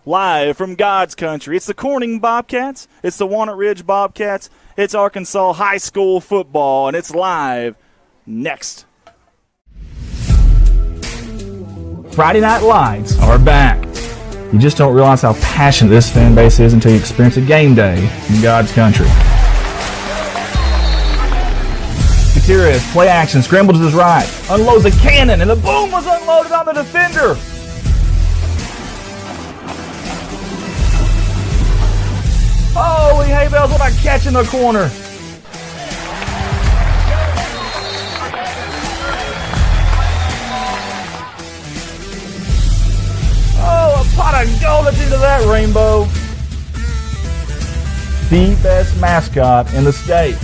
live from God's country. It's the Corning Bobcats. It's the Walnut Ridge Bobcats. It's Arkansas high school football, and it's live next. Friday Night Lights are back. You just don't realize how passionate this fan base is until you experience a game day in God's country. Gutierrez, play action, scrambles to his right, unloads a cannon, and the boom was unloaded on the defender. Holy hay bells, what a catch in the corner. Oh, a pot of gold into that rainbow. The best mascot in the state.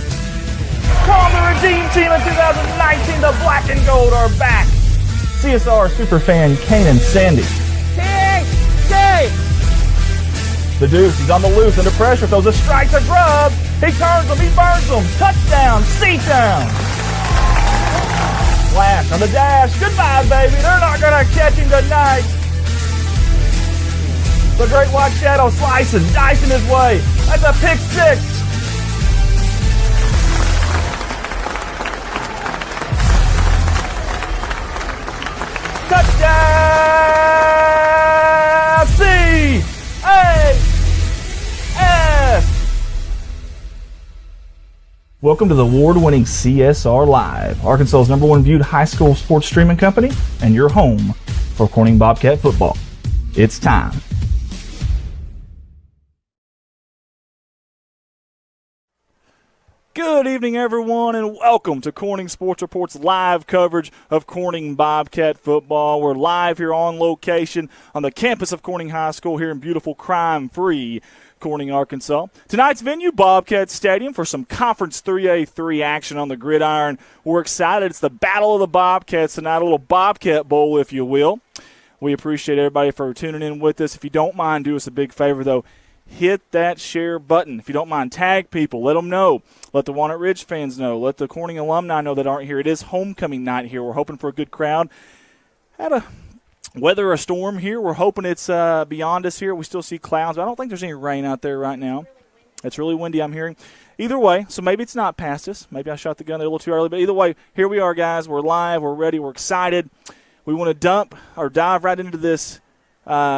Call the Redeem Team in 2019, the black and gold are back. CSR superfan Kane and Sandy. The Deuce, he's on the loose, under pressure, throws a strike to Grubb. He turns them, he burns them. Touchdown, C-Town. Flash on the dash. Goodbye, baby. They're not going to catch him tonight. The great white shadow slicing, dicing his way. That's a pick six. Touchdown, C-A-S. Welcome to the award-winning CSR Live, Arkansas's #1 viewed high school sports streaming company, and your home for Corning Bobcat football. It's time. Good evening, everyone, and welcome to Corning Sports Report's live coverage of Corning Bobcat football. We're live here on location on the campus of Corning High School here in beautiful, crime-free Corning, Arkansas. Tonight's venue, Bobcat Stadium, for some Conference 3A3 action on the gridiron. We're excited. It's the Battle of the Bobcats tonight, a little Bobcat Bowl, if you will. We appreciate everybody for tuning in with us. If you don't mind, do us a big favor, though. Hit that share button. If you don't mind, tag people. Let them know. Let the Walnut Ridge fans know. Let the Corning alumni know that aren't here. It is homecoming night here. We're hoping for a good crowd. Had a weather a storm here. We're hoping it's beyond us here. We still see clouds, but I don't think there's any rain out there right now. It's really windy, I'm hearing. Either way, so maybe it's not past us. Maybe I shot the gun there a little too early, but either way, here we are, guys. We're live. We're ready. We're excited. We want to dive right into this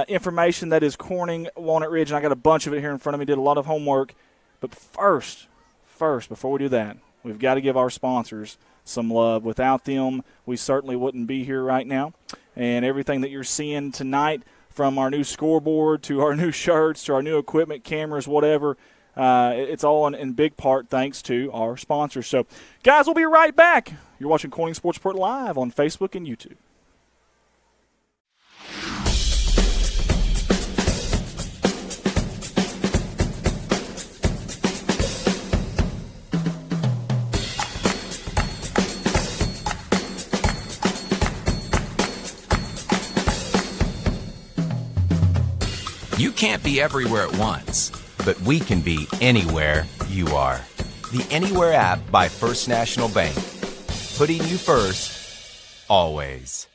information that is Corning Walnut Ridge, and I got a bunch of it here in front of me. Did a lot of homework. But first, before we do that, we've got to give our sponsors some love. Without them, we certainly wouldn't be here right now. And everything that you're seeing tonight, from our new scoreboard to our new shirts to our new equipment, cameras, whatever, it's all in big part thanks to our sponsors. So, guys, we'll be right back. You're watching Corning Sports Report live on Facebook and YouTube. You can't be everywhere at once, but we can be anywhere you are. The Anywhere app by First National Bank. Putting you first, always.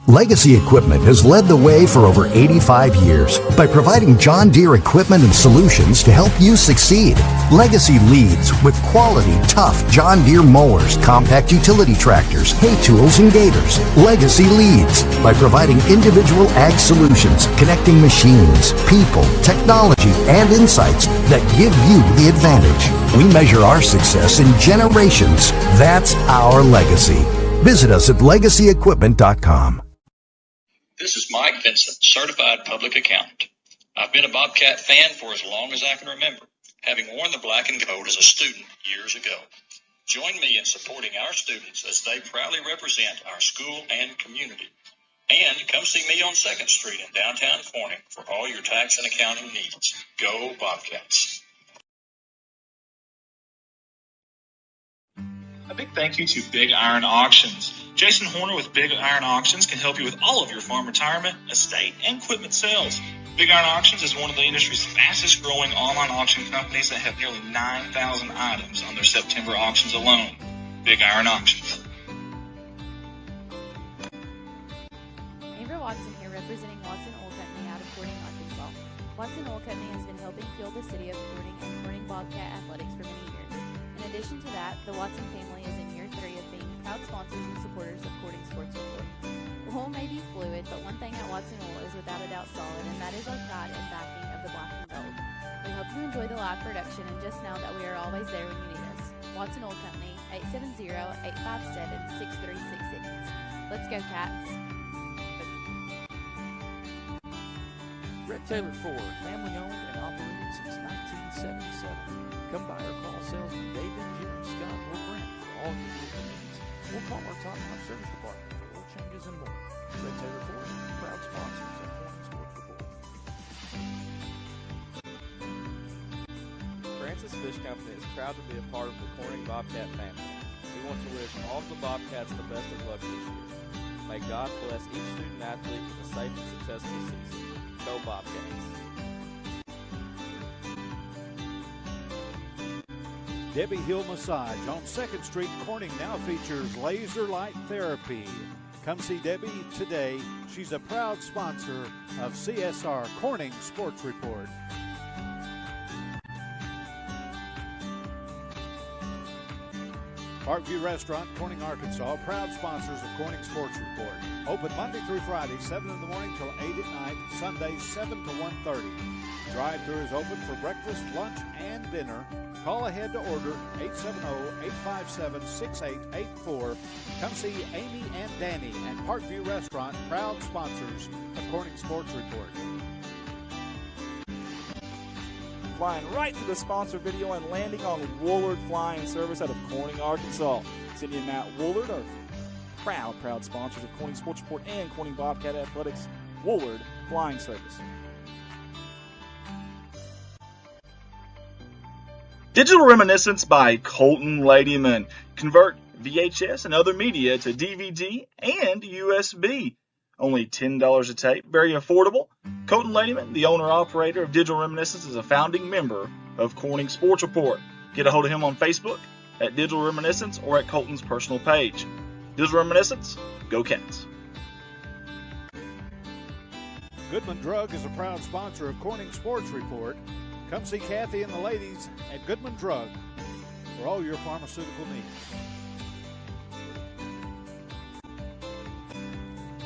Legacy Equipment has led the way for over 85 years by providing John Deere equipment and solutions to help you succeed. Legacy leads with quality, tough John Deere mowers, compact utility tractors, hay tools, and gators. Legacy leads by providing individual ag solutions, connecting machines, people, technology, and insights that give you the advantage. We measure our success in generations. That's our legacy. Visit us at legacyequipment.com. This is Mike Vincent, certified public accountant. I've been a Bobcat fan for as long as I can remember, having worn the black and gold as a student years ago. Join me in supporting our students as they proudly represent our school and community. And come see me on 2nd Street in downtown Corning for all your tax and accounting needs. Go Bobcats. A big thank you to Big Iron Auctions. Jason Horner with Big Iron Auctions can help you with all of your farm retirement, estate, and equipment sales. Big Iron Auctions is one of the industry's fastest growing online auction companies that have nearly 9,000 items on their September auctions alone. Big Iron Auctions. Amber Watson here, representing Watson Oil Company out of Corning, Arkansas. Watson Oil Company has been helping fuel the city of Corning and Corning Bobcat athletics for many years. In addition to that, the Watson family is in year 3 of being proud sponsors and supporters of Corning Sports Report. Oil may be fluid, but one thing at Watson Oil is without a doubt solid, and that is our pride and backing of the black and gold. We hope you enjoy the live production, and just know that we are always there when you need us. Watson Oil Company, 870-857-6366. Let's go, Cats. Red Taylor Ford, family owned and operated since 1977. Come by or call salesman David, Jim, Scott, or Brent for all your vehicle needs. We'll call our top-notch service department for oil changes and more. Red Taylor Ford, proud sponsors of Corning Sports Report. Francis Fish Company is proud to be a part of the Corning Bobcat family. We want to wish all of the Bobcats the best of luck this year. May God bless each student athlete with a safe and successful season. Go Bobcats. Debbie Hill Massage on 2nd Street, Corning now features laser light therapy. Come see Debbie today. She's a proud sponsor of CSR Corning Sports Report. Parkview Restaurant, Corning, Arkansas, proud sponsors of Corning Sports Report. Open Monday through Friday, 7 in the morning till 8 at night, Sundays 7 to 1:30. Drive-thru is open for breakfast, lunch, and dinner. Call ahead to order 870-857-6884. Come see Amy and Danny at Parkview Restaurant, proud sponsors of Corning Sports Report. Flying right to the sponsor video and landing on Woolard Flying Service out of Corning, Arkansas. Cindy and Matt Woolard are proud sponsors of Corning Sports Report and Corning Bobcat Athletics. Woolard Flying Service. Digital Reminiscence by Colton Ladyman. Convert VHS and other media to DVD and USB. Only $10 a tape, very affordable. Colton Ladyman, the owner-operator of Digital Reminiscence, is a founding member of Corning Sports Report. Get a hold of him on Facebook at Digital Reminiscence or at Colton's personal page. Digital Reminiscence, go Cats. Goodman Drug is a proud sponsor of Corning Sports Report. Come see Kathy and the ladies at Goodman Drug for all your pharmaceutical needs.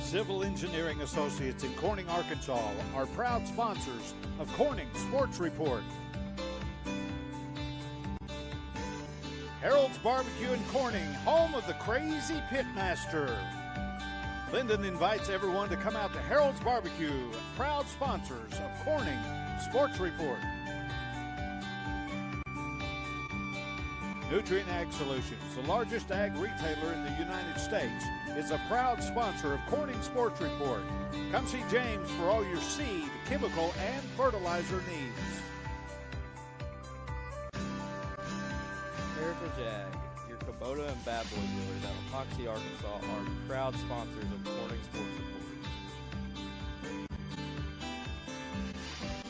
Civil Engineering Associates in Corning, Arkansas are proud sponsors of Corning Sports Report. Harold's Barbecue in Corning, home of the Crazy Pitmaster. Linden invites everyone to come out to Harold's Barbecue, proud sponsors of Corning Sports Report. Nutrient Ag Solutions, the largest ag retailer in the United States, is a proud sponsor of Corning Sports Report. Come see James for all your seed, chemical, and fertilizer needs. Heritage Ag, your Kubota and Bad Boy dealers out of Hoxie, Arkansas, are proud sponsors of Corning Sports Report.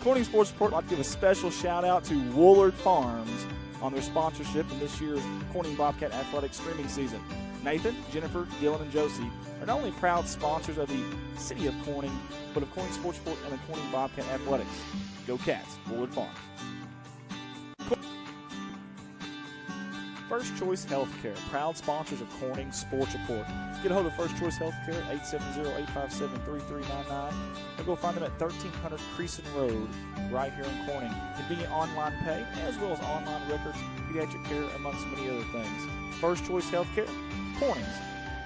Corning Sports Report would like to give a special shout out to Woolard Farms on their sponsorship in this year's Corning Bobcat Athletics streaming season. Nathan, Jennifer, Dylan, and Josie are not only proud sponsors of the city of Corning, but of Corning Sports Report and the Corning Bobcat Athletics. Go Cats, Woolard Farms. First Choice Healthcare, proud sponsors of Corning Sports Report. Get a hold of First Choice Healthcare at 870-857-3399. Or go find them at 1300 Creason Road, right here in Corning. Convenient online pay, as well as online records, pediatric care, amongst many other things. First Choice Healthcare, Corning's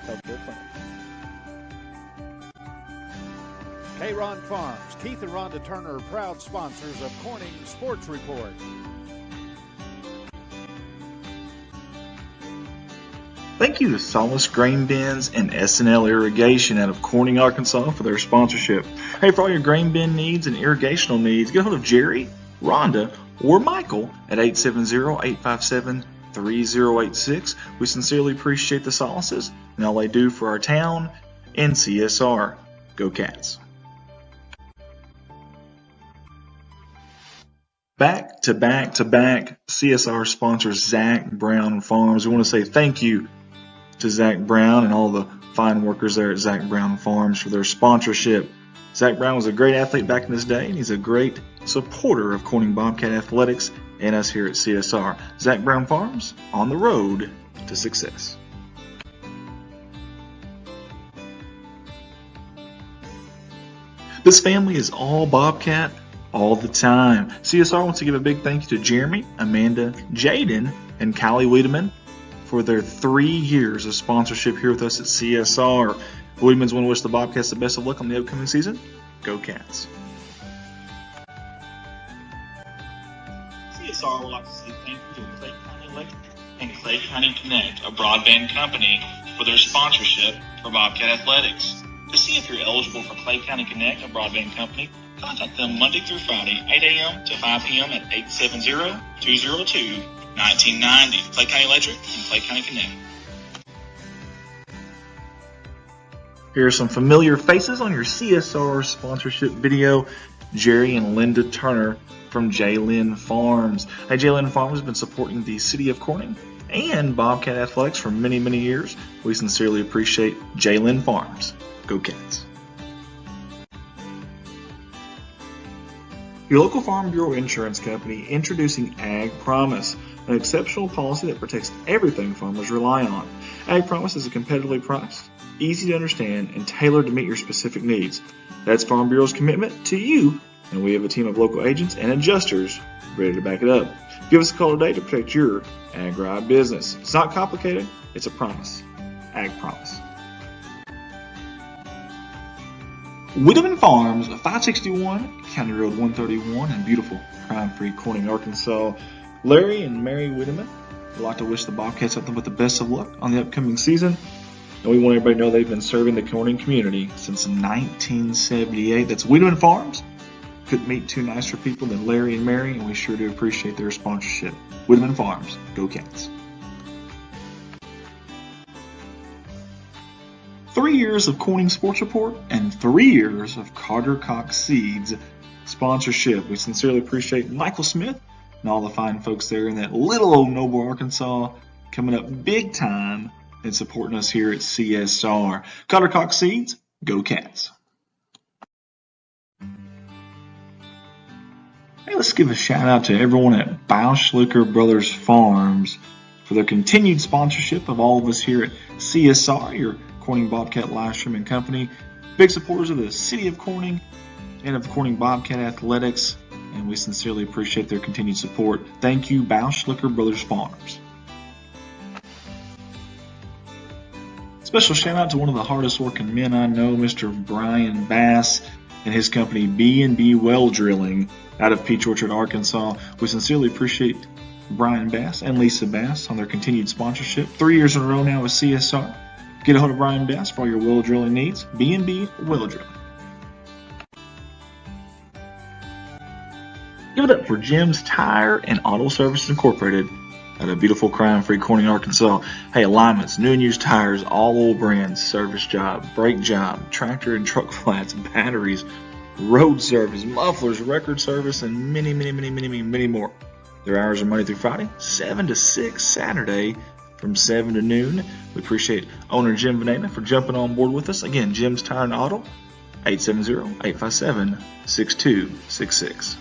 Healthcare Clinic. K-Ron Farms, Keith and Rhonda Turner are proud sponsors of Corning Sports Report. Thank you to Solace Grain Bins and S&L Irrigation out of Corning, Arkansas for their sponsorship. Hey, for all your grain bin needs and irrigational needs, get a hold of Jerry, Rhonda, or Michael at 870-857-3086. We sincerely appreciate the Solaces and all they do for our town and CSR. Go Cats. Back to back CSR sponsors Zach Brown Farms. We want to say thank you to Zach Brown and all the fine workers there at Zach Brown Farms for their sponsorship. Zach Brown was a great athlete back in his day, and he's a great supporter of Corning Bobcat Athletics and us here at CSR. Zach Brown Farms, on the road to success. This family is all Bobcat all the time. CSR wants to give a big thank you to Jeremy, Amanda, Jaden, and Kylie Wiedemann for their 3 years of sponsorship here with us at CSR. The Wiedemans want to wish the Bobcats the best of luck on the upcoming season. Go Cats. CSR would like to say thank you to Clay County Electric and Clay County Connect, a broadband company, for their sponsorship for Bobcat Athletics. To see if you're eligible for Clay County Connect, a broadband company, contact them Monday through Friday, 8 a.m. to 5 p.m. at 870-202-1990. Clay County Electric and Clay County Connect. Here are some familiar faces on your CSR sponsorship video. Jerry and Linda Turner from J-Lynn Farms. Hey, J-Lynn Farms has been supporting the city of Corning and Bobcat Athletics for many, many years. We sincerely appreciate J-Lynn Farms. Go Cats. Your local Farm Bureau insurance company introducing Ag Promise, an exceptional policy that protects everything farmers rely on. Ag Promise is a competitively priced, easy to understand, and tailored to meet your specific needs. That's Farm Bureau's commitment to you, and we have a team of local agents and adjusters ready to back it up. Give us a call today to protect your agri business. It's not complicated, it's a promise. Ag Promise. Wiedemann Farms, 561 County Road 131 in beautiful crime-free Corning, Arkansas. Larry and Mary Wiedemann would like to wish the Bobcats something but the best of luck on the upcoming season. And we want everybody to know they've been serving the Corning community since 1978. That's Wiedemann Farms. Couldn't meet two nicer people than Larry and Mary, and we sure do appreciate their sponsorship. Wiedemann Farms, go Cats. 3 years of Corning Sports Report and 3 years of Carter Cox Seeds sponsorship. We sincerely appreciate Michael Smith and all the fine folks there in that little old Noble, Arkansas, coming up big time and supporting us here at CSR. Carter Cox Seeds, go Cats. Hey, let's give a shout out to everyone at Bauschlicker Brothers Farms for their continued sponsorship of all of us here at CSR, your Corning Bobcat live streaming company. Big supporters of the city of Corning and of Corning Bobcat Athletics, and we sincerely appreciate their continued support. Thank you, Bauschlicker Brothers Farms. Special shout out to one of the hardest working men I know, Mr. Brian Bass and his company B&B Well Drilling out of Peach Orchard, Arkansas. We sincerely appreciate Brian Bass and Lisa Bass on their continued sponsorship. 3 years in a row now with CSR. Get a hold of Brian Bass for all your well drilling needs. B&B Well Drilling. Give it up for Jim's Tire and Auto Services Incorporated at a beautiful crime-free Corning, Arkansas. Hey, alignments, new and used tires, all old brands, service job, brake job, tractor and truck flats, batteries, road service, mufflers, record service, and many, many, many, many, many, many more. Their hours are Monday through Friday, 7 to 6, Saturday from 7 to noon. We appreciate owner Jim Venena for jumping on board with us. Again, Jim's Tire and Auto, 870-857-6266.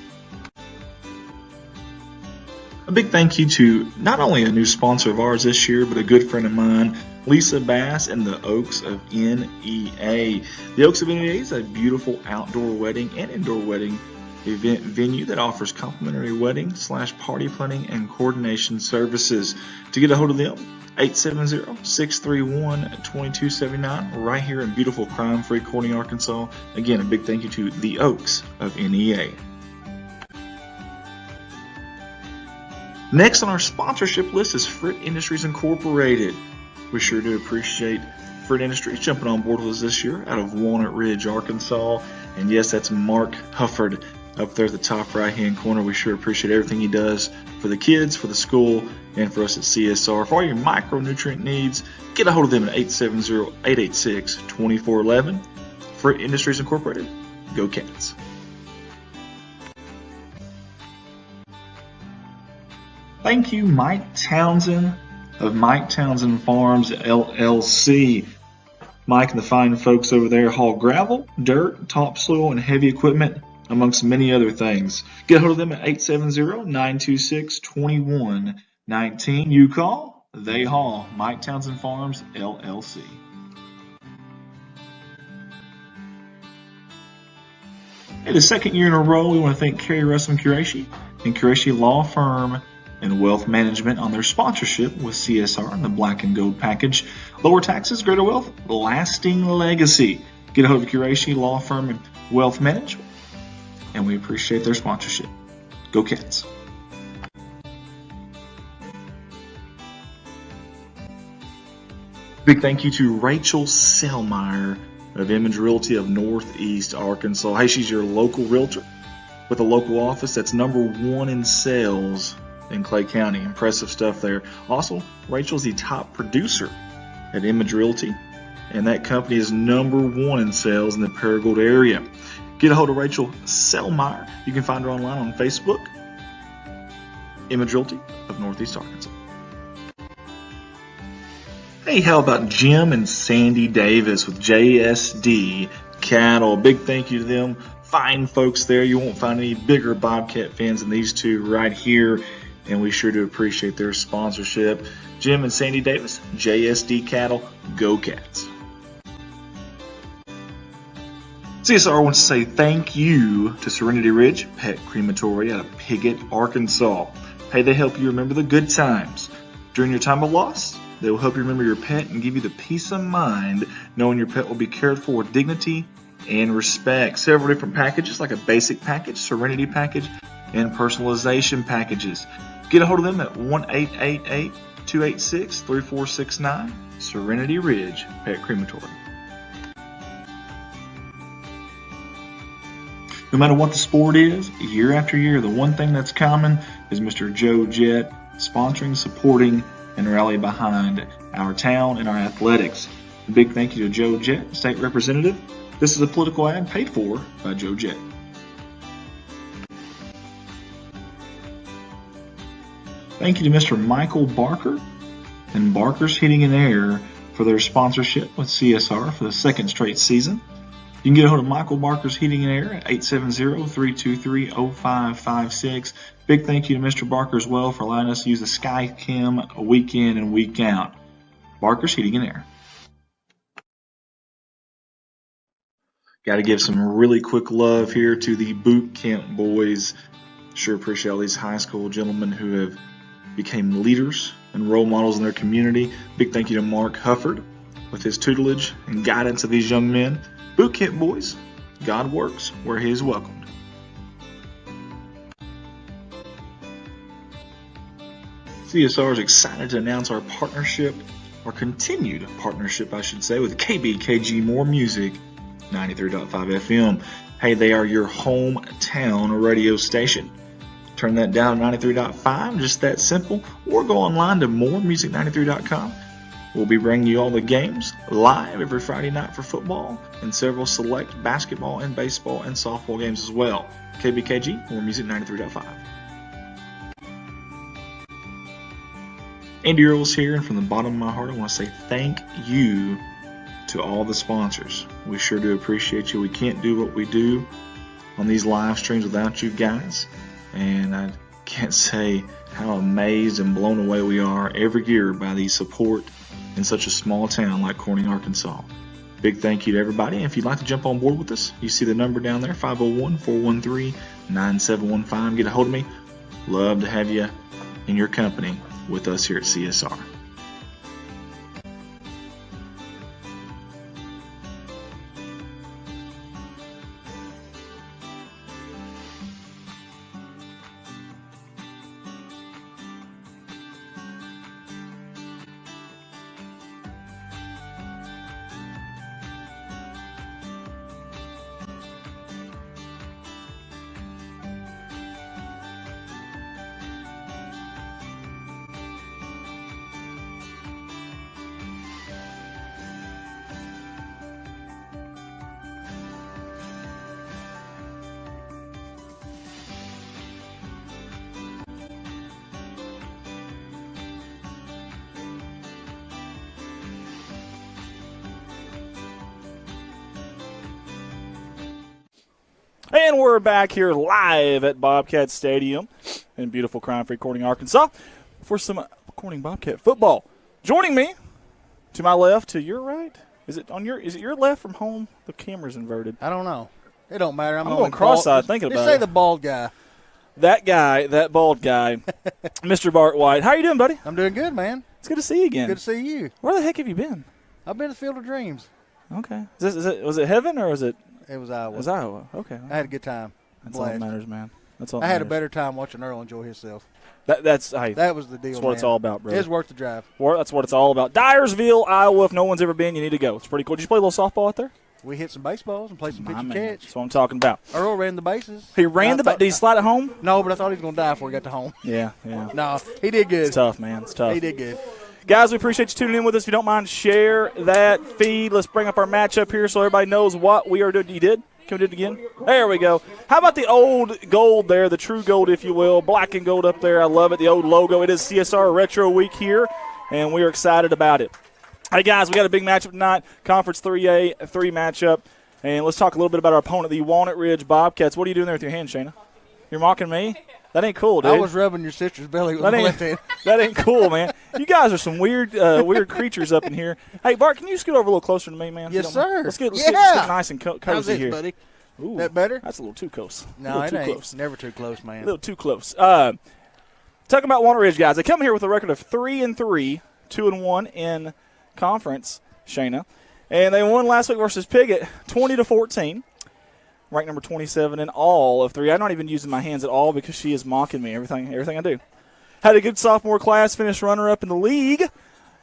A big thank you to not only a new sponsor of ours this year, but a good friend of mine, Lisa Bass and the Oaks of NEA. The Oaks of NEA is a beautiful outdoor wedding and indoor wedding event venue that offers complimentary wedding / party planning and coordination services. To get a hold of them, 870-631-2279, right here in beautiful crime-free Corning, Arkansas. Again, a big thank you to the Oaks of NEA. Next on our sponsorship list is Fritt Industries Incorporated. We sure do appreciate Fritt Industries jumping on board with us this year out of Walnut Ridge, Arkansas. And yes, that's Mark Hufford up there at the top right-hand corner. We sure appreciate everything he does for the kids, for the school, and for us at CSR. For all your micronutrient needs, get a hold of them at 870-886-2411. Fritt Industries Incorporated, go Cats. Thank you, Mike Townsend of Mike Townsend Farms, LLC. Mike and the fine folks over there haul gravel, dirt, topsoil, and heavy equipment, amongst many other things. Get a hold of them at 870-926-2119. You call, they haul. Mike Townsend Farms, LLC. Hey, the second year in a row, we want to thank Kerry Russell Qureshi and Qureshi Law Firm and Wealth Management on their sponsorship with CSR and the Black and Gold package. Lower taxes, greater wealth, lasting legacy. Get a hold of Qureshi Law Firm and Wealth Management, and we appreciate their sponsorship. Go Cats. Big thank you to Rachel Selmeyer of Image Realty of Northeast Arkansas. Hey, she's your local realtor with a local office that's #1 in sales in Clay County. Impressive stuff there. Also, Rachel's the top producer at Image Realty, and that company is #1 in sales in the Paragould area. Get a hold of Rachel Selmeyer. You can find her online on Facebook, Image Realty of Northeast Arkansas. Hey, how about Jim and Sandy Davis with JSD Cattle? Big thank you to them. Fine folks there. You won't find any bigger Bobcat fans than these two right here, and we sure do appreciate their sponsorship. Jim and Sandy Davis, JSD Cattle, Go Cats. CSR wants to say thank you to Serenity Ridge Pet Crematory out of Piggott, Arkansas. Hey, they help you remember the good times. During your time of loss, they will help you remember your pet and give you the peace of mind knowing your pet will be cared for with dignity and respect. Several different packages, like a basic package, Serenity package, and personalization packages. Get a hold of them at 1-888-286-3469, Serenity Ridge Pet Crematory. No matter what the sport is, year after year, the one thing that's common is Mr. Joe Jett sponsoring, supporting, and rally behind our town and our athletics. A big thank you to Joe Jett, State Representative. This is a political ad paid for by Joe Jett. Thank you to Mr. Michael Barker and Barker's Heating and Air for their sponsorship with CSR for the second straight season. You can get a hold of Michael Barker's Heating and Air at 870-323-0556. Big thank you to Mr. Barker as well for allowing us to use the SkyCam week in and week out. Barker's Heating and Air. Got to give some really quick love here to the boot camp boys. Sure appreciate all these high school gentlemen who have became leaders and role models in their community. Big thank you to Mark Hufford with his tutelage and guidance of these young men. Boot camp boys, God works where he is welcomed. CSR is excited to announce our partnership, our continued partnership, I should say, with KBKG More Music, 93.5 FM. Hey, they are your hometown radio station. Turn that down to 93.5, just that simple, or go online to moremusic93.com. We'll be bringing you all the games live every Friday night for football and several select basketball and baseball and softball games as well. KBKG, More Music 93.5. Andy Earls here, and from the bottom of my heart, I want to say thank you to all the sponsors. We sure do appreciate you. We can't do what we do on these live streams without you guys, and I can't say how amazed and blown away we are every year by the support in such a small town like Corning, Arkansas. Big thank you to everybody. And if you'd like to jump on board with us, you see the number down there, 501-413-9715. Get a hold of me. Love to have you in your company with us here at CSR. And we're back here live at Bobcat Stadium in beautiful crime-free Corning, Arkansas for some Corning Bobcat football. Joining me to my left, to your right, is it your left from home? The camera's inverted. I don't know. It don't matter. I'm going cross-eyed thinking about it. Just say the bald guy. That bald guy, Mr. Bart White. How you doing, buddy? I'm doing good, man. It's good to see you again. Good to see you. Where the heck have you been? I've been to the Field of Dreams. Okay. Was it heaven or was it? It was Iowa. It was Iowa. Okay. I had a good time. That's all that matters, man. That's all. I had a better time watching Earl enjoy himself. That was the deal. That's what it's all about, bro. It's worth the drive. That's what it's all about. Dyersville, Iowa. If no one's ever been, you need to go. It's pretty cool. Did you play a little softball out there? We hit some baseballs and played some pitch and catch. That's what I'm talking about. Earl ran the bases. He ran the bases. Did he slide it home? No, but I thought he was going to die before he got to home. Yeah. No, he did good. It's tough, man. It's tough. He did good. Guys, we appreciate you tuning in with us. If you don't mind, share that feed. Let's bring up our matchup here so everybody knows what we are doing. You did? Can we do it again? There we go. How about the old gold there, the true gold, if you will, black and gold up there. I love it, the old logo. It is CSR Retro Week here, and we are excited about it. Hey, guys, we got a big matchup tonight, Conference 3A, 3 matchup, and let's talk a little bit about our opponent, the Walnut Ridge Bobcats. What are you doing there with your hand, Shayna? You're mocking me? That ain't cool, dude. I was rubbing your sister's belly with my left hand. That ain't cool, man. You guys are some weird creatures up in here. Hey, Bart, can you scoot over a little closer to me, man? Yes, sir. Let's get nice and cozy How's this, here. buddy? Ooh, that better? That's a little too close. No, it ain't. Close. Never too close, man. A little too close. Talking about Walnut Ridge, guys. They come here with a record of 3-3, 2-1 in conference, Shayna. And they won last week versus Piggott 20-14. Ranked number 27 in all of 3. I'm not even using my hands at all because she is mocking me everything I do. Had a good sophomore class, finished runner-up in the league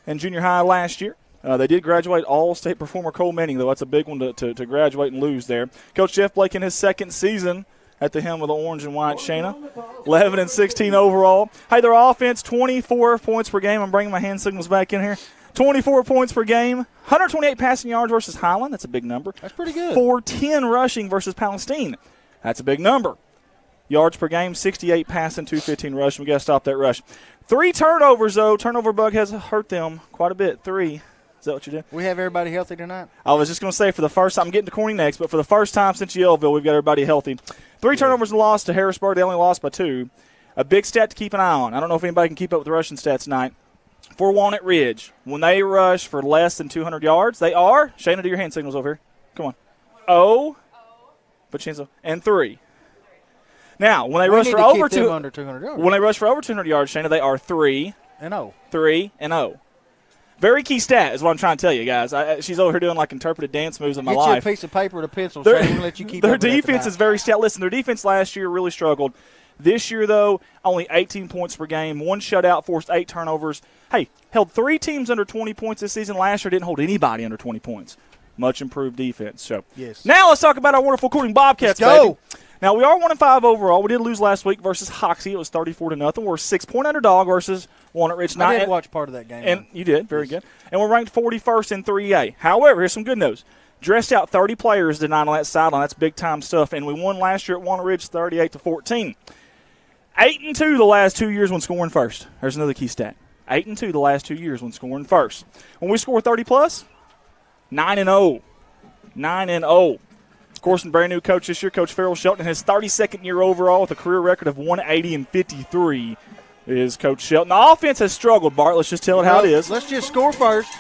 in junior high last year. They did graduate all-state performer Cole Manning, though. That's a big one to graduate and lose there. Coach Jeff Blake in his second season at the helm of the orange and white, Shayna. 11-16 overall. Hey, their offense, 24 points per game. I'm bringing my hand signals back in here. 24 points per game, 128 passing yards versus Highland. That's a big number. That's pretty good. 410 rushing versus Palestine. That's a big number. Yards per game, 68 passing, 215 rushing. We got to stop that rush. 3 turnovers, though. Turnover bug has hurt them quite a bit. 3. Is that what you do? We have everybody healthy tonight? I was just going to say, for the first time, I'm getting to Corning next, but for the first time since Yellville, we've got everybody healthy. 3 turnovers and loss to Harrisburg. They only lost by 2. A big stat to keep an eye on. I don't know if anybody can keep up with the rushing stats tonight. For Walnut Ridge, when they rush for less than 200 yards, they are, Shayna, do your hand signals over here. Come on. 0, and 3. Now, when they rush for over 200 yards. When they rush for over 200 yards, Shayna, they are 3 and 0. 3 and 0. Very key stat is what I'm trying to tell you, guys. She's over here doing like interpretive dance moves in my life. Get you a piece of paper and a pencil, Shayna, and let you keep their defense is very stout. Listen, their defense last year really struggled. This year, though, only 18 points per game, 1 shutout, forced 8 turnovers. Hey, held 3 teams under 20 points this season. Last year, didn't hold anybody under 20 points. Much improved defense. So, yes. Now let's talk about our wonderful Corning Bobcats, baby. Now, we are 1-5 overall. We did lose last week versus Hoxie. It was 34-0. We're a 6-point underdog versus Walnut Ridge. I did watch part of that game. And you did. Very good. And we're ranked 41st in 3A. However, here's some good news. Dressed out 30 players tonight on that sideline. That's big-time stuff. And we won last year at Walnut Ridge 38-14. 8-2 the last 2 years when scoring first. There's another key stat. 8-2 the last 2 years when scoring first. When we score 30-plus, 9-0. 9-0. Of course, brand new coach this year, Coach Farrell Shelton, his 32nd year overall with a career record of 180-53 is Coach Shelton. The offense has struggled, Bart. Let's just tell it how it is. Let's just score first.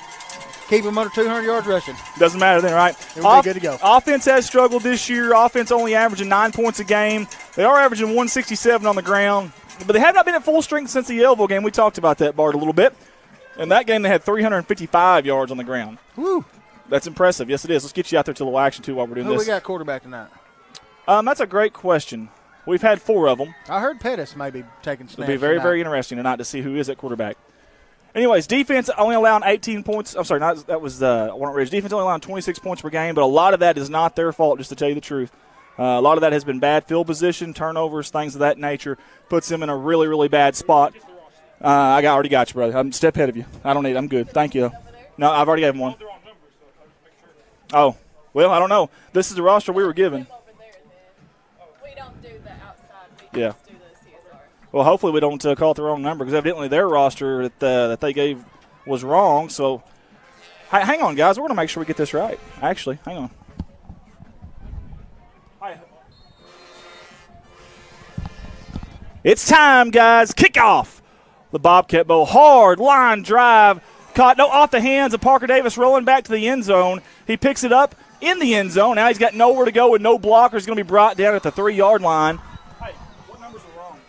Keep them under 200 yards rushing. Doesn't matter then, right? We'll be good to go. Offense has struggled this year. Offense only averaging 9 points a game. They are averaging 167 on the ground. But they have not been at full strength since the Yellville game. We talked about that, Bart, a little bit. In that game, they had 355 yards on the ground. Woo. That's impressive. Yes, it is. Let's get you out there to a little action, too, while we're doing this. Who we got quarterback tonight? That's a great question. We've had 4 of them. I heard Pettis maybe taking snaps. It'll be very, very interesting tonight to see who is at quarterback. Anyways, defense only allowing 18 points. I'm sorry, that was Walnut Ridge. Defense only allowing 26 points per game, but a lot of that is not their fault, just to tell you the truth. A lot of that has been bad field position, turnovers, things of that nature. Puts them in a really, really bad spot. I already got you, brother. I'm a step ahead of you. I don't need it. I'm good. Thank you. No, I've already gave him one. Oh, well, I don't know. This is the roster we were given. We don't do the outside. We just do the CSR. Well, hopefully we don't call it the wrong number because evidently their roster that they gave was wrong. So, hang on, guys. We're going to make sure we get this right. Actually, hang on. It's time, guys. Kickoff. The Bobcat Bowl. Hard line drive. Caught off the hands of Parker Davis, rolling back to the end zone. He picks it up in the end zone. Now he's got nowhere to go with no blocker. He's going to be brought down at the 3-yard line. Hey, what numbers were wrong?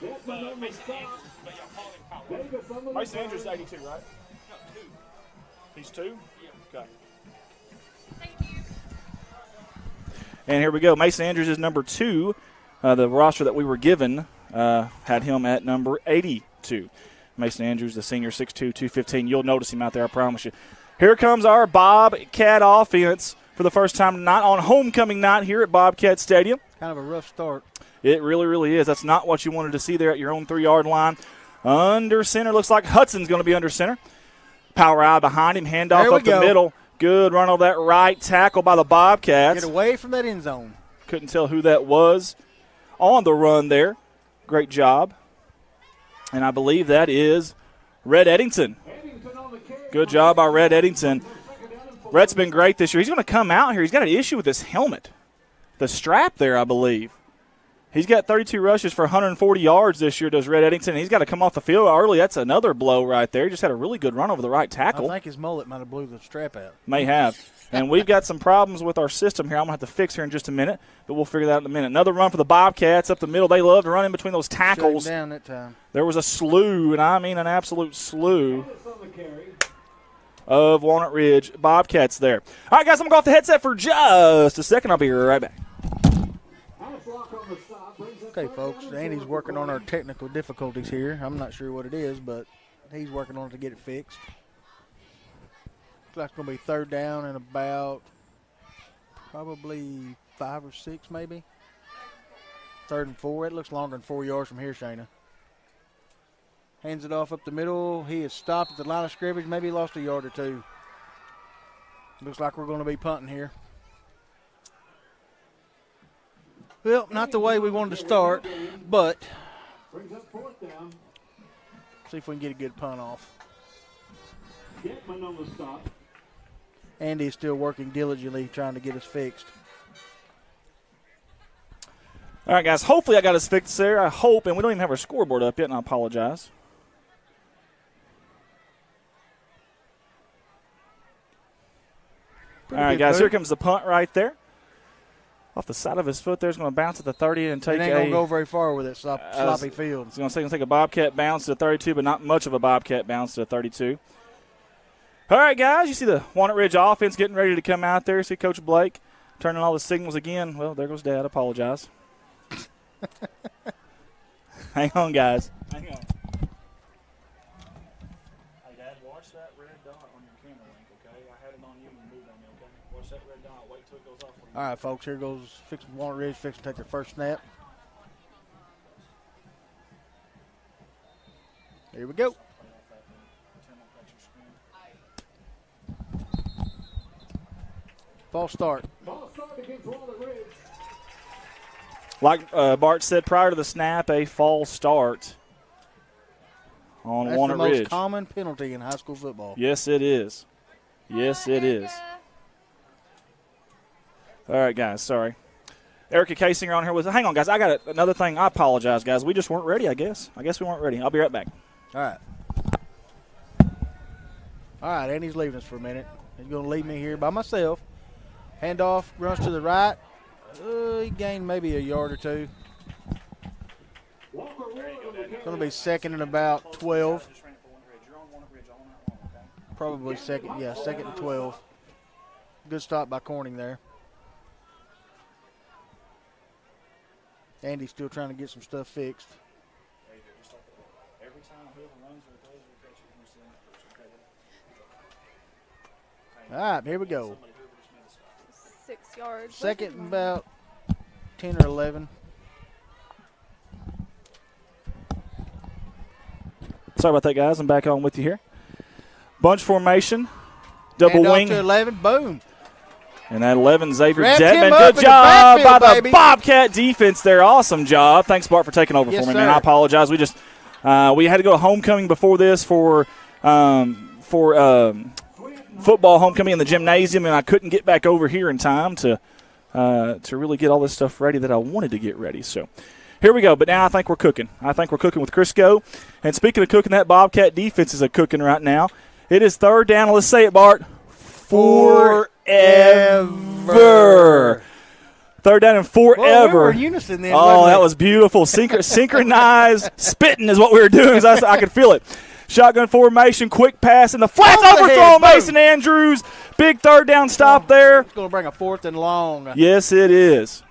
It was 2. Mason Andrews, but y'all called him Powell. Mason Andrews is 82, right? No, 2. He's 2? Yeah. Okay. And here we go. Mason Andrews is number 2. The roster that we were given had him at number 82. Mason Andrews, the senior, 6'2", 215. You'll notice him out there, I promise you. Here comes our Bobcat offense for the first time tonight on homecoming night here at Bobcat Stadium. Kind of a rough start. It really, really is. That's not what you wanted to see there at your own 3-yard line. Under center, looks like Hudson's going to be under center. Power eye behind him, handoff up the middle. Good run on that right tackle by the Bobcats. Get away from that end zone. Couldn't tell who that was on the run there. Great job. And I believe that is Red Eddington. Good job by Red Eddington. Red's been great this year. He's going to come out here. He's got an issue with his helmet. The strap there, I believe. He's got 32 rushes for 140 yards this year, does Red Eddington. He's got to come off the field early. That's another blow right there. He just had a really good run over the right tackle. I think his mullet might have blew the strap out. May have. And we've got some problems with our system here I'm going to have to fix here in just a minute, but we'll figure that out in a minute. Another run for the Bobcats up the middle. They love to run in between those tackles. Shut him down that time. There was a slew, and I mean an absolute slew of Walnut Ridge Bobcats there. All right, guys, I'm going to go off the headset for just a second. I'll be right back. Okay, folks, Andy's working on our technical difficulties here. I'm not sure what it is, but he's working on it to get it fixed. Looks like it's going to be third down and about probably 5 or 6 maybe. 3rd and 4. It looks longer than 4 yards from here, Shayna. Hands it off up the middle. He is stopped at the line of scrimmage. Maybe he lost a yard or 2. Looks like we're going to be punting here. Well, not the way we wanted to start, but see if we can get a good punt off. Andy's still working diligently trying to get us fixed. All right, guys, hopefully I got us fixed there. I hope, and we don't even have our scoreboard up yet, and I apologize. All right, guys, here comes the punt right there. Off the side of his foot there, it's going to bounce at the 30 and take it ain't going to go very far with it, sloppy field. It's going to take a Bobcat bounce to the 32, but not much of a Bobcat bounce to the 32. All right, guys, you see the Walnut Ridge offense getting ready to come out there. See Coach Blake turning all the signals again. Well, there goes Dad. Apologize. Hang on, guys. Hang on. Hey, Dad, watch that red dot on your camera link, okay? I had it on you and moved on me, okay? Watch that red dot. Wait till it goes off for you. All right, folks, here goes Walnut Ridge fixing to take their first snap. Here we go. False start. Like Bart said prior to the snap, a false start on Walnut Ridge. That's the most common penalty in high school football. Yes, it is. Yes, it is. All right, guys, sorry. Erica Kasinger on here with us. Hang on, guys. I got another thing. I apologize, guys. We just weren't ready, I guess. I guess we weren't ready. I'll be right back. All right. All right, Andy's leaving us for a minute. He's going to leave me here by myself. Handoff, runs to the right. He gained maybe a yard or 2. Going to be second and about 12. Probably second and 12. Good stop by Corning there. Andy's still trying to get some stuff fixed. All right, here we go. 6 yards. Second and about 10 or 11. Sorry about that, guys. I'm back on with you here. Bunch formation. Double Hand wing. off to 11. Boom. And that 11, Xavier Wrapped Dedman. him up Good in the job by backfield, the baby. Bobcat defense there. Awesome job. Thanks, Bart, for taking over Yes, for me, sir. man. I apologize. We just we had to go to homecoming before this for football homecoming in the gymnasium, and I couldn't get back over here in time to really get all this stuff ready that I wanted to get ready. So Here we go, but now I think we're cooking. I think we're cooking with Crisco. And speaking of cooking, that Bobcat defense is cooking right now. It is third down. Let's say it, Bart. Forever. Third down and forever. Well, we were in unison then, that was beautiful. Synchronized spitting is what we were doing. I could feel it. Shotgun formation, quick pass, and the flats overthrow. Mason Andrews. Big third down stop there. It's going to bring a 4th and long. Yes, it is.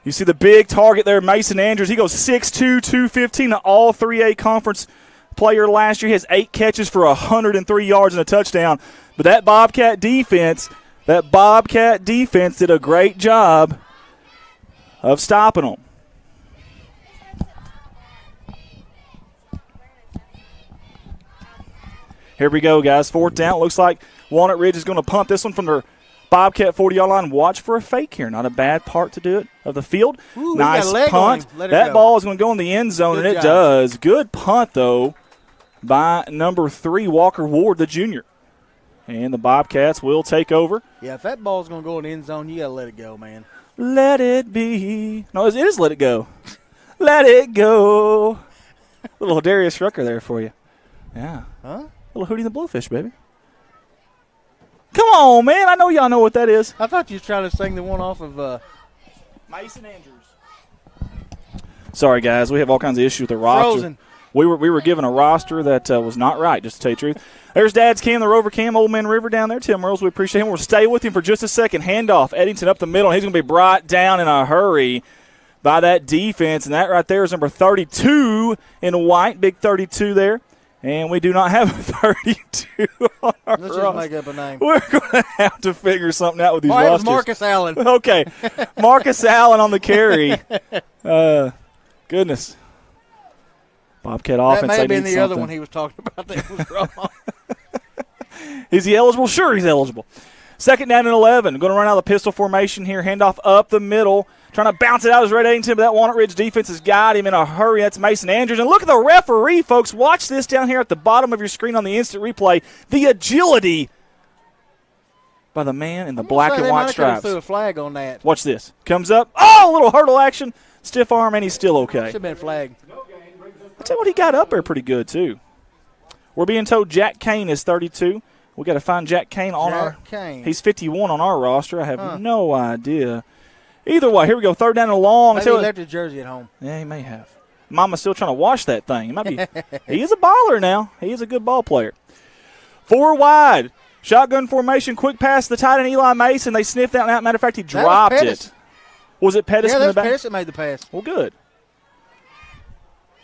You see the big target there, Mason Andrews. He goes 6'2", 215, an all 3A conference player last year. He has 8 catches for 103 yards and a touchdown. But that Bobcat defense did a great job of stopping them. Here we go, guys. 4th down. Looks like Walnut Ridge is going to punt this one from their Bobcat 40-yard line. Watch for a fake here. Not a bad part to do it of the field. Ooh, nice punt. That ball is going to go in the end zone, and it does. Good punt, though, by number 3, Walker Ward, the junior. And the Bobcats will take over. Yeah, if that ball's going to go in the end zone, you got to let it go, man. Let it be. No, it is let it go. Let it go. Little Darius Rucker there for you. Yeah. Huh? Little Hootie and the Bluefish, baby. Come on, man. I know y'all know what that is. I thought you were trying to sing the one off of Mason Andrews. Sorry, guys. We have all kinds of issues with the roster. Frozen. We were given a roster that was not right, just to tell you the truth. There's Dad's Cam, the Rover Cam, Old Man River down there. Tim Earls, we appreciate him. We'll stay with him for just a second. Handoff, Eddington up the middle, and he's going to be brought down in a hurry by that defense. And that right there is number 32 in white, big 32 there. And we do not have a 32 on our Let's just make up a name. We're going to have to figure something out with these rosters. rosters. Marcus Allen. Okay. Marcus Allen on the carry. Goodness. Bobcat offense. That may have been the something. other one he was talking about that was wrong. Is he eligible? Sure, he's eligible. 2nd down and 11. Going to run out of the pistol formation here. Handoff up the middle. Trying to bounce it out is Red Eddington, but that Walnut Ridge defense has got him in a hurry. That's Mason Andrews. And look at the referee, folks. Watch this down here at the bottom of your screen on the instant replay. The agility by the man in the black and white stripes. Threw a flag on that. Watch this. Comes up. Oh, a little hurdle action. Stiff arm, and he's still okay. Should have been flagged. I'll tell you what, he got up there pretty good, too. We're being told Jack Kane is 32. We got to find Jack Kane on Kane. He's 51 on our roster. I have no idea. Either way, here we go. 3rd down and long. Maybe he left his jersey at home. Yeah, he may have. Mama's still trying to wash that thing. He might be. He is a baller now. He is a good ball player. 4 wide. Shotgun formation. Quick pass to the tight end, Eli Mason. They sniffed that out. Matter of fact, he dropped it. Was it Pettis in the back? Pettis that made the pass. Well, good.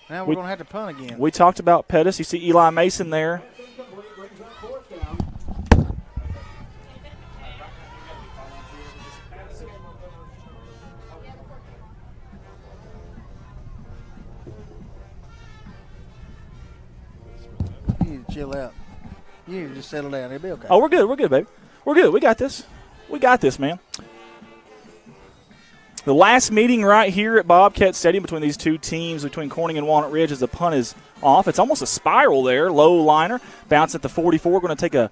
Now we're going to have to punt again. We talked about Pettis. You see Eli Mason there. You need to chill out. You need to just settle down. It'll be okay. Oh, we're good. We're good, baby. We're good. We got this. We got this, man. The last meeting right here at Bobcat Stadium between these two teams, between Corning and Walnut Ridge, as the punt is off. It's almost a spiral there. Low liner. Bounce at the 44. Going to take a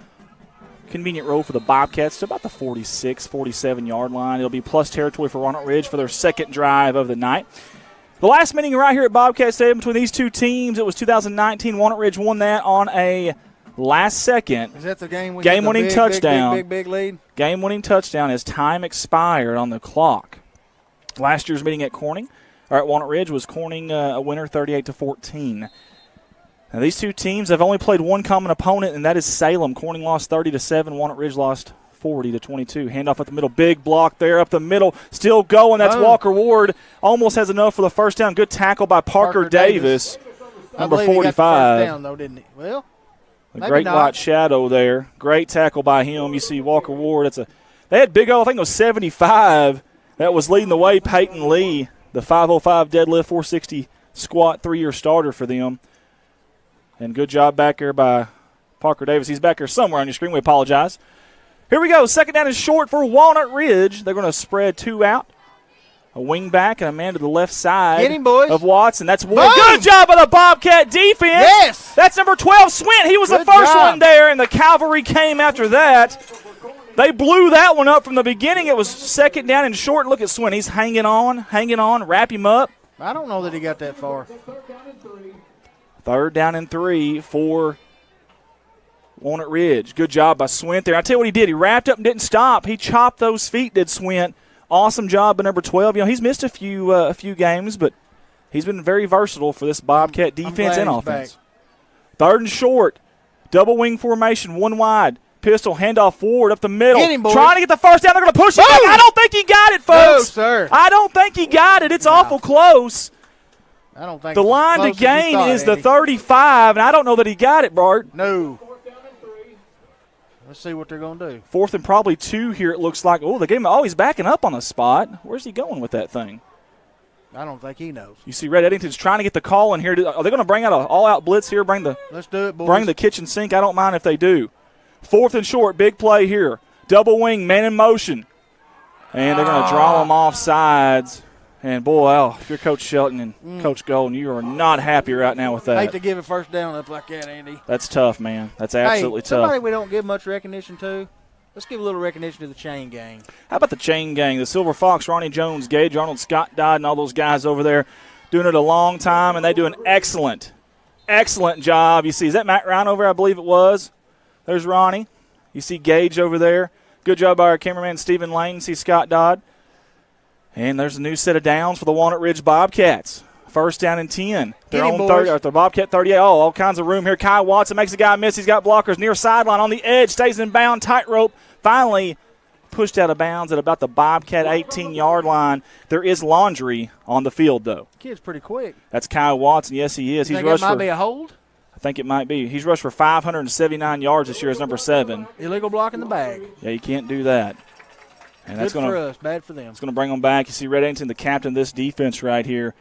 convenient roll for the Bobcats to about the 46, 47-yard line. It'll be plus territory for Walnut Ridge for their second drive of the night. The last meeting right here at Bobcat Stadium between these two teams, it was 2019. Walnut Ridge won that on a last second. Is that the game? Game-winning touchdown. Big lead. Game-winning touchdown as time expired on the clock. Last year's meeting at Corning, or at Walnut Ridge, was Corning a winner 38-14. Now these two teams have only played one common opponent, and that is Salem. Corning lost 30-7. Walnut Ridge lost 40-22. Handoff at the middle, big block there up the middle, still going. That's Walker Ward. Almost has enough for the first down. Good tackle by Parker Davis, number 45. He got the first down, though, didn't he? Well, the great white shadow there. Great tackle by him. You see Walker Ward. They had big O. I think it was 75. That was leading the way. Peyton Lee, the 505 deadlift, 460 squat, 3-year starter for them. And good job back there by Parker Davis. He's back here somewhere on your screen. We apologize. Here we go. 2nd down is short for Walnut Ridge. They're going to spread 2 out. A wing back and a man to the left side. Get him, boys. Of Watson. That's Ward. Good job by the Bobcat defense. Yes. That's number 12, Swint. He was the first one there, and the cavalry came after that. They blew that one up from the beginning. It was 2nd down and short. Look at Swint. He's hanging on. Wrap him up. I don't know that he got that far. 3rd down and 3 for Walnut Ridge. Good job by Swint there. I tell you what he did. He wrapped up and didn't stop. He chopped those feet, did Swint. Awesome job by number 12. You know, he's missed a few games, but he's been very versatile for this Bobcat defense and offense. Back. 3rd and short. Double wing formation, 1 wide. Pistol, handoff forward up the middle. Get him, boys. Trying to get the first down. They're going to push it back. I don't think he got it, folks. No, sir. I don't think he got it. It's awful close. I don't think the line to gain is the 35, and I don't know that he got it, Bart. No. Let's see what they're going to do. 4th and probably 2 here, it looks like. Oh, the game. Oh, he's backing up on the spot. Where's he going with that thing? I don't think he knows. You see Red Eddington's trying to get the call in here. Are they going to bring out an all-out blitz here? Let's do it, boys. Bring the kitchen sink. I don't mind if they do. 4th and short, big play here. Double wing, man in motion. And they're going to draw them off sides. And, boy, if you're Coach Shelton and Coach Golden, you are not happy right now with that. I hate to give a first down up like that, Andy. That's tough, man. That's absolutely tough. Somebody we don't give much recognition to, let's give a little recognition to the chain gang. How about the chain gang? The Silver Fox, Ronnie Jones, Gage Arnold, Scott Dodd, and all those guys over there doing it a long time, and they do an excellent job. You see, is that Matt Ryan over there? I believe it was. There's Ronnie. You see Gage over there. Good job by our cameraman, Stephen Lane. You see Scott Dodd. And there's a new set of downs for the Walnut Ridge Bobcats. 1st down and 10. They're on 30, the Bobcat 38. Oh, all kinds of room here. Kai Watson makes a guy miss. He's got blockers near sideline on the edge. Stays in bound. Tightrope. Finally pushed out of bounds at about the Bobcat 18-yard line. There is laundry on the field, though. Kid's pretty quick. That's Kai Watson. Yes, he is. You think that might be a hold? I think it might be. He's rushed for 579 yards this year as number 7. Illegal block in the bag. Yeah, you can't do that. And that's good for us, bad for them. It's going to bring them back. You see Red Eddington, the captain of this defense right here.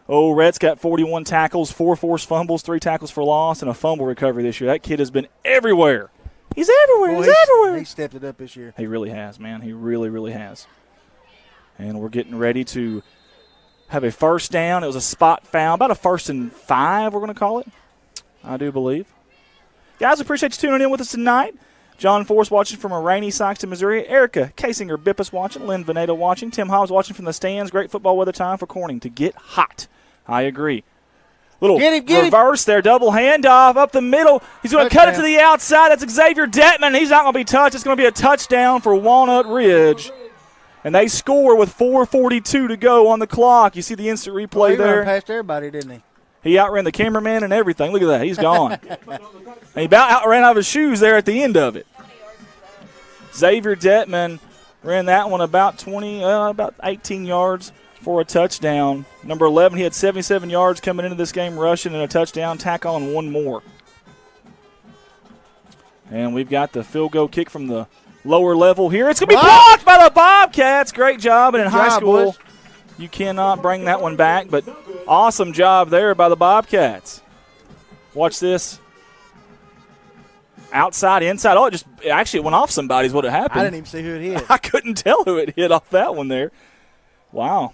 Oh, Red's got 41 tackles, 4 forced fumbles, 3 tackles for loss, and a fumble recovery this year. That kid has been everywhere. He's everywhere. He's everywhere. He stepped it up this year. He really has, man. He really, really has. And we're getting ready to have a first down. It was a spot foul, about a 1st and 5 we're going to call it, I do believe. Guys, appreciate you tuning in with us tonight. John Force watching from a rainy Sykeston, Missouri. Erica Casinger Bippus watching. Lynn Veneta watching. Tim Hobbs watching from the stands. Great football weather time for Corning to get hot. I agree. Little reverse there. Double handoff up the middle. He's going to cut it to the outside. That's Xavier Detman. He's not going to be touched. It's going to be a touchdown for Walnut Ridge. And they score with 4:42 to go on the clock. You see the instant replay there. He ran past everybody, didn't he? He outran the cameraman and everything. Look at that. He's gone. And he about outran out of his shoes there at the end of it. Xavier Detman ran that one about 18 yards for a touchdown. Number 11, he had 77 yards coming into this game rushing and a touchdown. Tack on one more. And we've got the field goal kick from the lower level here. It's going to be blocked by the Bobcats. Great job. And in high school, you cannot bring that one back, but awesome job there by the Bobcats. Watch this. Outside, inside. Oh, it actually went off somebody is what it happened. I didn't even see who it hit. I couldn't tell who it hit off that one there. Wow.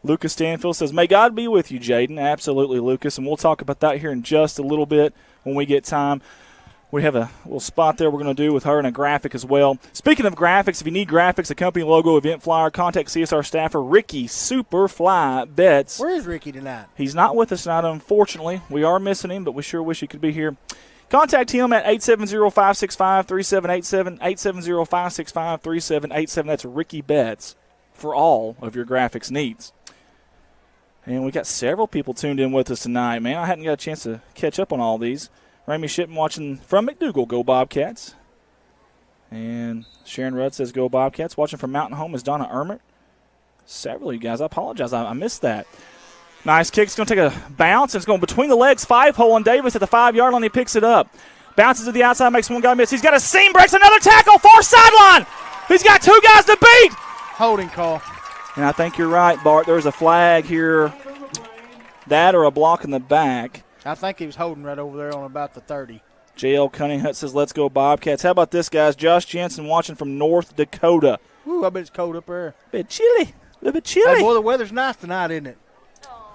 Lucas Stanfield says, may God be with you, Jaden. Absolutely, Lucas. And we'll talk about that here in just a little bit when we get time. We have a little spot there we're going to do with her and a graphic as well. Speaking of graphics, if you need graphics, a company logo, event flyer, contact CSR staffer Ricky Superfly Betts. Where is Ricky tonight? He's not with us tonight, unfortunately. We are missing him, but we sure wish he could be here. Contact him at 870-565-3787, 870-565-3787. That's Ricky Betts for all of your graphics needs. And we got several people tuned in with us tonight, man. I hadn't got a chance to catch up on all these. Ramey Shipman watching from McDougal, go Bobcats. And Sharon Rudd says, go Bobcats. Watching from Mountain Home is Donna Ermert. Several of you guys, I apologize. I missed that. Nice kick. It's going to take a bounce. It's going between the legs. 5-hole on Davis at the 5-yard line. He picks it up. Bounces to the outside, makes one guy miss. He's got a seam, breaks another tackle, far sideline. He's got 2 guys to beat. Holding call. And I think you're right, Bart. There's a flag here. That or a block in the back. I think he was holding right over there on about the 30. J.L. Cunningham says, let's go Bobcats. How about this, guys? Josh Jensen watching from North Dakota. Ooh, I bet it's cold up there. A bit chilly. A little bit chilly. Hey, boy, the weather's nice tonight, isn't it?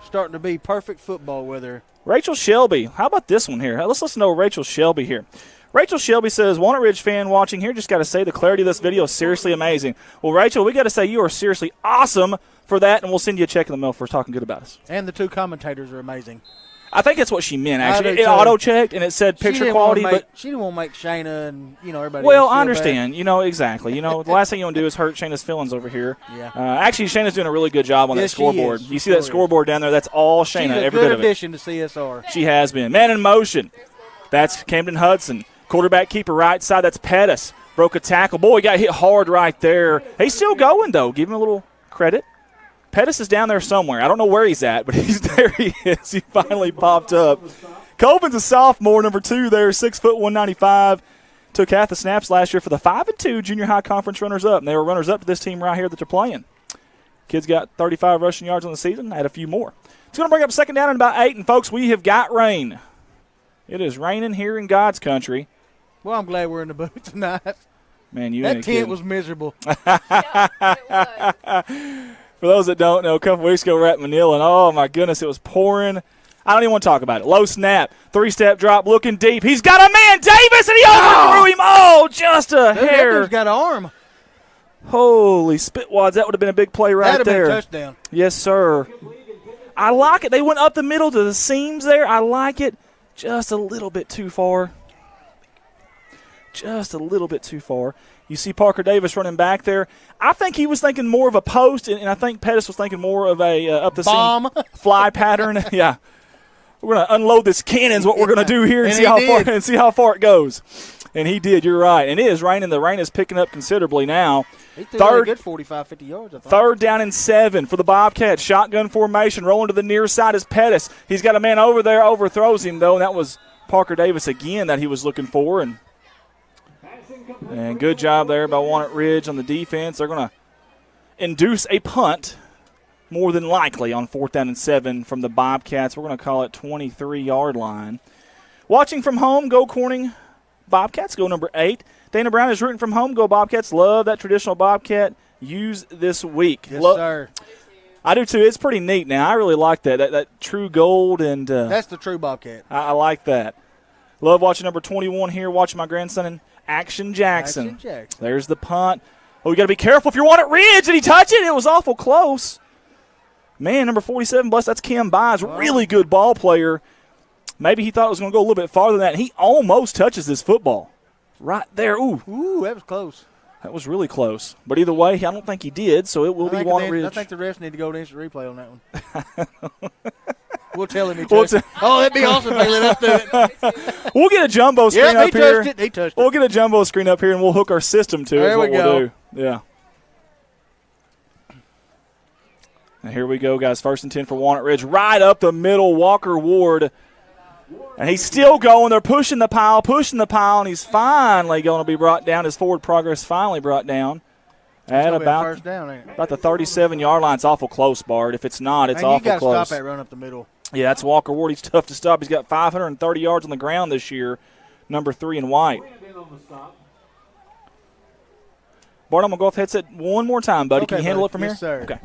Starting to be perfect football weather. Rachel Shelby. How about this one here? Let's listen to Rachel Shelby here. Rachel Shelby says, Walnut Ridge fan watching here, just got to say the clarity of this video is seriously amazing. Well, Rachel, we got to say you are seriously awesome for that, and we'll send you a check in the mail for talking good about us. And the two commentators are amazing. I think that's what she meant, actually. do It too. auto-checked, and it said picture quality. She didn't want to make Shayna and, everybody Well, else feel I understand. bad. Exactly. The last thing you want to do is hurt Shayna's feelings over here. Yeah. Actually, Shayna's doing a really good job on that Yes, she scoreboard. is. You see that scoreboard down there? That's all Shayna, She's a every good bit of it. addition to CSR. She has been. Man in motion. That's Camden Hudson. Quarterback keeper right side. That's Pettis. Broke a tackle. Boy, he got hit hard right there. He's still going, though. Give him a little credit. Pettis is down there somewhere. I don't know where he's at, but he's there. He is. He finally popped up. Colvin's a sophomore, number 2 there, 6 foot 195. Took half the snaps last year for the 5-2 junior high conference runners-up, and they were runners-up to this team right here that they're playing. Kids got 35 rushing yards on the season. Had a few more. It's going to bring up second down in about 8, and, folks, we have got rain. It is raining here in God's country. Well, I'm glad we're in the booth tonight. Man, you that ain't tent kidding. was miserable. For those that don't know, a couple weeks ago we were at Manila, and oh, my goodness, it was pouring. I don't even want to talk about it. Low snap, 3-step drop, looking deep. He's got a man, Davis, and he overthrew him. Oh, just a hair. He's got an arm. Holy spitwads, that would have been a big play right That'd there. have been a touchdown. Yes, sir. I like it. They went up the middle to the seams there. I like it. Just a little bit too far. Just a little bit too far. You see Parker Davis running back there. I think he was thinking more of a post, and I think Pettis was thinking more of a up-the-seam fly pattern. Yeah. We're going to unload this cannon is what we're going to do here and see how far it goes. And he did. You're right. And it is raining. The rain is picking up considerably now. He threw a good 45, 50 yards, I thought. 3rd down and 7 for the Bobcats. Shotgun formation. Rolling to the near side is Pettis. He's got a man over there. Overthrows him, though, and that was Parker Davis again that he was looking for. And good job there by Walnut Ridge on the defense. They're going to induce a punt, more than likely, on 4th down and 7 from the Bobcats. We're going to call it 23-yard line. Watching from home, go Corning Bobcats, go number 8. Dana Brown is rooting from home, go Bobcats. Love that traditional Bobcat use this week. Yes, sir. I do, too. It's pretty neat now. I really like that true gold. And that's the true Bobcat. I like that. Love watching number 21 here, watching my grandson in Action Jackson. There's the punt. Oh, you got to be careful if you want it. Ridge. Did he touch it? It was awful close. Man, number 47, that's Cam Byes. Really good ball player. Maybe he thought it was going to go a little bit farther than that. He almost touches this football. Right there. Ooh, that was close. That was really close. But either way, I don't think he did, so it will be Walnut Ridge. I think the refs need to go to instant replay on that one. We'll tell him he touched it. Oh, that'd be awesome if they lit up to it. We'll get a jumbo screen up here. He touched it. We'll get a jumbo screen up here, and we'll hook our system to it. There we go. We'll do. Yeah. And here we go, guys. 1st and 10 for Walnut Ridge. Right up the middle, Walker Ward. And he's still going. They're pushing the pile, and he's finally going to be brought down. His forward progress finally brought down. At about first down, ain't it? About the 37-yard line. It's awful close, Bart. If it's not, it's awful close. You got to stop that run up the middle. Yeah, that's Walker Ward. He's tough to stop. He's got 530 yards on the ground this year, number 3 in white. Bart, I'm going to go off headset one more time, buddy. Okay, Can you handle it from yes, here? Sir. Okay.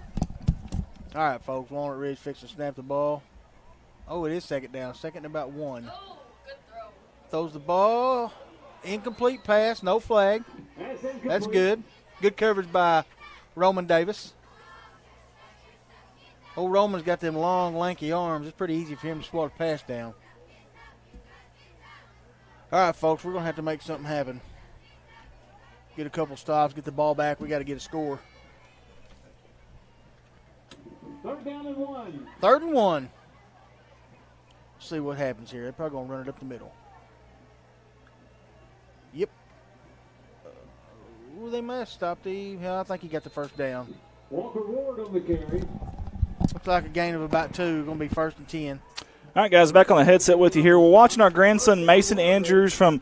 All right, folks. Walnut Ridge fixing to snap the ball. Oh, it is 2nd down. 2nd and about 1. Oh, good throw. Throws the ball. Incomplete pass. No flag. That's good. Good coverage by Roman Davis. Old Roman's got them long, lanky arms. It's pretty easy for him to swat a pass down. All right, folks, we're going to have to make something happen. Get a couple stops, get the ball back. We got to get a score. 3rd down and 1. 3rd and 1. See what happens here. They're probably going to run it up the middle. Yep. They may have stopped him. I think he got the 1st down. Walker Ward on the carry. Looks like a gain of about 2. Going to be 1st and 10. All right, guys, back on the headset with you here. We're watching our grandson, Mason Andrews, from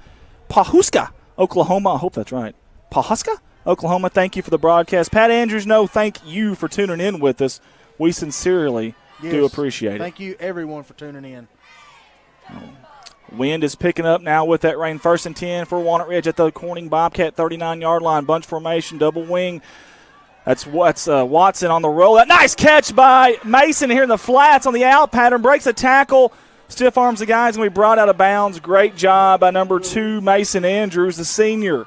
Pawhuska, Oklahoma. I hope that's right. Pawhuska, Oklahoma. Thank you for the broadcast. Pat Andrews, thank you for tuning in with us. We sincerely do appreciate it. Thank you, everyone, for tuning in. Wind is picking up now with that rain. 1st and 10 for Walnut Ridge at the Corning Bobcat 39-yard line. Bunch formation, double wing. That's Watson on the roll. That nice catch by Mason here in the flats on the out pattern. Breaks a tackle. Stiff arms the guys, and we brought out of bounds. Great job by number 2, Mason Andrews, the senior.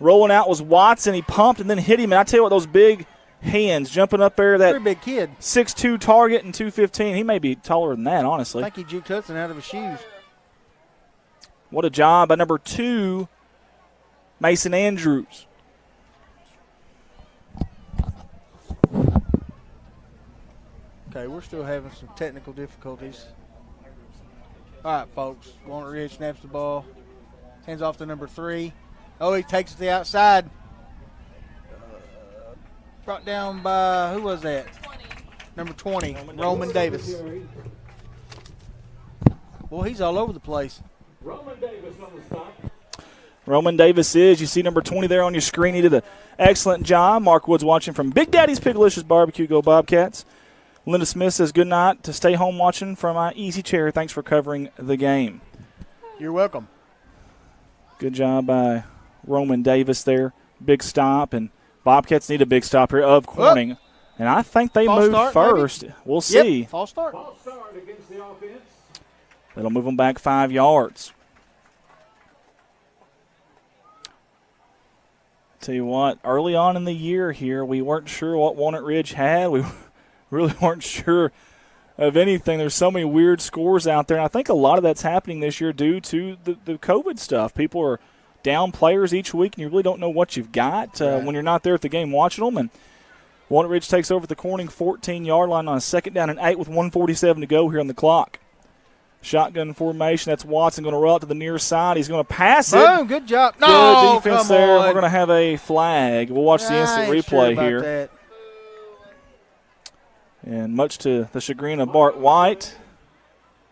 Rolling out was Watson. He pumped and then hit him. And I tell you what, those big hands jumping up there. That pretty big kid. 6'2" target and 215. He may be taller than that, honestly. I think he juked Hudson out of his shoes. What a job by number 2, Mason Andrews. Okay, we're still having some technical difficulties. All right, folks. Walnut Ridge snaps the ball. Hands off to number 3. Oh, he takes it to the outside. Brought down by, who was that? 20. Number 20, Roman Davis. Boy, he's all over the place. Roman Davis on the stop. Roman Davis is. You see number 20 there on your screen. He did an excellent job. Mark Woods watching from Big Daddy's Piglicious Barbecue. Go Bobcats. Linda Smith says good night to stay home watching from my easy chair. Thanks for covering the game. You're welcome. Good job by Roman Davis there. Big stop, and Bobcats need a big stop here of Corning. And I think they move first. Maybe? We'll see. Yep, false start. False start against the offense. That'll move them back 5 yards. Tell you what, early on in the year here, we weren't sure what Walnut Ridge had. We really weren't sure of anything. There's so many weird scores out there, and I think a lot of that's happening this year due to the COVID stuff. People are down players each week, and you really don't know what you've got when you're not there at the game watching them. And Walnut Ridge takes over at the Corning 14-yard line on a 2nd down and 8 with 1:47 to go here on the clock. Shotgun formation. That's Watson going to roll out to the near side. He's going to pass it. Boom, good job. No, good defense come there. on. We're going to have a flag. We'll watch the instant replay here. That. And much to the chagrin of Bart White.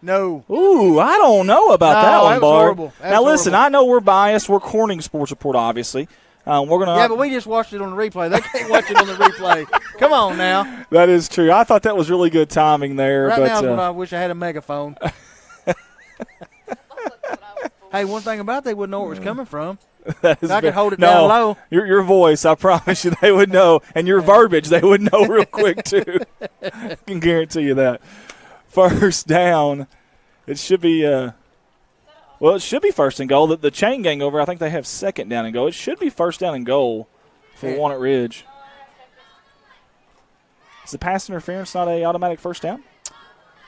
No. Ooh, I don't know about that one, Bart. Horrible. Now, listen, I know we're biased. We're Corning Sports Report, obviously. We're gonna. Yeah, but we just watched it on the replay. They can't watch it on the replay. Come on now. That is true. I thought that was really good timing there. Right but, now is when I wish I had a megaphone. Hey, one thing about it, they wouldn't know where it was coming from. I could hold it down low. Your voice, I promise you, they would know. And your verbiage, they would know real quick, too. I can guarantee you that. First down. It should be it should be first and goal. The chain gang over, I think they have 2nd down and goal. It should be first down and goal for Walnut Ridge. Is the pass interference not an automatic first down?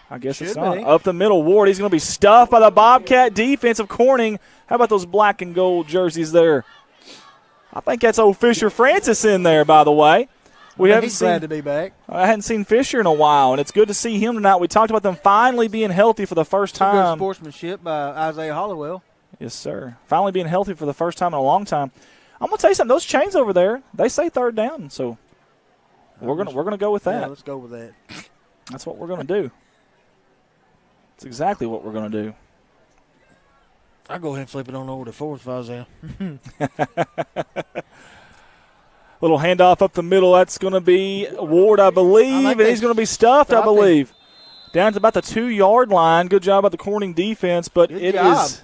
I guess it's not. Up the middle, Ward. He's going to be stuffed by the Bobcat defense of Corning. How about those black and gold jerseys there? I think that's old Fisher Francis in there, by the way. He's glad to be back. I hadn't seen Fisher in a while, and it's good to see him tonight. We talked about them finally being healthy for the first time. Good sportsmanship by Isaiah Hollowell. Yes, sir. Finally being healthy for the first time in a long time. I'm going to tell you something. Those chains over there, they say 3rd down, so we're gonna go with that. Yeah, let's go with that. That's what we're going to do. That's exactly what we're going to do. I'll go ahead and flip it on over to 4th if I was there. Little handoff up the middle. That's going to be Ward, I believe, and he's going to be stuffed, I believe. Down to about the 2-yard line. Good job by the Corning defense, but it is.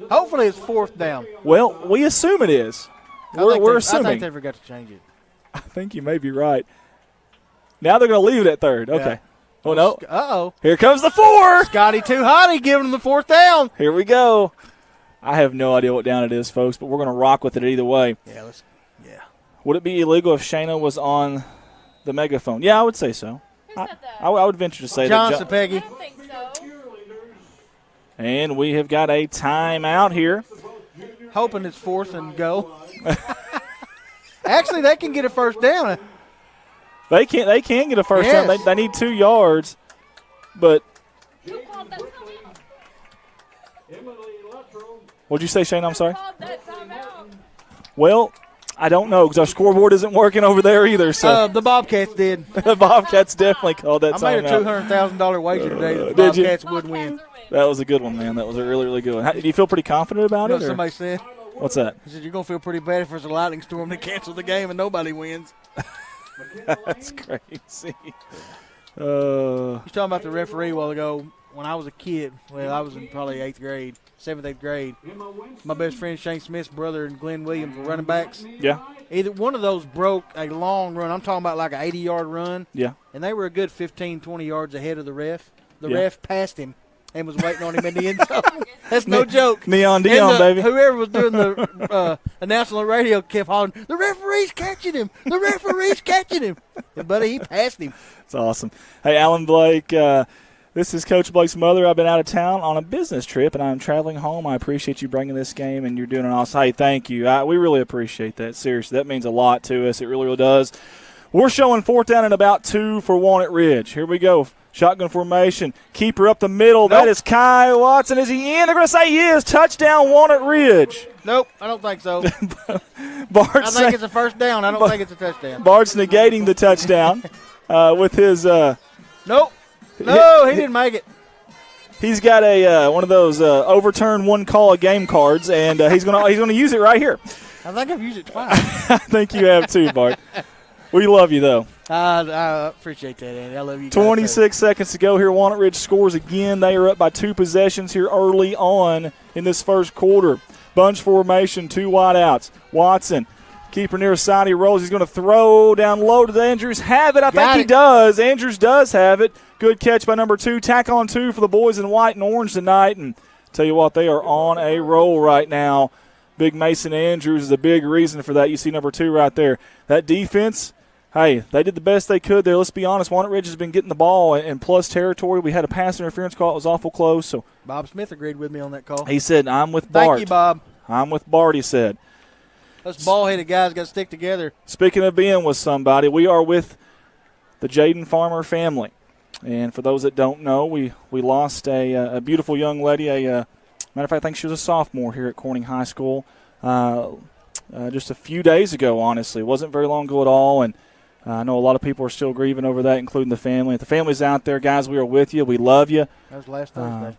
Hopefully it's 4th down. Well, we assume it is. We're assuming. I think they forgot to change it. I think you may be right. Now they're going to leave it at 3rd. Okay. Yeah. Oh, no. Uh-oh. Here comes the 4. Scotty too hotty giving them the 4th down. Here we go. I have no idea what down it is, folks, but we're going to rock with it either way. Yeah. Would it be illegal if Shayna was on the megaphone? Yeah, I would say so. I would venture to say John that. Peggy. I don't think so. And we have got a timeout here. Hoping it's 4th and go. Actually, they can get a first down. They can get a first down. They need 2 yards. But what'd you say, Shane? I'm sorry. Well, I don't know because our scoreboard isn't working over there either. So the Bobcats did. The Bobcats definitely called that timeout. I made a $200,000 wager today that the Bobcats would win. That was a good one, man. That was a really, really good one. Do you feel pretty confident about it? What somebody said? What's that? He said, you're going to feel pretty bad if there's a lightning storm to cancel the game and nobody wins. That's crazy. You was talking about the referee a while ago. When I was a kid, well, I was in probably 8th grade, 7th, 8th grade. My best friend Shane Smith's brother and Glenn Williams were running backs. Yeah. Either one of those broke a long run. I'm talking about like an 80-yard run. Yeah. And they were a good 15, 20 yards ahead of the ref. The ref passed him and was waiting on him in the end zone. That's no joke. Neon Dion, baby. Whoever was doing the announcing on the radio kept hollering, "The referee's catching him! The referee's catching him!" And buddy, he passed him. It's awesome. Hey, Alan Blake, this is Coach Blake's mother. I've been out of town on a business trip, and I'm traveling home. I appreciate you bringing this game, and you're doing an awesome. Hey, thank you. We really appreciate that. Seriously, that means a lot to us. It really, really does. We're showing 4th down and about 2 for Walnut Ridge. Here we go. Shotgun formation. Keeper up the middle. Nope. That is Kai Watson. Is he in? They're going to say he is. Touchdown, Walnut Ridge. Nope, I don't think so. Bart I think it's a first down. I don't think it's a touchdown. Bart's negating the touchdown with his Nope. No, he didn't make it. He's got a one of those overturn one call a game cards, and he's gonna use it right here. I think I've used it twice. I think you have too, Bart. We love you though. I appreciate that, Andy. I love you. 26 seconds to go here. Walnut Ridge scores again. They are up by 2 possessions here early on in this first quarter. Bunch formation, 2 wide outs. Watson, keeper near side, he rolls. He's going to throw down low to Andrews. Have it. I think he does. Andrews does have it. Good catch by number 2. Tack on 2 for the boys in white and orange tonight. And tell you what, they are on a roll right now. Big Mason Andrews is a big reason for that. You see number 2 right there. That defense, hey, they did the best they could there. Let's be honest, Walnut Ridge has been getting the ball in plus territory. We had a pass interference call. It was awful close. So Bob Smith agreed with me on that call. He said, I'm with Bart. Thank you, Bob. I'm with Bart, he said. Us ball-headed guys got to stick together. Speaking of being with somebody, we are with the Jaden Farmer family. And for those that don't know, we lost a beautiful young lady. Matter of fact, I think she was a sophomore here at Corning High School just a few days ago, honestly. It wasn't very long ago at all, and I know a lot of people are still grieving over that, including the family. If the family's out there, guys, we are with you. We love you. That was last Thursday.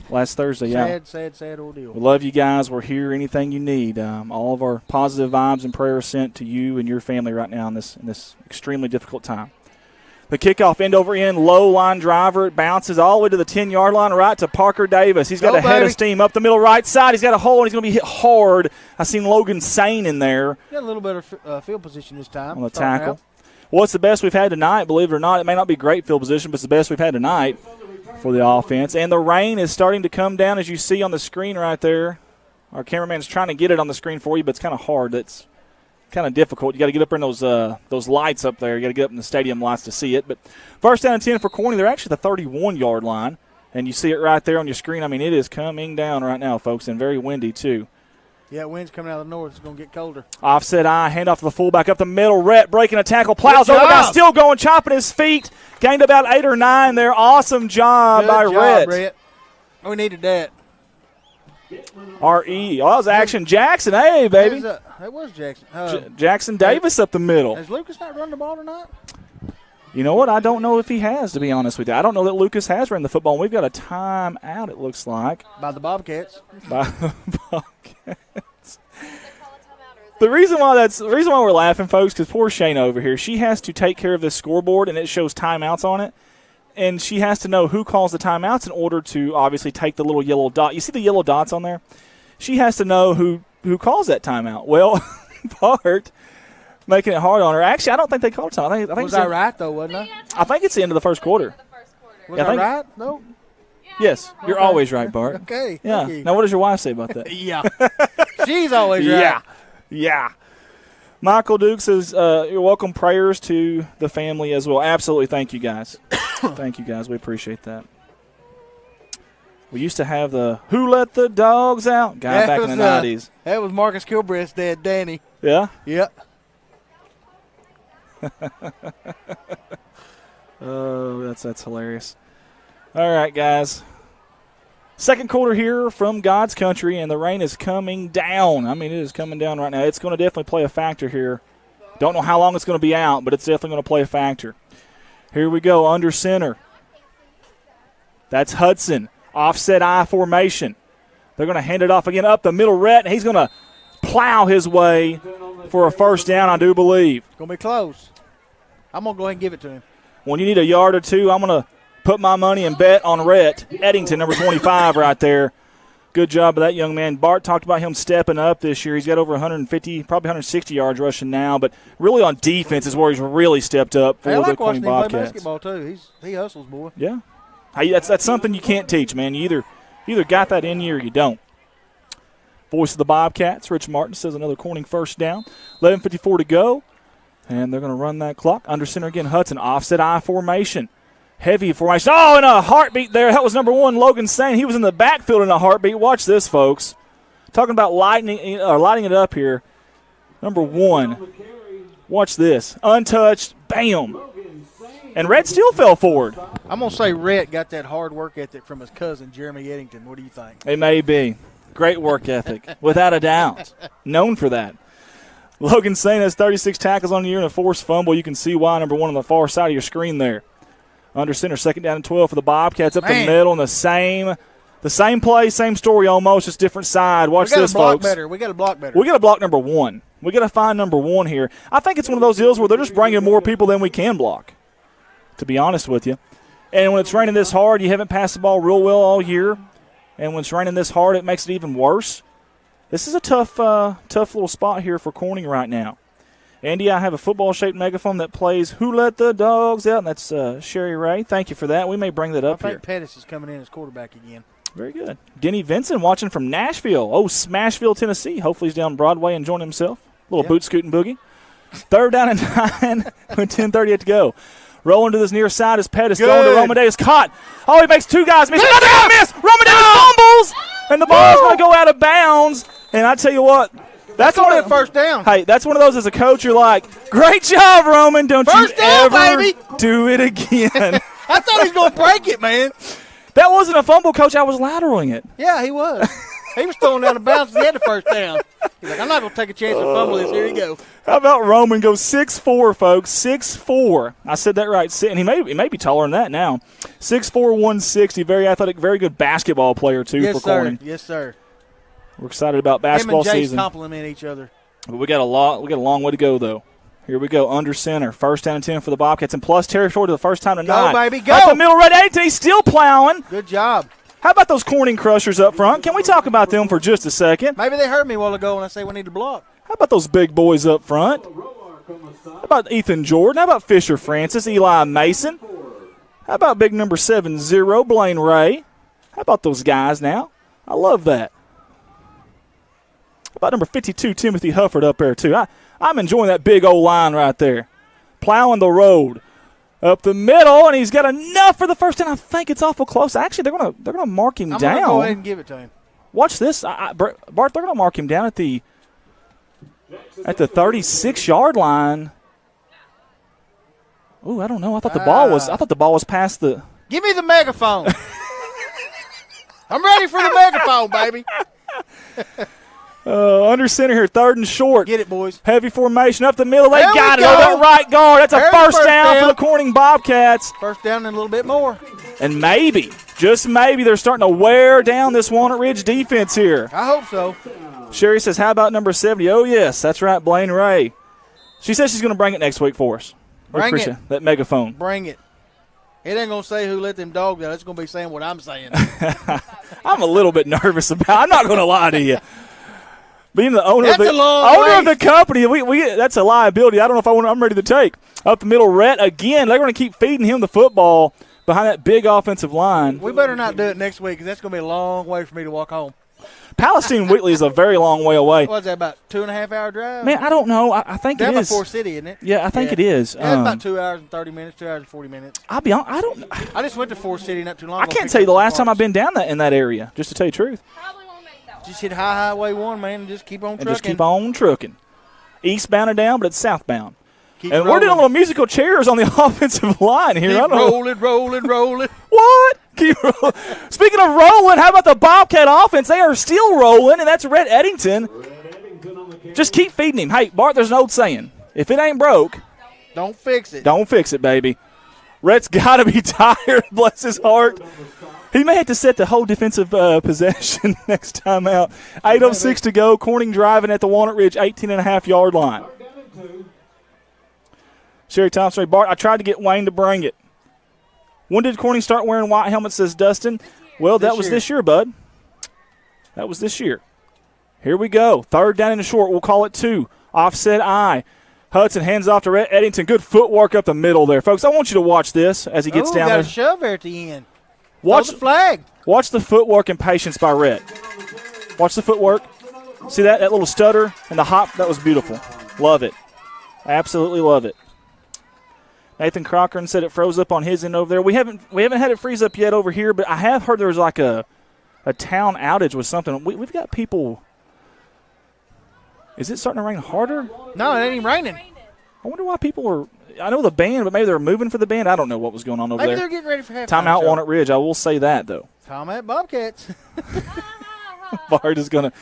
Last Thursday, yeah. Sad ordeal. We love you guys. We're here. Anything you need. All of our positive vibes and prayers sent to you and your family right now in this extremely difficult time. The kickoff end over end, low line driver. It bounces all the way to the 10-yard line, right to Parker Davis. He's got a head of steam up the middle right side. He's got a hole, and he's going to be hit hard. I seen Logan Sane in there. Got a little better field position this time. On the tackle. Well, it's the best we've had tonight, believe it or not. It may not be great field position, but it's the best we've had tonight for the offense. And the rain is starting to come down, as you see on the screen right there. Our cameraman's trying to get it on the screen for you, but it's kind of hard. It's kind of difficult. You got to get up in those lights up there. You got to get up in the stadium lights to see it. But first down and 10 for Corning. They're actually the 31-yard line, and you see it right there on your screen. I mean, it is coming down right now, folks, and very windy too. Yeah, wind's coming out of the north. It's going to get colder. Offset eye, handoff to the fullback up the middle. Rhett breaking a tackle, plows over. Guy still going, chopping his feet. Gained about 8 or 9 there. Awesome job by Rhett. We needed that. R.E. Oh, that was action. Jackson, hey, baby. That was Jackson. Jackson Davis up the middle. Has Lucas not run the ball tonight? You know what? I don't know if he has, to be honest with you. I don't know that Lucas has run the football. And we've got a timeout, it looks like. By the Bobcats. By the Bobcats. The reason why we're laughing, folks, because poor Shayna over here, she has to take care of this scoreboard, and it shows timeouts on it. And she has to know who calls the timeouts in order to obviously take the little yellow dot. You see the yellow dots on there? She has to know who calls that timeout. Well, Bart making it hard on her. Actually, I don't think they called it. I think was I right, though, wasn't I? I think it's the end of the first quarter. Was I right? No. Yes, you're always right, Bart. Okay. Yeah. Now, what does your wife say about that? Yeah. She's always right. Yeah. Michael Duke says, you're welcome prayers to the family as well. Absolutely. Thank you, guys. Thank you, guys. We appreciate that. We used to have the Who Let the Dogs Out guy back in the 90s. That was Marcus Kilbreth's dad, Danny. Yeah? Yep. Oh, that's hilarious. All right, guys. Second quarter here from God's country, and the rain is coming down. I mean, it is coming down right now. It's going to definitely play a factor here. Don't know how long it's going to be out, but it's definitely going to play a factor. Here we go, under center. That's Hudson. Offset I formation. They're going to hand it off again up the middle. Rhett, and he's going to plow his way for a first down, I do believe. It's going to be close. I'm going to go ahead and give it to him. When you need a yard or two, I'm going to put my money and bet on Rhett Eddington, number 25 right there. Good job of that young man. Bart talked about him stepping up this year. He's got over 150, probably 160 yards rushing now, but really on defense is where he's really stepped up for the Corning Bobcats. I like watching him play basketball, too. He hustles, boy. Yeah. Hey, that's something you can't teach, man. You either got that in you or you don't. Voice of the Bobcats, Rich Martin, says another Corning first down. 11:54 to go, and they're going to run that clock. Under center again, Hudson, offset I formation. Heavy formation. Oh, and a heartbeat there. That was number 1, Logan Sane. He was in the backfield in a heartbeat. Watch this, folks. Talking about lighting it up here. Number 1. Watch this. Untouched. Bam. And Rhett still fell forward. I'm going to say Rhett got that hard work ethic from his cousin, Jeremy Eddington. What do you think? It may be. Great work ethic, without a doubt. Known for that. Logan Sane has 36 tackles on the year and a forced fumble. You can see why, number 1 on the far side of your screen there. Under center, 2nd down and 12 for the Bobcats. Up the middle in the same play, same story almost, just different side. Watch this, folks. We got to block better. We got to block number 1. We got to find number 1 here. I think it's one of those deals where they're just bringing more people than we can block, to be honest with you. And when it's raining this hard, you haven't passed the ball real well all year. And when it's raining this hard, it makes it even worse. This is a tough little spot here for Corning right now. Andy, I have a football-shaped megaphone that plays Who Let the Dogs Out, and that's Sherry Ray. Thank you for that. We may bring that up here. I think Pettis is coming in as quarterback again. Very good. Denny Vinson watching from Nashville. Oh, Smashville, Tennessee. Hopefully he's down Broadway enjoying himself. Little boot scooting boogie. 3rd down and 9 with 10:38 to go. Rolling to this near side is Pettis. Throwing to Roman Davis. Caught. Oh, he makes 2 guys miss. Another guy miss. Roman Davis fumbles. And the ball's going to go out of bounds. And I tell you what, that's one of the first down. Hey, that's one of those as a coach you're like, great job, Roman. Don't you ever do it again. I thought he was going to break it, man. That wasn't a fumble, Coach. I was lateraling it. Yeah, he was. He was throwing down the bounce. He had the first down. He's like, I'm not going to take a chance to fumble this. Here you go. How about Roman goes 6'4", folks? 6'4". I said that right. And he may be taller than that now. 6'4", 160. Very athletic, very good basketball player, too, for Corning. Yes, sir. We're excited about basketball season. Him and Jace season. complement each other. But we got a long way to go, though. Here we go, under center. 1st down and 10 for the Bobcats. And plus territory to the first time tonight. Go, baby, go. Up the middle, Red 18. He's still plowing. Good job. How about those Corning crushers up front? Can we talk about them for just a second? Maybe they heard me a while ago when I say we need to block. How about those big boys up front? How about Ethan Jordan? How about Fisher Francis, Eli Mason? How about big number 7-0, Blaine Ray? How about those guys now? I love that. How about number 52, Timothy Hufford up there, too? I'm enjoying that big old line right there. Plowing the road. Up the middle, and he's got enough for the first down. I think it's awful close. Actually, they're gonna mark him down. I'm gonna go ahead and give it to him. Watch this, Bart. They're gonna mark him down at the 36-yard line. Ooh, I don't know. I thought the ball was past the. Give me the megaphone. I'm ready for the megaphone, baby. Under center here, 3rd and short. Get it, boys. Heavy formation up the middle. They got it. Go. That right guard. That's a first down for the Corning Bobcats. First down and a little bit more. And maybe, just maybe, they're starting to wear down this Walnut Ridge defense here. I hope so. Sherry says, how about number 70? Oh, yes, that's right, Blaine Ray. She says she's going to bring it next week for us. Bring it. That megaphone. Bring it. It ain't going to say who let them dogs out. It's going to be saying what I'm saying. I'm a little bit nervous about it. I'm not going to lie to you. Being the owner of the company, that's a liability. I don't know if I'm ready to take. Up the middle, Rhett again. They're going to keep feeding him the football behind that big offensive line. We better not do it next week because that's going to be a long way for me to walk home. Palestine Wheatley is a very long way away. What's that, about 2.5-hour drive? Man, I don't know. I think it is. Down by Forest City, isn't it? Yeah, I think it is. Yeah, it's about 2 hours and 30 minutes, 2 hours and 40 minutes. I'll be honest, I just went to Forest City not too long ago. I can't tell you the last time I've been down in that area, just to tell you the truth. Just hit Highway 1, man, and just keep on trucking. And just keep on trucking. Eastbound and down, but it's southbound. Keep and rolling. we're doing little musical chairs on the offensive line here. Keep rolling. What? Keep rolling. Speaking of rolling, how about the Bobcat offense? They are still rolling, and that's Rhett Eddington. Just keep feeding him. Hey, Bart, there's an old saying. If it ain't broke, don't fix it. Don't fix it, baby. Rhett's got to be tired, bless his heart. He may have to set the whole defensive possession next time out. 8:06 to go. Corning driving at the Walnut Ridge 18.5-yard line. Sherry Thompson, Bart, I tried to get Wayne to bring it. When did Corning start wearing white helmets, says Dustin? Well, that was this year, bud. That was this year. Here we go. 3rd down and short. We'll call it 2. Offset I. Hudson hands off to Rhett Eddington. Good footwork up the middle there, folks. I want you to watch this as he gets down got there. A shove there at the end. Watch the flag. Watch the footwork and patience by Rhett. Watch the footwork. See that little stutter and the hop? That was beautiful. Love it. Absolutely love it. Nathan Cochran said it froze up on his end over there. We haven't had it freeze up yet over here, but I have heard there was like a town outage with something. We've got people. Is it starting to rain harder? No, it ain't even raining. I wonder why people are. I know the band, but maybe they're moving for the band. I don't know what was going on over there. Maybe they're getting ready for halftime. Timeout Walnut Ridge. I will say that though. Timeout Bobcats. Bart is gonna.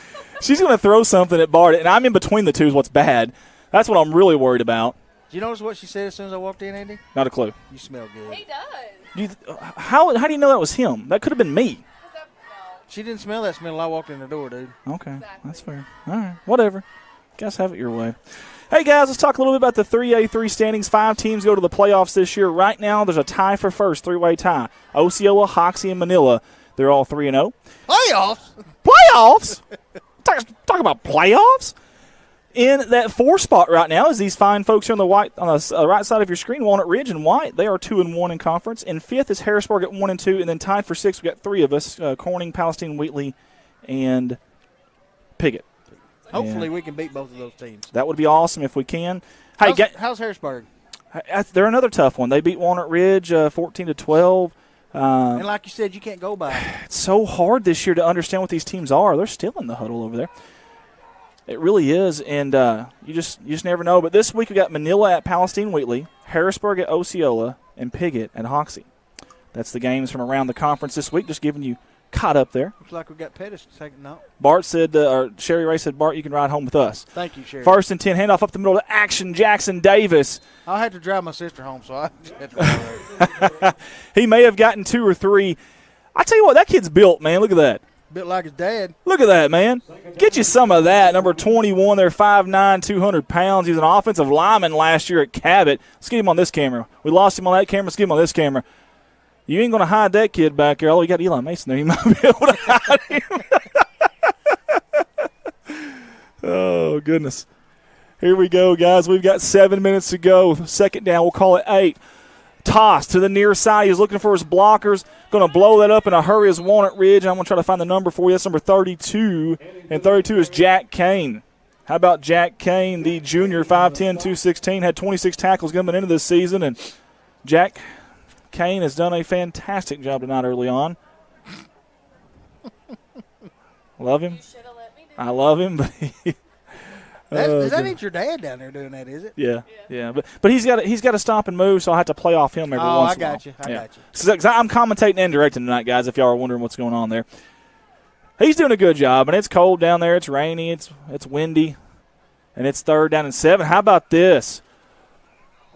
She's gonna throw something at Bart, and I'm in between the two. Is what's bad. That's what I'm really worried about. Did you notice what she said as soon as I walked in, Andy? Not a clue. You smell good. He does. How do you know that was him? That could have been me. She didn't smell that smell. I walked in the door, dude. Okay, that's fair. All right, whatever. Guys, have it your way. Hey, guys, let's talk a little bit about the 3A3 standings. 5 teams go to the playoffs this year. Right now, there's a tie for first, 3-way tie. Osceola, Hoxie, and Manila. They're all 3-0. Playoffs? Playoffs? Talk about playoffs? In that 4 spot right now is these fine folks here on the right side of your screen, Walnut Ridge and White. They are 2-1 in conference. In 5th is Harrisburg at 1-2, and then tied for 6th, we got 3 of us: Corning, Palestine, Wheatley, and Piggott. Hopefully we can beat both of those teams. That would be awesome if we can. Hey, how's Harrisburg? They're another tough one. They beat Walnut Ridge 14-12. And like you said, you can't go by. It's so hard this year to understand what these teams are. They're still in the huddle over there. It really is, and you just never know. But this week we got Manila at Palestine Wheatley, Harrisburg at Osceola, and Piggott at Hoxie. That's the games from around the conference this week, just giving you caught up there. Looks like we got Pettis taking out. Bart said, or Sherry Ray said, Bart, you can ride home with us. Thank you, Sherry. 1st and 10, handoff up the middle to Action Jackson Davis. I'll have to drive my sister home, so I have to drive her. He may have gotten 2 or 3. I tell you what, that kid's built, man. Look at that. Bit like his dad. Look at that, man. Get you some of that. Number 21, they're 5'9", 200 pounds. He was an offensive lineman last year at Cabot. Let's get him on this camera. We lost him on that camera. Let's get him on this camera. You ain't going to hide that kid back there. Oh, you got Eli Mason there. You might be able to hide him. Oh, goodness. Here we go, guys. We've got 7 minutes to go. 2nd down. We'll call it 8. Toss to the near side. He's looking for his blockers. Going to blow that up in a hurry as Walnut Ridge. I'm going to try to find the number for you. That's number 32. And 32 is Jack Kane. How about Jack Kane, the junior, 5'10", 216, had 26 tackles coming into this season. And Jack Kane has done a fantastic job tonight early on. Love him. I love him, but that ain't your dad down there doing that, is it? Yeah. But he's got to stop and move, so I'll have to play off him every once in a while. I got you. So I'm commentating and directing tonight, guys, if y'all are wondering what's going on there. He's doing a good job, and it's cold down there. It's rainy. It's windy, and it's 3rd down and 7. How about this?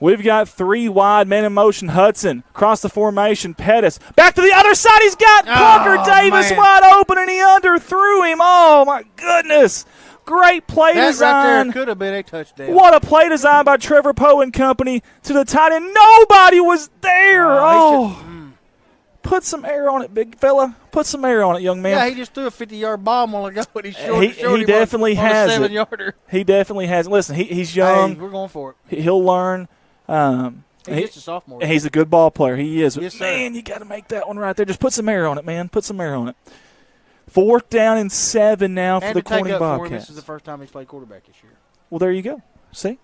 We've got 3 wide, man in motion. Hudson across the formation. Pettis back to the other side. He's got Parker Davis wide open, and he underthrew him. Oh, my goodness. Great play design. That right there could have been a touchdown. What a play design by Trevor Poe and company to the tight end. Nobody was there. Put some air on it, big fella. Put some air on it, young man. Yeah, he just threw a 50-yard bomb while ago, and he definitely has it. 7-yarder. He definitely has it. Listen, he's young. Hey, we're going for it. He'll learn. He's just a sophomore. He's a good ball player. He is. Yes, man, you got to make that one right there. Just put some air on it, man. Put some air on it. 4th down and 7 now for the Corning Bobcats. This is the first time he's played quarterback this year. Well, there you go. See?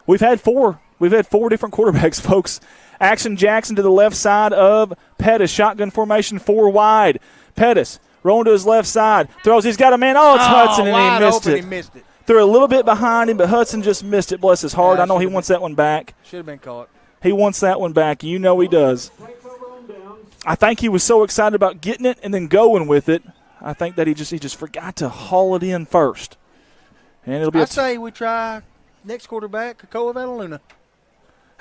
We've had 4 different quarterbacks, folks. Action Jackson to the left side of Pettis. Shotgun formation, 4 wide. Pettis rolling to his left side. Throws. He's got a man. Oh, it's Hudson, and he missed it. Threw a little bit behind him, but Hudson just missed it. Bless his heart. I know he wants that one back. Should have been caught. He wants that one back. You know he does. I think he was so excited about getting it and then going with it. I think that he just forgot to haul it in first. And it'll be. I say we try next quarterback, Kakoa Vandaluna.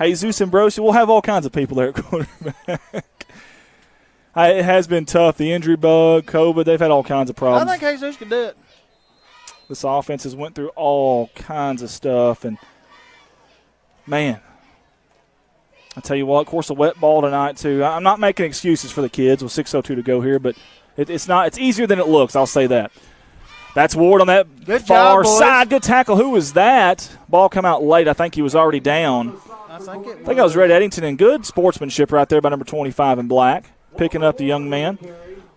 Jesus Ambrosi. We'll have all kinds of people there at quarterback. It has been tough. The injury bug, COVID, they've had all kinds of problems. I think Jesus can do it. This offense has went through all kinds of stuff. And, man, I tell you what, of course, a wet ball tonight, too. I'm not making excuses for the kids with 6:02 to go here, but it's easier than it looks, I'll say that. That's Ward on that far side. Good tackle. Who was that? Ball come out late. I think he was already down. I think I was Red Eddington, and good sportsmanship right there by number 25 in black. picking up the young man.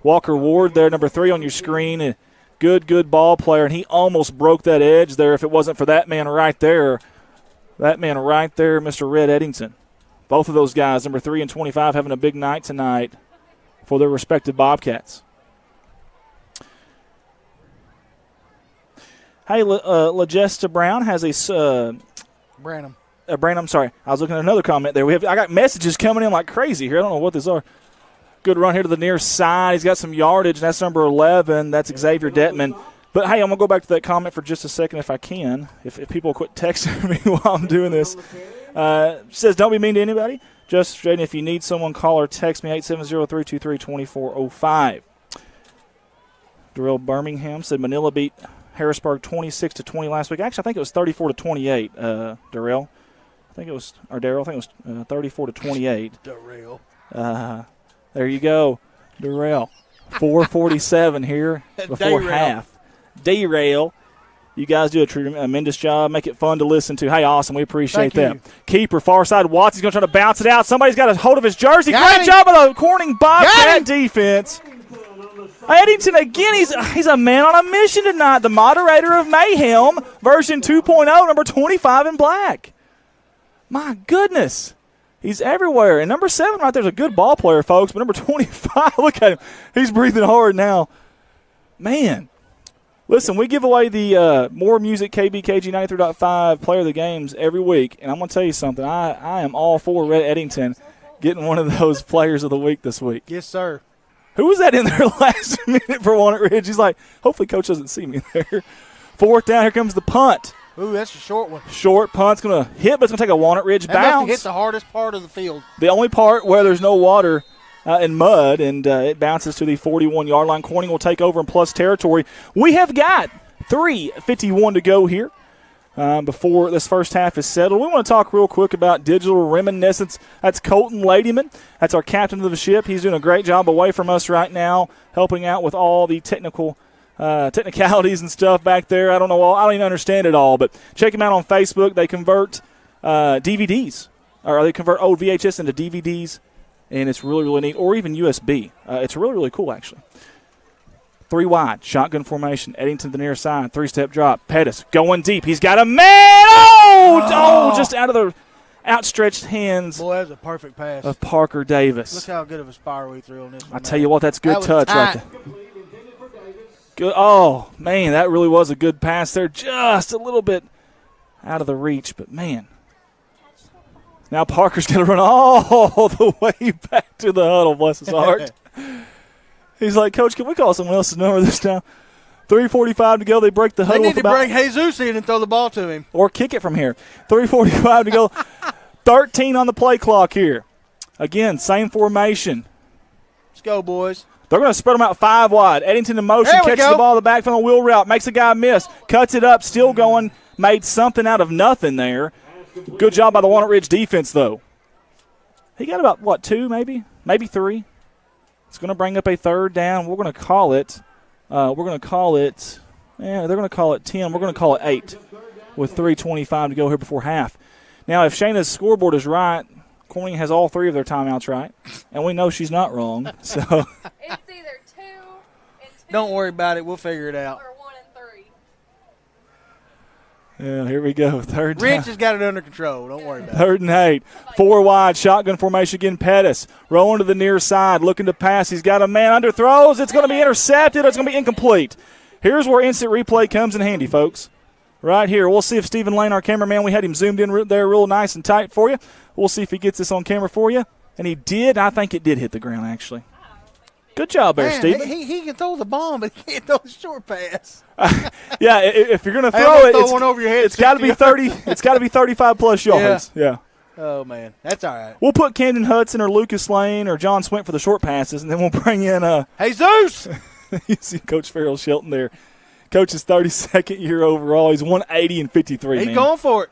Walker Ward there, number 3 on your screen. A good ball player, and he almost broke that edge there if it wasn't for that man right there. That man right there, Mr. Red Eddington. Both of those guys, number 3 and 25, having a big night tonight for their respective Bobcats. Hey, LaJesta Brown has a Branham. Branham, sorry. I was looking at another comment there. I got messages coming in like crazy here. I don't know what these are. Good run here to the near side. He's got some yardage, and that's number 11. That's Xavier Detman. But, hey, I'm going to go back to that comment for just a second if I can, if people quit texting me while I'm doing this. Says, don't be mean to anybody. Just straight, if you need someone, call or text me, 870-323-2405. Darrell Birmingham said Manila beat Harrisburg 26-20 last week. Actually, I think it was 34-28, Darrell. I think it was 34-28. Darrell. There you go, Darrell. 4:47 here before half. Derail. You guys do a tremendous job. Make it fun to listen to. Hey, awesome. We appreciate that. Keeper, far side. Watson's going to try to bounce it out. Somebody's got a hold of his jersey. Great job of the Corning Bobcat defense. Eddington, again, he's a man on a mission tonight. The moderator of Mayhem, version 2.0, number 25 in black. My goodness. He's everywhere. And number 7 right there is a good ball player, folks. But number 25, look at him. He's breathing hard now. Man. Listen, we give away the More Music KBKG 93.5 Player of the Games every week. And I'm going to tell you something. I am all for Red Eddington getting one of those Players of the Week this week. Yes, sir. Who was that in there last minute for Walnut Ridge? He's like, hopefully Coach doesn't see me there. 4th down. Here comes the punt. Ooh, that's a short one. Short punt's going to hit, but it's going to take a Walnut Ridge bounce. Hit the hardest part of the field. The only part where there's no water and mud, and it bounces to the 41-yard line. Corning will take over in plus territory. We have got 3:51 to go here before this first half is settled. We want to talk real quick about digital reminiscence. That's Colton Ladyman. That's our captain of the ship. He's doing a great job away from us right now, helping out with all the technicalities and stuff back there. I don't even understand it all, but check them out on Facebook. They convert DVDs, or they convert old VHS into DVDs, and it's really, really neat, or even USB. It's really, really cool, actually. 3 wide, shotgun formation, Eddington to the near side, 3-step drop. Pettis going deep. He's got a man. Oh, just out of the outstretched hands. Boy, that was a perfect pass of Parker Davis. Look how good of a spiral he threw on this one. I tell you what, that's good touch right there. Good. Oh, man, that really was a good pass there. Just a little bit out of the reach, but, man. Now Parker's going to run all the way back to the huddle, bless his heart. He's like, Coach, can we call someone else's number this time? 3:45 to go. They break the huddle. They need to bring Jesus in and throw the ball to him. Or kick it from here. 3:45 to go. 13 on the play clock here. Again, same formation. Let's go, boys. They're going to spread them out 5 wide. Eddington in motion, catches the ball in the back from the wheel route, makes a guy miss, cuts it up, still going, made something out of nothing there. Good job by the Walnut Ridge defense, though. He got about, 2 maybe? Maybe 3. It's going to bring up a 3rd down. We're going to call it. They're going to call it 10. We're going to call it 8 with 3:25 to go here before half. Now, if Shayna's scoreboard is right, Corning has all 3 of their timeouts right, and we know she's not wrong. So it's either 2 and 2. Don't worry about it. We'll figure it out. Or 1 and 3. Yeah, here we go. 3rd down. Rich has got it under control. Don't worry about it. 3rd and 8. 4 wide, shotgun formation again. Pettis rolling to the near side, looking to pass. He's got a man under throws. It's going to be intercepted. Or it's going to be incomplete. Here's where instant replay comes in handy, folks. Right here. We'll see if Stephen Lane, our cameraman, we had him zoomed in there real nice and tight for you. We'll see if he gets this on camera for you. And he did. I think it did hit the ground, actually. Good job there, Stephen. He can throw the bomb, but he can't throw the short pass. Yeah, if you're going to throw it, one over your head, it's got to be 30. It's got to be 35+ yards. Yeah. Oh man, that's all right. We'll put Camden Hudson or Lucas Lane or John Swint for the short passes, and then we'll bring in Jesus. You see Coach Farrell Shelton there. Coach's 32nd year overall. He's 180 and 53. He's going for it.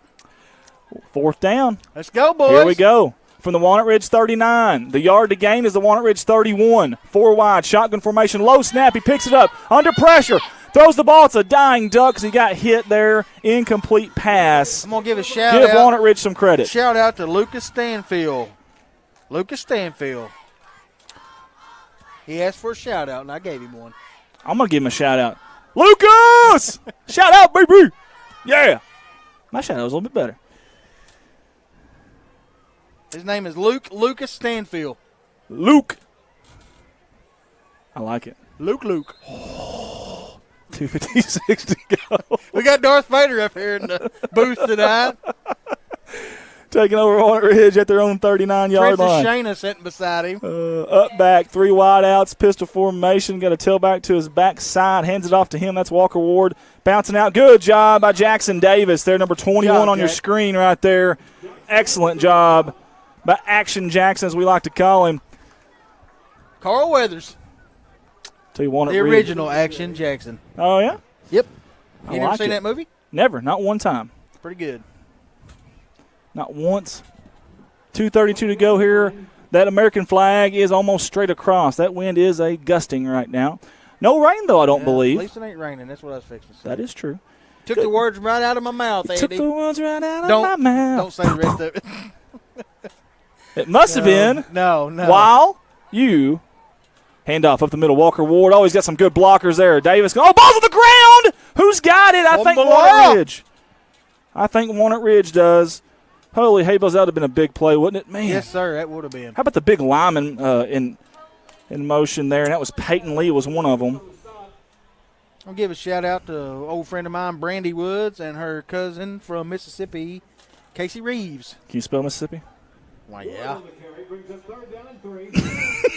4th down. Let's go, boys. Here we go. From the Walnut Ridge 39. The yard to gain is the Walnut Ridge 31. 4 wide, shotgun formation, low snap. He picks it up under pressure. Throws the ball. It's a dying duck because he got hit there. Incomplete pass. I'm going to give a shout out. Give Walnut Ridge some credit. Shout out to Lucas Stanfield. Lucas Stanfield. He asked for a shout-out, and I gave him one. I'm going to give him a shout-out. Lucas! Shout out, baby! Yeah! My shout-out was a little bit better. His name is Lucas Stanfield. Luke. I like it. Luke. 2:56 to go. We got Darth Vader up here in the booth tonight. Taking over Walnut Ridge at their own 39-yard line. Princess Shayna sitting beside him. Up back, 3 wide outs, pistol formation. Got a tailback to his backside. Hands it off to him. That's Walker Ward. Bouncing out. Good job by Jackson Davis. There, number 21 on your screen right there. Excellent job by Action Jackson, as we like to call him. Carl Weathers. Tell you Walnut the Ridge. original Action Jackson. Oh, yeah? Yep. I You never like seen it. that movie? Never. Not one time. Pretty good. Not once. 2:32 to go here. That American flag is almost straight across. That wind is a gusting right now. No rain, though, I don't believe. At least it ain't raining. That's what I was fixing to say. That is true. Took the words right out of my mouth, Andy. Took the words right out of my mouth. Don't say the rest of it. It must have been. No. While you hand off up the middle, Walker Ward. Oh, he's got some good blockers there. Davis. Oh, ball's on the ground. Who's got it? I think Walnut Ridge. I think Walnut Ridge does. Holy hay bells, that would have been a big play, wouldn't it? Man. Yes, sir, that would have been. How about the big lineman in motion there? And that was Peyton Lee was one of them. I'll give a shout-out to an old friend of mine, Brandy Woods, and her cousin from Mississippi, Casey Reeves. Can you spell Mississippi? Why, yeah.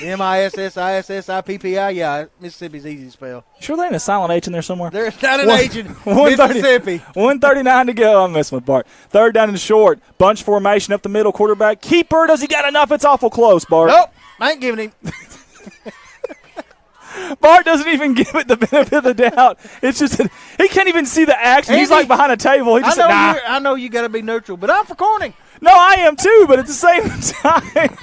M-I-S-S-I-S-S-I-P-P-I. Yeah, Mississippi's easy to spell. Sure there ain't a silent H in there somewhere? There's not an H in Mississippi. 1:39 to go. I'm messing with Bart. Third down and short. Bunch formation up the middle. Quarterback. Keeper. Does he got enough? It's awful close, Bart. Nope. I ain't giving him. Bart doesn't even give it the benefit of the doubt. It's just that he can't even see the action. He's like behind a table. He just said, nah. I know you got to be neutral, but I'm for Corning. No, I am too, but at the same time.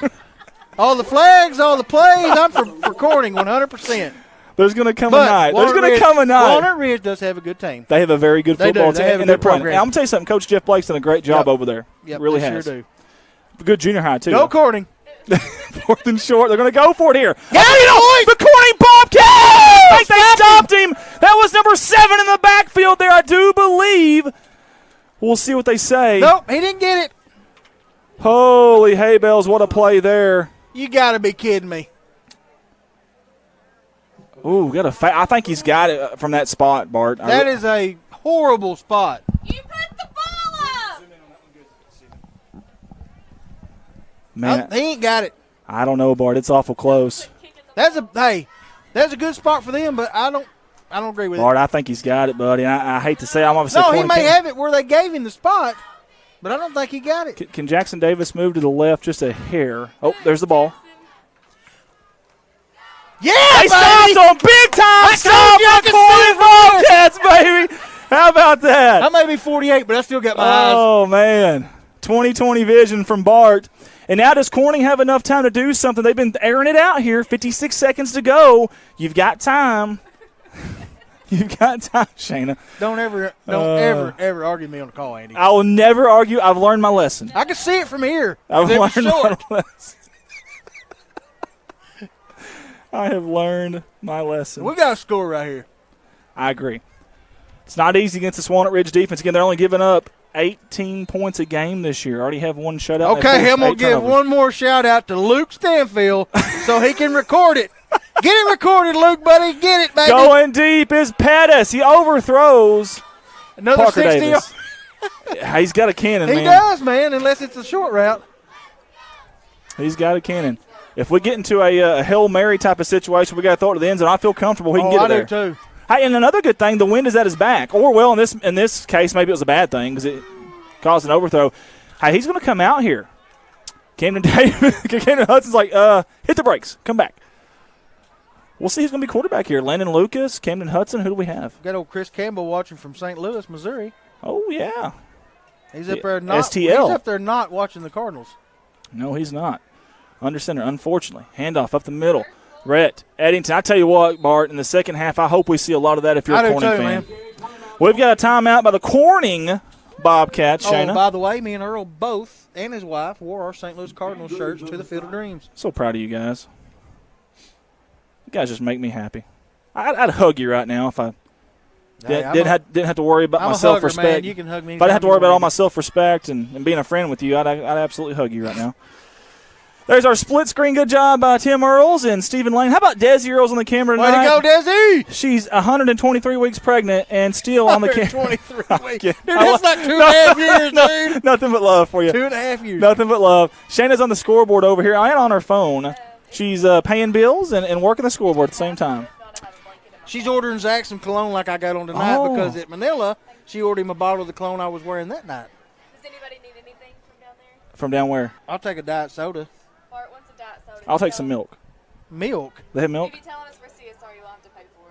All the flags, all the plays, I'm for Corning 100%. There's going to come a night. There's going to come a night. Walnut Ridge does have a good team. They have a very good football team. They have a and they're good playing. program. I'm going to tell you something. Coach Jeff Blake's done a great job over there. Yep, really they has. Sure do. Good junior high, too. Go Corning. Fourth and short. They're going to go for it here. Got it, the Corning Bobcats! I think they stopped him. That was number 7 in the backfield there, I do believe. We'll see what they say. Nope, he didn't get it. Holy hay bells, what a play there. You got to be kidding me. Ooh, I think he's got it from that spot, Bart. That is a horrible spot. You put the ball up. Man, He ain't got it. I don't know, Bart. It's awful close. That's a good spot for them, but I don't agree with Bart, it. I think he's got it, buddy. I hate to say I'm obviously No, he may have it where they gave him the spot, but I don't think he got it. Can Jackson Davis move to the left just a hair? Oh, there's the ball. Yeah, they stopped on big time. Stop the Corning Bobcats, baby. How about that? I may be 48, but I still got my eyes. Oh, man. 20/20 vision from Bart. And now does Corning have enough time to do something? They've been airing it out here. 56 seconds to go. You've got time. You've got time, Shayna. Don't ever argue with me on the call, Andy. I will never argue. I've learned my lesson. I can see it from here. I've learned my lesson. I have learned my lesson. We got a score right here. I agree. It's not easy against this Walnut Ridge defense. Again, they're only giving up 18 points a game this year. Already have one shutout. Okay, I'm going to give one more shout-out to Luke Stanfield so he can record it. Get it recorded, Luke, buddy. Get it, baby. Going deep is Pettis. He overthrows another Parker 60 Davis. He's got a cannon, man. He does, man, unless it's a short route. He's got a cannon. If we get into a Hail Mary type of situation, we got to throw it to the end zone. I feel comfortable he can get it there. I do, too. Hey, and another good thing, the wind is at his back. Or, well, in this case, maybe it was a bad thing because it caused an overthrow. Hey, he's going to come out here. Camden Hudson's like, hit the brakes. Come back. We'll see who's going to be quarterback here. Landon Lucas, Camden Hudson. Who do we have? Got old Chris Campbell watching from St. Louis, Missouri. Oh, yeah. He's up there not STL. He's up there not watching the Cardinals. No, he's not. Under center, unfortunately. Handoff up the middle. Rhett Eddington. I tell you what, Bart, in the second half, I hope we see a lot of that if you're a Corning fan. Man. We've got a timeout by the Corning Bobcats, Shayna. Oh, by the way, me and Earl both and his wife wore our St. Louis Cardinals shirts to the Field of Dreams. So proud of you guys. You guys just make me happy. I'd hug you right now if I didn't have to worry about I'm my a hugger, self-respect. man. You can hug me If I didn't have to worry about all anytime my self-respect and being a friend with you, I'd absolutely hug you right now. There's our split screen. Good job by Tim Earls and Stephen Lane. How about Desi Earls on the camera tonight? Way to go, Desi! She's 123 weeks pregnant and still on the camera. 123 weeks. Dude, that's like 2.5 years, dude. Nothing but love for you. 2.5 years. Nothing but love. Shayna's on the scoreboard over here. I am on her phone. She's paying bills and working the scoreboard at the same time. She's ordering Zach some cologne like I got on tonight because at Manila, she ordered him a bottle of the cologne I was wearing that night. Does anybody need anything from down there? From down where? I'll take a diet soda. Bart wants a diet soda. I'll take some milk. Milk? They have milk? If you're telling us for CSR, you won't have to pay for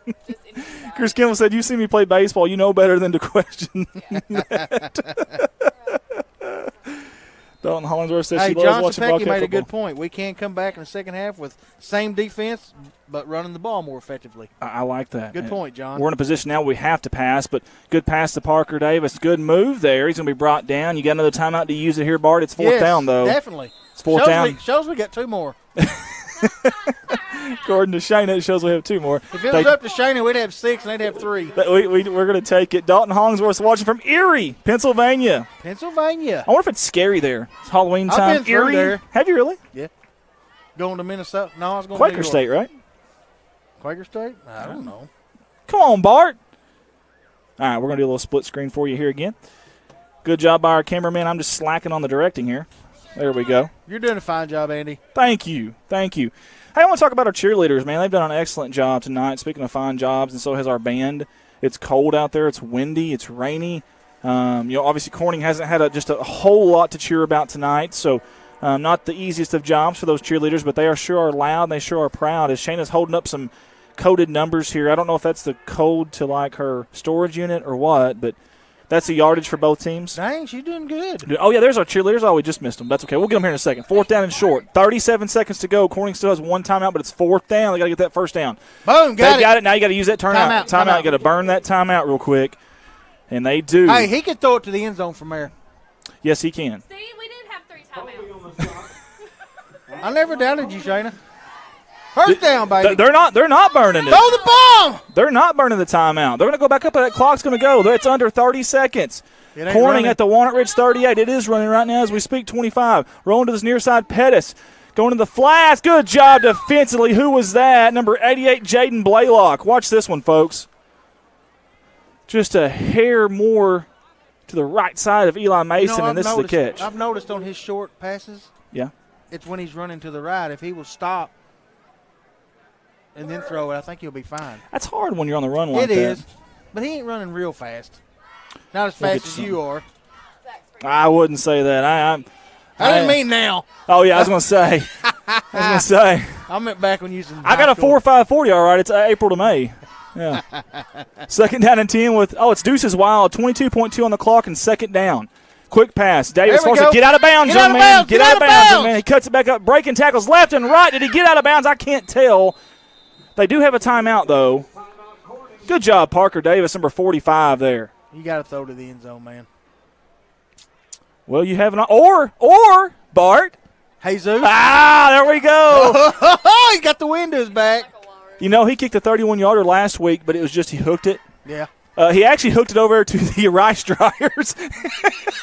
it. Just anything. Chris Kimball said, you see me play baseball, you know better than to question that. Dalton Hollingsworth says she loves watching John Bobcat Sapecki made a football. good point. We can come back in the second half with same defense, but running the ball more effectively. I like that. Good point, John. We're in a position now we have to pass, but good pass to Parker Davis. Good move there. He's going to be brought down. You got another timeout to use it here, Bart. It's fourth down, though. Definitely. It's fourth down. Shows we got two more. According to Shayna, it shows we have two more. If it was up to Shayna, we'd have 6 and they'd have 3. We're going to take it. Dalton Hollingsworth watching from Erie, Pennsylvania. Pennsylvania. I wonder if it's scary there. It's Halloween time. I've been through Erie. there. Have you really? Yeah. Going to Minnesota? No, I was going Quaker to New York. State, right? Quaker State? I don't know. Come on, Bart. All right, we're going to do a little split screen for you here again. Good job by our cameraman. I'm just slacking on the directing here. There we go. You're doing a fine job, Andy. Thank you. Thank you. Hey, I want to talk about our cheerleaders, man. They've done an excellent job tonight. Speaking of fine jobs, and so has our band. It's cold out there. It's windy. It's rainy. Obviously Corning hasn't had just a whole lot to cheer about tonight, so not the easiest of jobs for those cheerleaders, but they sure are loud and they sure are proud. As Shayna's holding up some coded numbers here, I don't know if that's the code to like her storage unit or what, but that's the yardage for both teams. Dang, she's doing good. Oh, yeah, there's our cheerleaders. Oh, we just missed them. That's okay. We'll get them here in a second. Fourth down and short. 37 seconds to go. Corning still has one timeout, but it's fourth down. They got to get that first down. Boom, got it. Now you got to use that timeout. Timeout. You got to burn that timeout real quick, and they do. Hey, he can throw it to the end zone from there. Yes, he can. See, we did have 3 timeouts. I never doubted you, Shayna. First down, baby. They're not burning it. Throw the bomb. They're not burning the timeout. They're going to go back up, and that clock's going to go. It's under 30 seconds. Corning running. at the Walnut Ridge 38. It is running right now as we speak, 25. Rolling to this near side, Pettis. Going to the flats. Good job defensively. Who was that? Number 88, Jaden Blaylock. Watch this one, folks. Just a hair more to the right side of Eli Mason, and this is the catch. I've noticed on his short passes, yeah, it's when he's running to the right. If he will stop and then throw it, I think he'll be fine. That's hard when you're on the run like that. It is, but he ain't running real fast. Not as fast as you are. I wouldn't say that. I didn't mean now. Oh, yeah, I was going to say. I meant back when you using. I got a 4.5 40, all right. It's April to May. Yeah. Second down and 10 with, it's Deuces Wild, 22.2 on the clock, and second down. Quick pass. Davis forces it. Get out of bounds, young man. Get out of bounds, young man. He cuts it back up. Breaking tackles left and right. Did he get out of bounds? I can't tell. They do have a timeout, though. Good job, Parker Davis, number 45 there. You got to throw to the end zone, man. Well, you have an or Bart. Jesus. There we go. He got the wind to his back. You know, he kicked a 31-yarder last week, but it was just he hooked it. Yeah. He actually hooked it over to the rice dryers.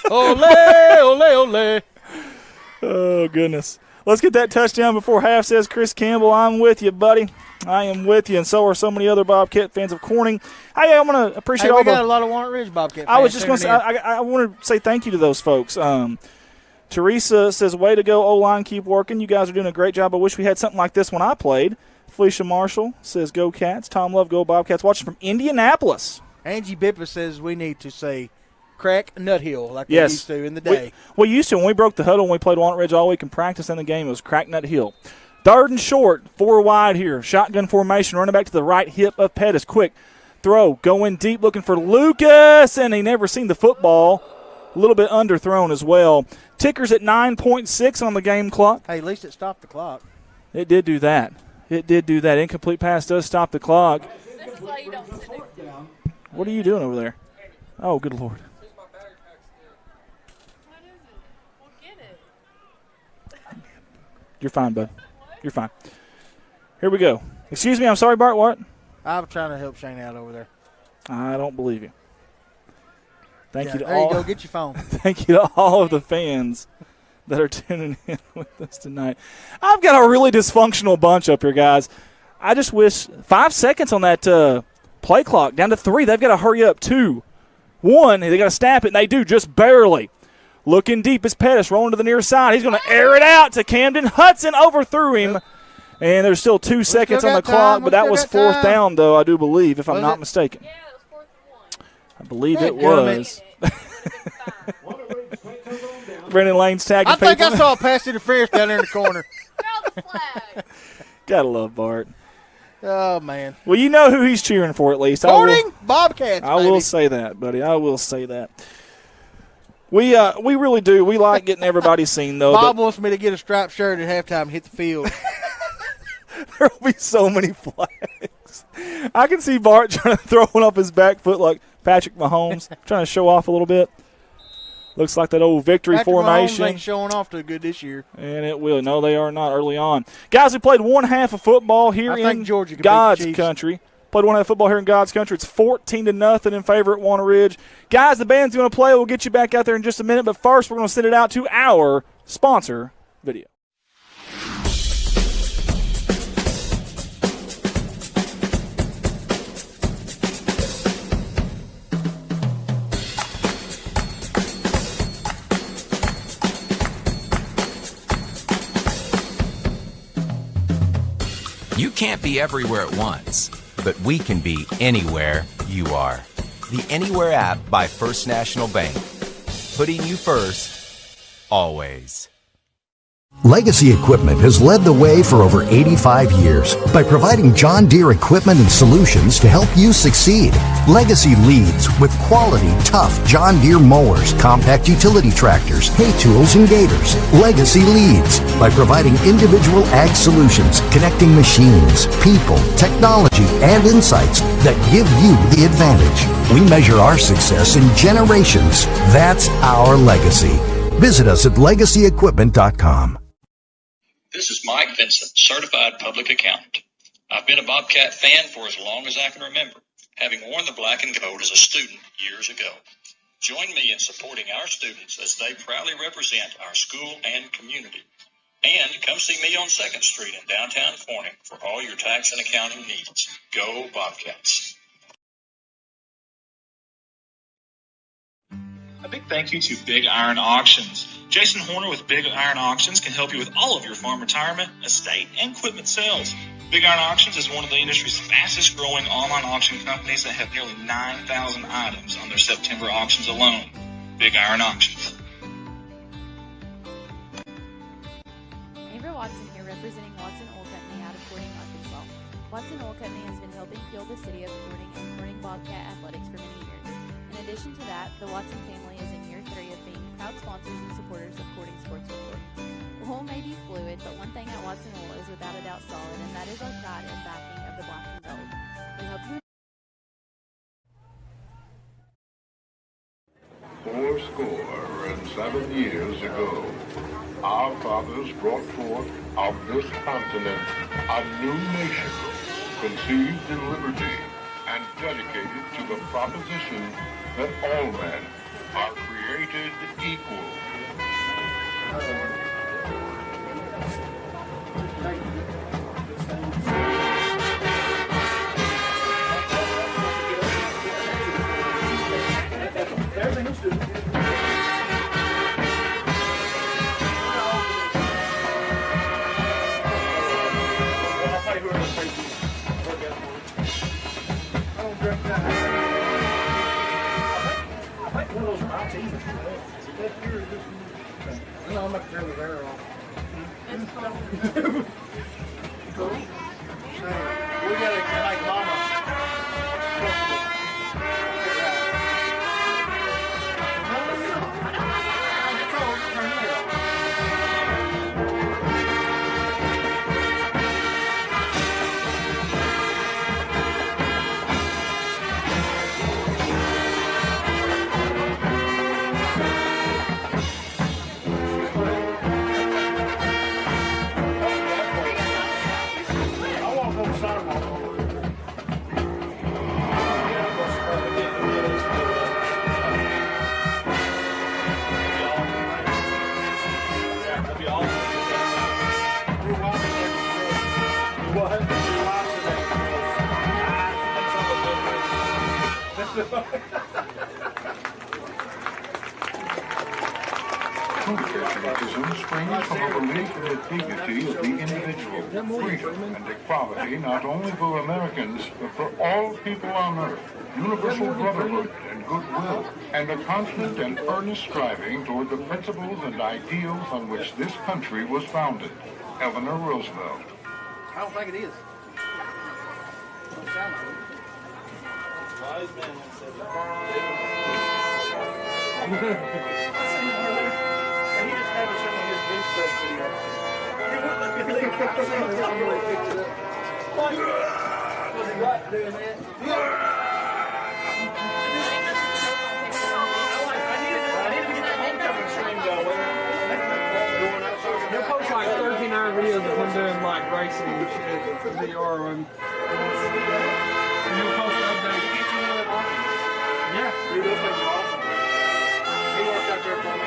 Ole, ole, ole. Oh, goodness. Let's get that touchdown before half, says Chris Campbell. I'm with you, buddy. I am with you, and so are so many other Bobcat fans of Corning. Hey, I want to appreciate all we got a lot of Walnut Ridge Bobcat fans. I was just going to say, I want to say thank you to those folks. Teresa says, way to go, O-line, keep working. You guys are doing a great job. I wish we had something like this when I played. Felicia Marshall says, go Cats. Tom Love, go Bobcats. Watching from Indianapolis. Angie Bippa says we need to say crack Nut Hill like we used to in the day. We used to when we broke the huddle when we played Walnut Ridge all week and practice in the game. It was crack Nut Hill. Third and short, 4 wide here. Shotgun formation, running back to the right hip of Pettis. Quick throw, going deep, looking for Lucas, and he never seen the football. A little bit underthrown as well. Ticker's at 9.6 on the game clock. Hey, at least it stopped the clock. It did do that. Incomplete pass does stop the clock. This is why you don't sit next to me. What are you doing over there? Oh, good Lord. What is it? We'll get it. You're fine, bud. You're fine. Here we go. Excuse me, I'm sorry, Bart, what? I'm trying to help Shane out over there. I don't believe you. Thank you to there all. There you go. Get your phone. Thank you to all of the fans that are tuning in with us tonight. I've got a really dysfunctional bunch up here, guys. I just wish 5 seconds on that play clock, down to 3. They've got to hurry up. 2, 1, they got to snap it, and they do just barely. Looking deep is Pettis, rolling to the near side. He's going to air it out to Camden. Hudson overthrew him. And there's still 2 seconds on the clock, but that was 4th down, though, I do believe, if I'm not mistaken. Yeah, it was 4th and 1. I believe it was. Brendan Lane's tagging people. I think people. I saw a pass interference down there in the corner. Throw the flag. Gotta love Bart. Oh, man. Well, you know who he's cheering for at least. Corning Bobcats, I will say that, buddy. I will say that. We really do. We like getting everybody seen, though. Bob wants me to get a striped shirt at halftime and hit the field. There will be so many flags. I can see Bart trying to throw one off his back foot like Patrick Mahomes, trying to show off a little bit. Looks like that old victory formation. Mahomes ain't showing off too good this year. And it will. No, they are not early on. Guys, we played one half of football here in God's country. Played one half of football here in God's country. It's 14-0 in favor at Walnut Ridge. Guys, the band's going to play. We'll get you back out there in just a minute. But first, we're going to send it out to our sponsor video. You can't be everywhere at once, but we can be anywhere you are. The Anywhere app by First National Bank. Putting you first, always. Legacy Equipment has led the way for over 85 years by providing John Deere equipment and solutions to help you succeed. Legacy leads with quality, tough John Deere mowers, compact utility tractors, hay tools, and gators. Legacy leads by providing individual ag solutions, connecting machines, people, technology, and insights that give you the advantage. We measure our success in generations. That's our legacy. Visit us at legacyequipment.com. This is Mike Vincent, certified public accountant. I've been a Bobcat fan for as long as I can remember, having worn the black and gold as a student years ago. Join me in supporting our students as they proudly represent our school and community. And come see me on 2nd Street in downtown Corning for all your tax and accounting needs. Go Bobcats. A big thank you to Big Iron Auctions. Jason Horner with Big Iron Auctions can help you with all of your farm retirement, estate, and equipment sales. Big Iron Auctions is one of the industry's fastest growing online auction companies that have nearly 9,000 items on their September auctions alone. Big Iron Auctions. Amber Watson here, representing Watson Oil Company out of Corning, Arkansas. Watson Oil Company has been helping fuel the city of Corning and Corning Bobcat athletics for many years. In addition to that, the Watson family is in year 3 of being proud sponsors and supporters of Corning Sports Report. Oil may be fluid, but one thing at Watson Oil is without a doubt solid, and that is our pride and backing of the black and gold. We hope you 7 years ago, our fathers brought forth of this continent a new nation, conceived in liberty and dedicated to the proposition that all men are created equal. No, I'm not turn the air off. Cool. We gotta like mama. true patriotism springs from a belief in the dignity of the individual, freedom and equality not only for Americans, but for all people on earth, universal brotherhood and goodwill, and a constant and earnest striving toward the principles and ideals on which this country was founded. Eleanor Roosevelt. I don't think it is. Don't sound like it. Wise man said that. He just had to show me his bench press video. Was he right doing that? They'll post like 13-hour videos of him doing like racing and shit, VR and you'll post an update. Yeah. Dude, those things are awesome. He worked out there for me.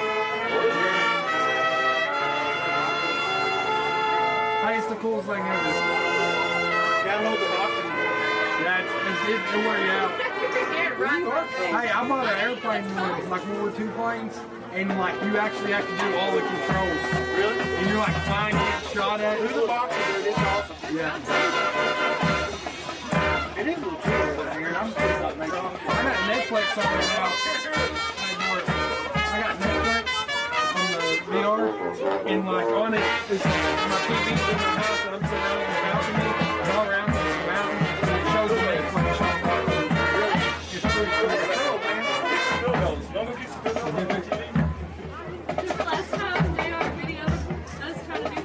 Hey, it's the coolest thing ever. Download the boxing. Yeah, it'll wear you out. Hey, I bought an airplane one, like World War II planes, and like you actually have to do all the controls. Really? And you're like flying, get shot at. Through the boxes, it's awesome. Yeah. It is a little chill over here, and I'm just not making it. I got Netflix on right now. I got Netflix on the VR, and like on it is my TV's in the house, and I'm sitting out on the balcony, and all around me is the mountain, and it shows the Netflix show. It's pretty cool. This is the last time they are video us trying to do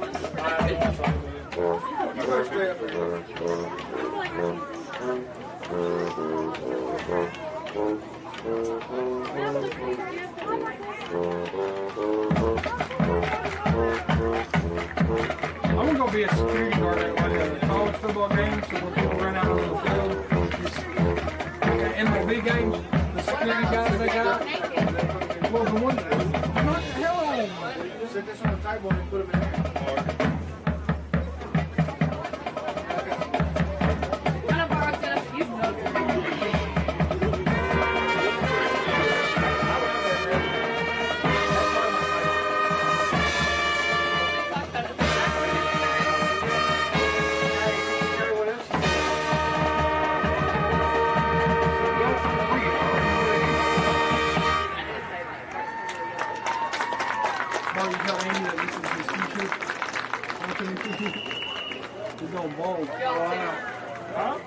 I'm gonna go be a security guard at like a college football game, so when people run out on the field, in the big games, the security guys they got. Well, the one, what the hell? Set this on the table and put them in there. He's going bold. Huh?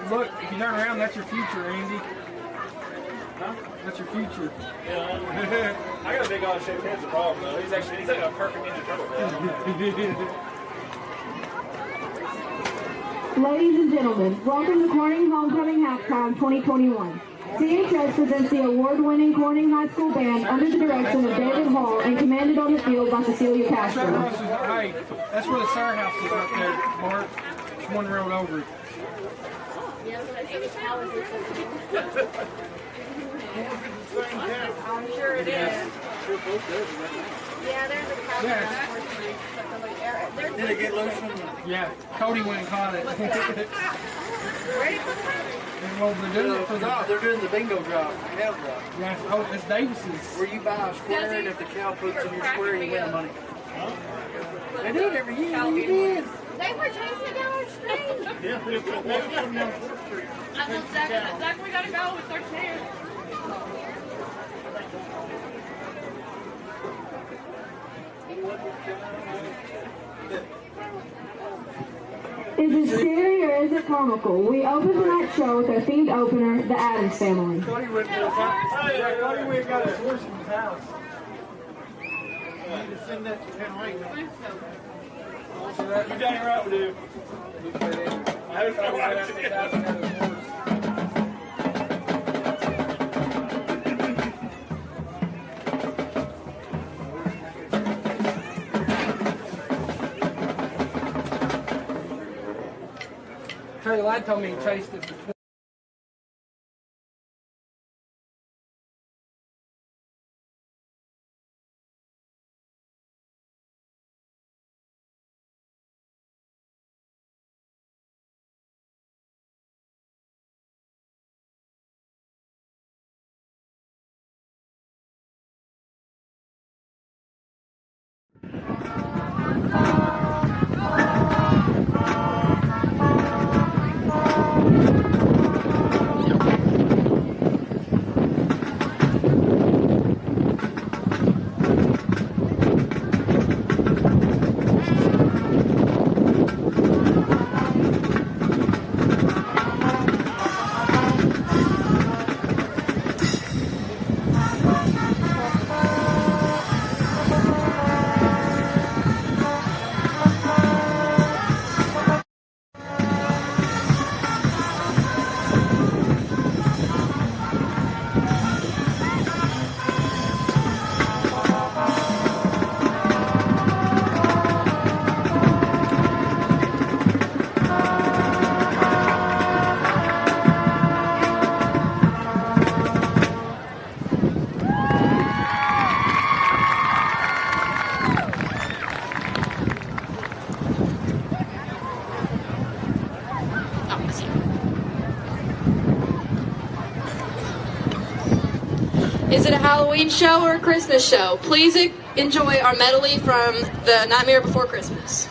Look, if you turn around, that's your future, Andy. Huh? That's your future. Yeah. I got a big odd shaped head's a problem though. He's like a perfect Ninja Turtle. Ladies and gentlemen, welcome to Corning Homecoming Halftime 2021. CHS presents the award-winning Corning High School Band under the direction of David Hall and commanded on the field by Cecilia Castro. Hey, that's where the Sar House is right there, Mark. It's one road over. I'm sure it is. Yeah, there's a cow. Did it get loose from the... Yeah, Cody went and caught it. Where did it come from? Well, they're doing it for No, they're doing the bingo drop, the cow drop. Yeah, oh, it's Davis's. Where you buy a square, and if the cow puts in your square, you win the money. They do it every year. You did. They were chasing it down our street. Yeah. I know exactly we gotta go with their chair. Is it scary or is it comical? We open tonight's show with our themed opener, The Addams Family. Cody went and got his horse from his house. You need to send that to Penn. You dang right we do. I haven't thought about after the thousand of the horse. Trey Ladd told me he chased it for Is it a Halloween show or a Christmas show? Please enjoy our medley from The Nightmare Before Christmas.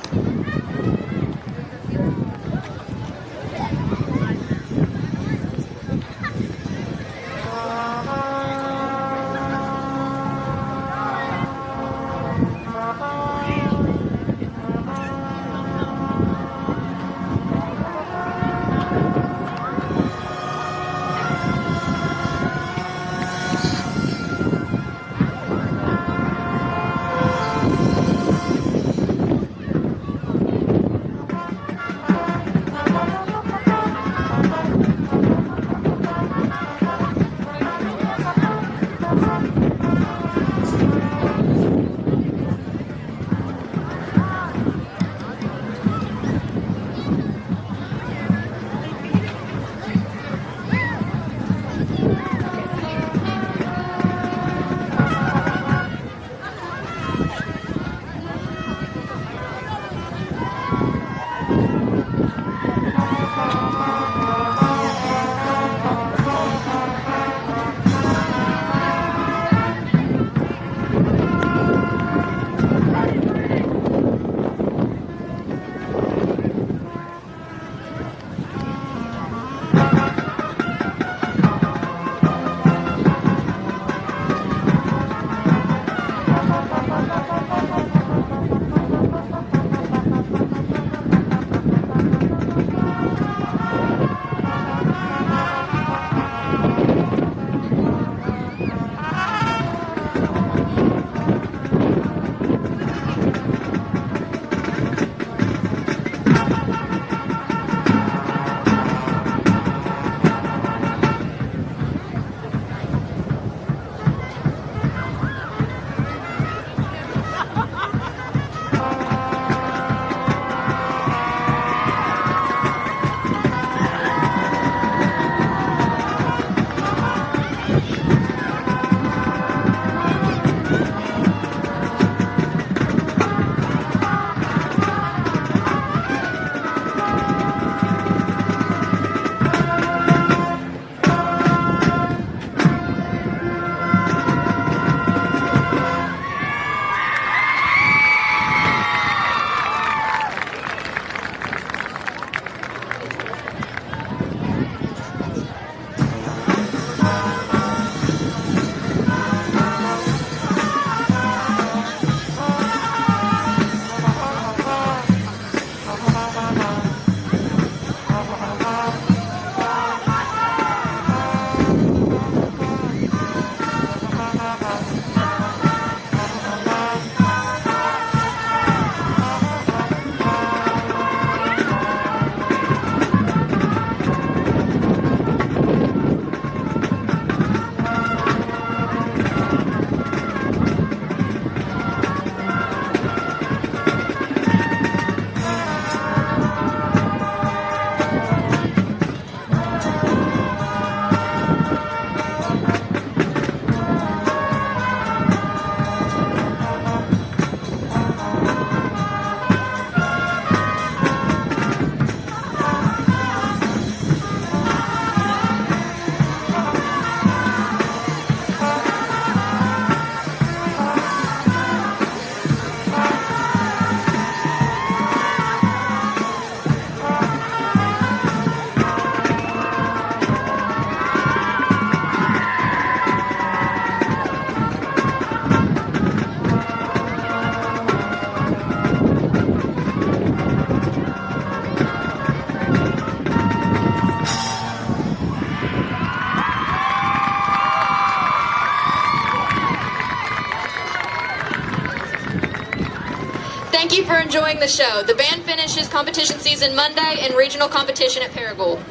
Thank you for enjoying the show. The band finishes competition season Monday and regional competition at Paragould.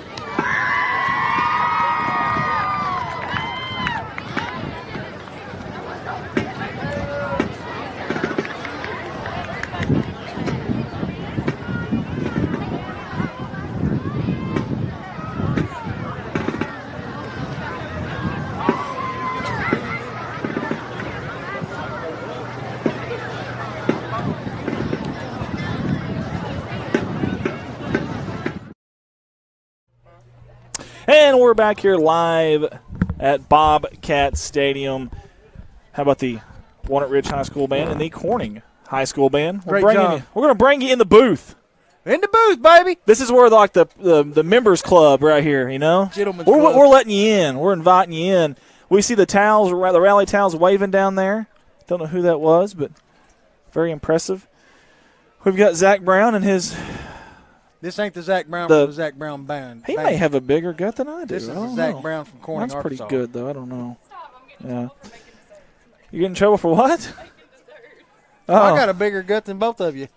And we're back here live at Bobcat Stadium. How about the Walnut Ridge High School Band and the Corning High School Band? We're going to bring you in the booth. In the booth, baby. This is where like the members club right here, you know. Gentlemen's club. We're letting you in. We're inviting you in. We see the towels, the rally towels waving down there. Don't know who that was, but very impressive. We've got Zach Brown and his. This ain't the Zach Brown from the Zach Brown band. He may have a bigger gut than I do. This is I the don't Zach know. Brown from Corning, That's pretty Arkansas. good, though. I don't know. Yeah. You get in trouble for what? Oh. I got a bigger gut than both of you.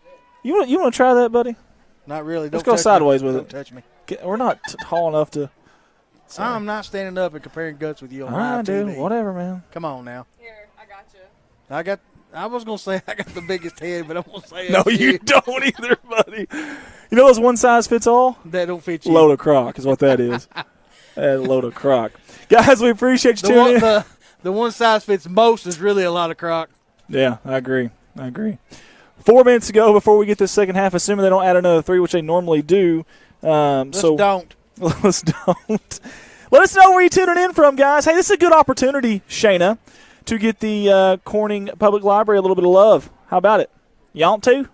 You want to try that, buddy? Not really. Let's go sideways with Don't it. touch me. We're not tall enough to. Sorry. I'm not standing up and comparing guts with you on All right, live dude. TV. Whatever, man. Come on now. Here, I got you. I was going to say I got the biggest head, but I'm going to say No, you don't either, buddy. You know those one size fits all? That don't fit you. Load of crock is what that is. A load of crock. Guys, we appreciate you tuning in. The one size fits most is really a lot of crock. Yeah, I agree. 4 minutes to go before we get this second half, assuming they don't add another 3, which they normally do. Let's don't. Let's don't. Let us know where you're tuning in from, guys. Hey, this is a good opportunity, Shayna, to get the Corning Public Library a little bit of love. How about it? You want to?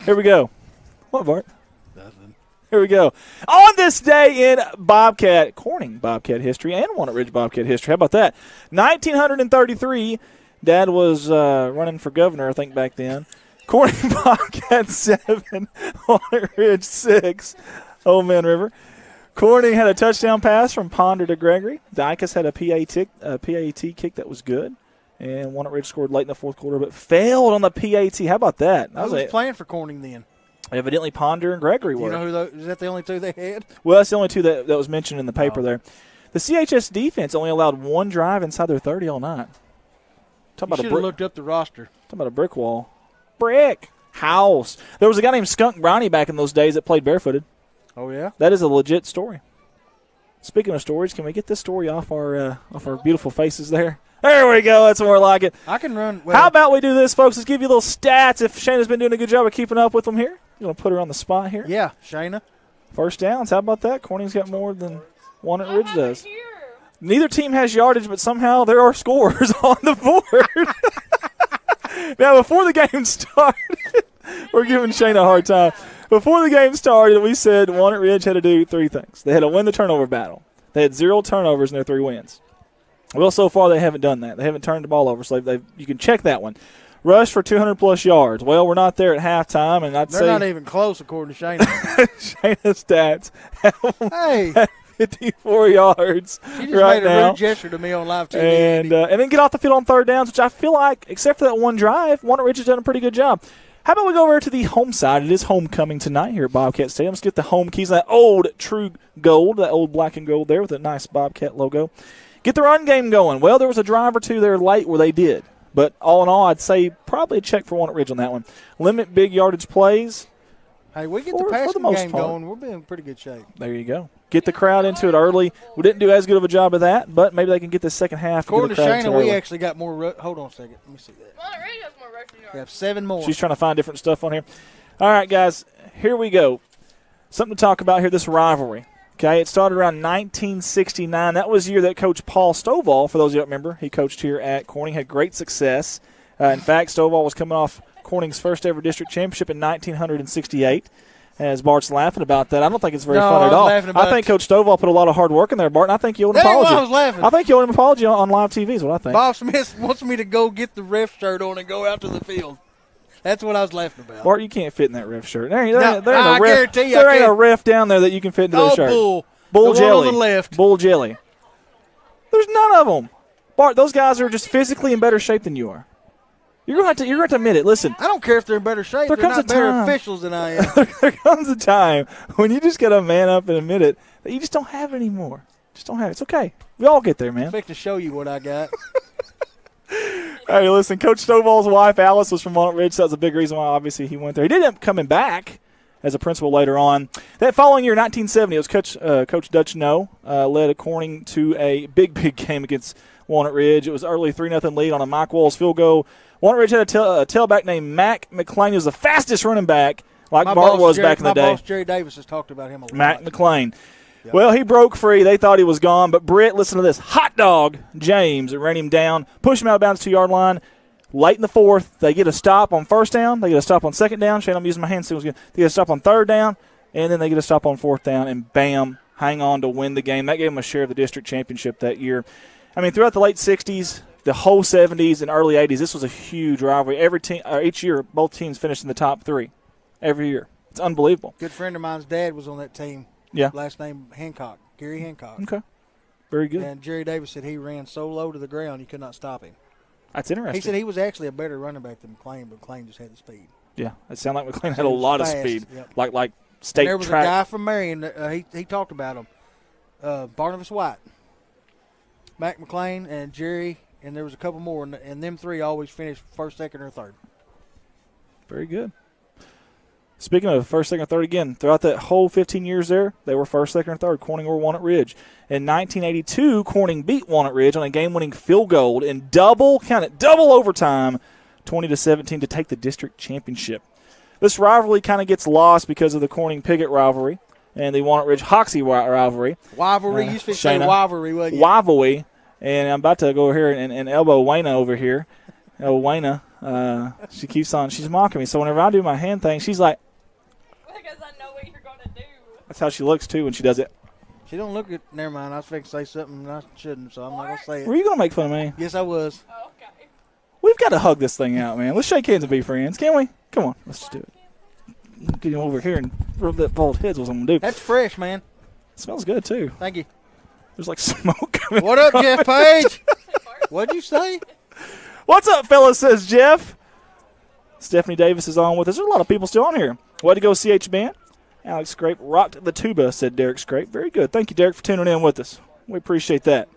Here we go. What, Bart? Nothing. Here we go. On this day in Corning Bobcat history and Walnut Ridge Bobcat history. How about that? 1933, Dad was running for governor, I think, back then. Corning Bobcat 7, Walnut Ridge 6, Old Man River. Corning had a touchdown pass from Ponder to Gregory. Dykus had a PAT kick that was good. And Walnut Ridge scored late in the fourth quarter, but failed on the PAT. How about that? Who was playing for Corning then? Evidently Ponder and Gregory were. You know is that the only two they had? Well, that's the only two that was mentioned in the paper there. The CHS defense only allowed one drive inside their 30 all night. You should have looked up the roster. Talking about a brick wall. Brick house. There was a guy named Skunk Brownie back in those days that played barefooted. Oh, yeah? That is a legit story. Speaking of stories, can we get this story off our beautiful faces there? There we go. That's more like it. I can run. How about we do this, folks? Let's give you little stats. If Shayna's been doing a good job of keeping up with them here, you want to put her on the spot here? Yeah, Shayna. First downs. How about that? Corning's got more than Walnut Ridge does. Neither team has yardage, but somehow there are scores on the board. Now, before the game started, we're giving Shayna a hard time. Before the game started, we said Walnut Ridge had to do 3 things. They had to win the turnover battle. They had 0 turnovers in their 3 wins. Well, so far they haven't done that. They haven't turned the ball over, so you can check that one. Rush for 200-plus yards. Well, we're not there at halftime, and They're not even close, according to Shayna. Shayna's stats Hey. 54 yards She just right made a now. rude gesture to me on live TV. And then get off the field on third downs, which I feel like, except for that one drive, Walnut Ridge has done a pretty good job. How about we go over to the home side? It is homecoming tonight here at Bobcat Stadium. Let's get the home keys, that old true gold, that old black and gold there with a nice Bobcat logo. Get the run game going. Well, there was a drive or two there late where they did. But all in all, I'd say probably a check for Walnut Ridge on that one. Limit big yardage plays. Hey, we get the passing game going. We'll be in pretty good shape. There you go. Get the crowd into it early. We didn't do as good of a job of that, but maybe they can get the second half. According to Shayna, we actually got more. Hold on a second. Let me see that. Walnut Ridge has more rushing yards. We have 7 more. She's trying to find different stuff on here. All right, guys, here we go. Something to talk about here, this rivalry. Okay, it started around 1969. That was the year that Coach Paul Stovall, for those of you who don't remember, he coached here at Corning, had great success. In fact, Stovall was coming off Corning's first ever district championship in 1968. As Bart's laughing about that, I don't think it's very fun at all. I think Coach Stovall put a lot of hard work in there, Bart, and I think you owe him an apology. I was laughing. I think you owe him an apology on live TV is what I think. Bob Smith wants me to go get the ref shirt on and go out to the field. That's what I was laughing about. Bart, you can't fit in that ref shirt. There ain't a ref down there that you can fit into that shirt. Bull jelly. On the left. Bull jelly. There's none of them. Bart, those guys are just physically in better shape than you are. You're going to have to admit it. Listen. I don't care if they're in better shape. They're not better officials than I am. There comes a time when you just got to man up and admit it that you just don't have it anymore. Just don't have it. It's okay. We all get there, man. I'm to show you what I got. Hey, listen, Coach Stovall's wife, Alice, was from Walnut Ridge, so that's a big reason why, obviously, he went there. He did end up coming back as a principal later on. That following year, 1970, it was Coach Dutch No led Corning to a big game against Walnut Ridge. It was early 3-0 lead on a Mike Walls field goal. Walnut Ridge had a tailback named Mac McClain. He was the fastest running back, like Bart was back in the day. My boss, Jerry Davis, has talked about him a lot. Mac McClain. Yep. Well, he broke free. They thought he was gone. But Britt, listen to this. Hot dog James ran him down, pushed him out of bounds 2-yard line. Late in the fourth, they get a stop on first down. They get a stop on second down. Shane, I'm using my hand signals again. They get a stop on third down, and then they get a stop on fourth down, and bam, hang on to win the game. That gave them a share of the district championship that year. I mean, throughout the late 60s, the whole 70s, and early 80s, this was a huge rivalry. Each year, both teams finished in the top 3 every year. It's unbelievable. Good friend of mine's dad was on that team. Yeah. Last name Hancock, Gary Hancock. Okay. Very good. And Jerry Davis said he ran so low to the ground you could not stop him. That's interesting. He said he was actually a better running back than McLean, but McLean just had the speed. Yeah, it sounded like McLean had a lot of speed, yep. like state and there was track. a guy from Marion. He talked about him, Barnabas White, Mac McLean, and Jerry, and there was a couple more, and them 3 always finished first, second, or third. Very good. Speaking of first, second, or third, again, throughout that whole 15 years there, they were first, second, or third, Corning or Walnut Ridge. In 1982, Corning beat Walnut Ridge on a game-winning field goal in double overtime, 20-17 to take the district championship. This rivalry kind of gets lost because of the Corning-Piggott rivalry and the Walnut Ridge-Hoxie rivalry. Rivalry? You used to say rivalry, wasn't you? Rivalry. And I'm about to go over here and elbow Wayna over here. Oh, Wayna. She keeps on. She's mocking me. So whenever I do my hand thing, she's like, because I know what you're going to do. that's how she looks, too, when she does it. She don't look at. Never mind. I was going to say something I shouldn't, so I'm not going to say it. Were you going to make fun of me? Yes, I was. Oh, okay. We've got to hug this thing out, man. Let's shake hands and be friends, can't we? Come on, let's just do it. Get him over here and rub that bald head. What I'm going to do. That's fresh, man. It smells good, too. Thank you. There's like smoke coming. What up, Jeff Page? What'd you say? What's up, fellas, says Jeff. Stephanie Davis is on with us. There's a lot of people still on here. Way to go, CH Band. Alex Scrape rocked the tuba, said Derek Scrape. Very good. Thank you, Derek, for tuning in with us. We appreciate that.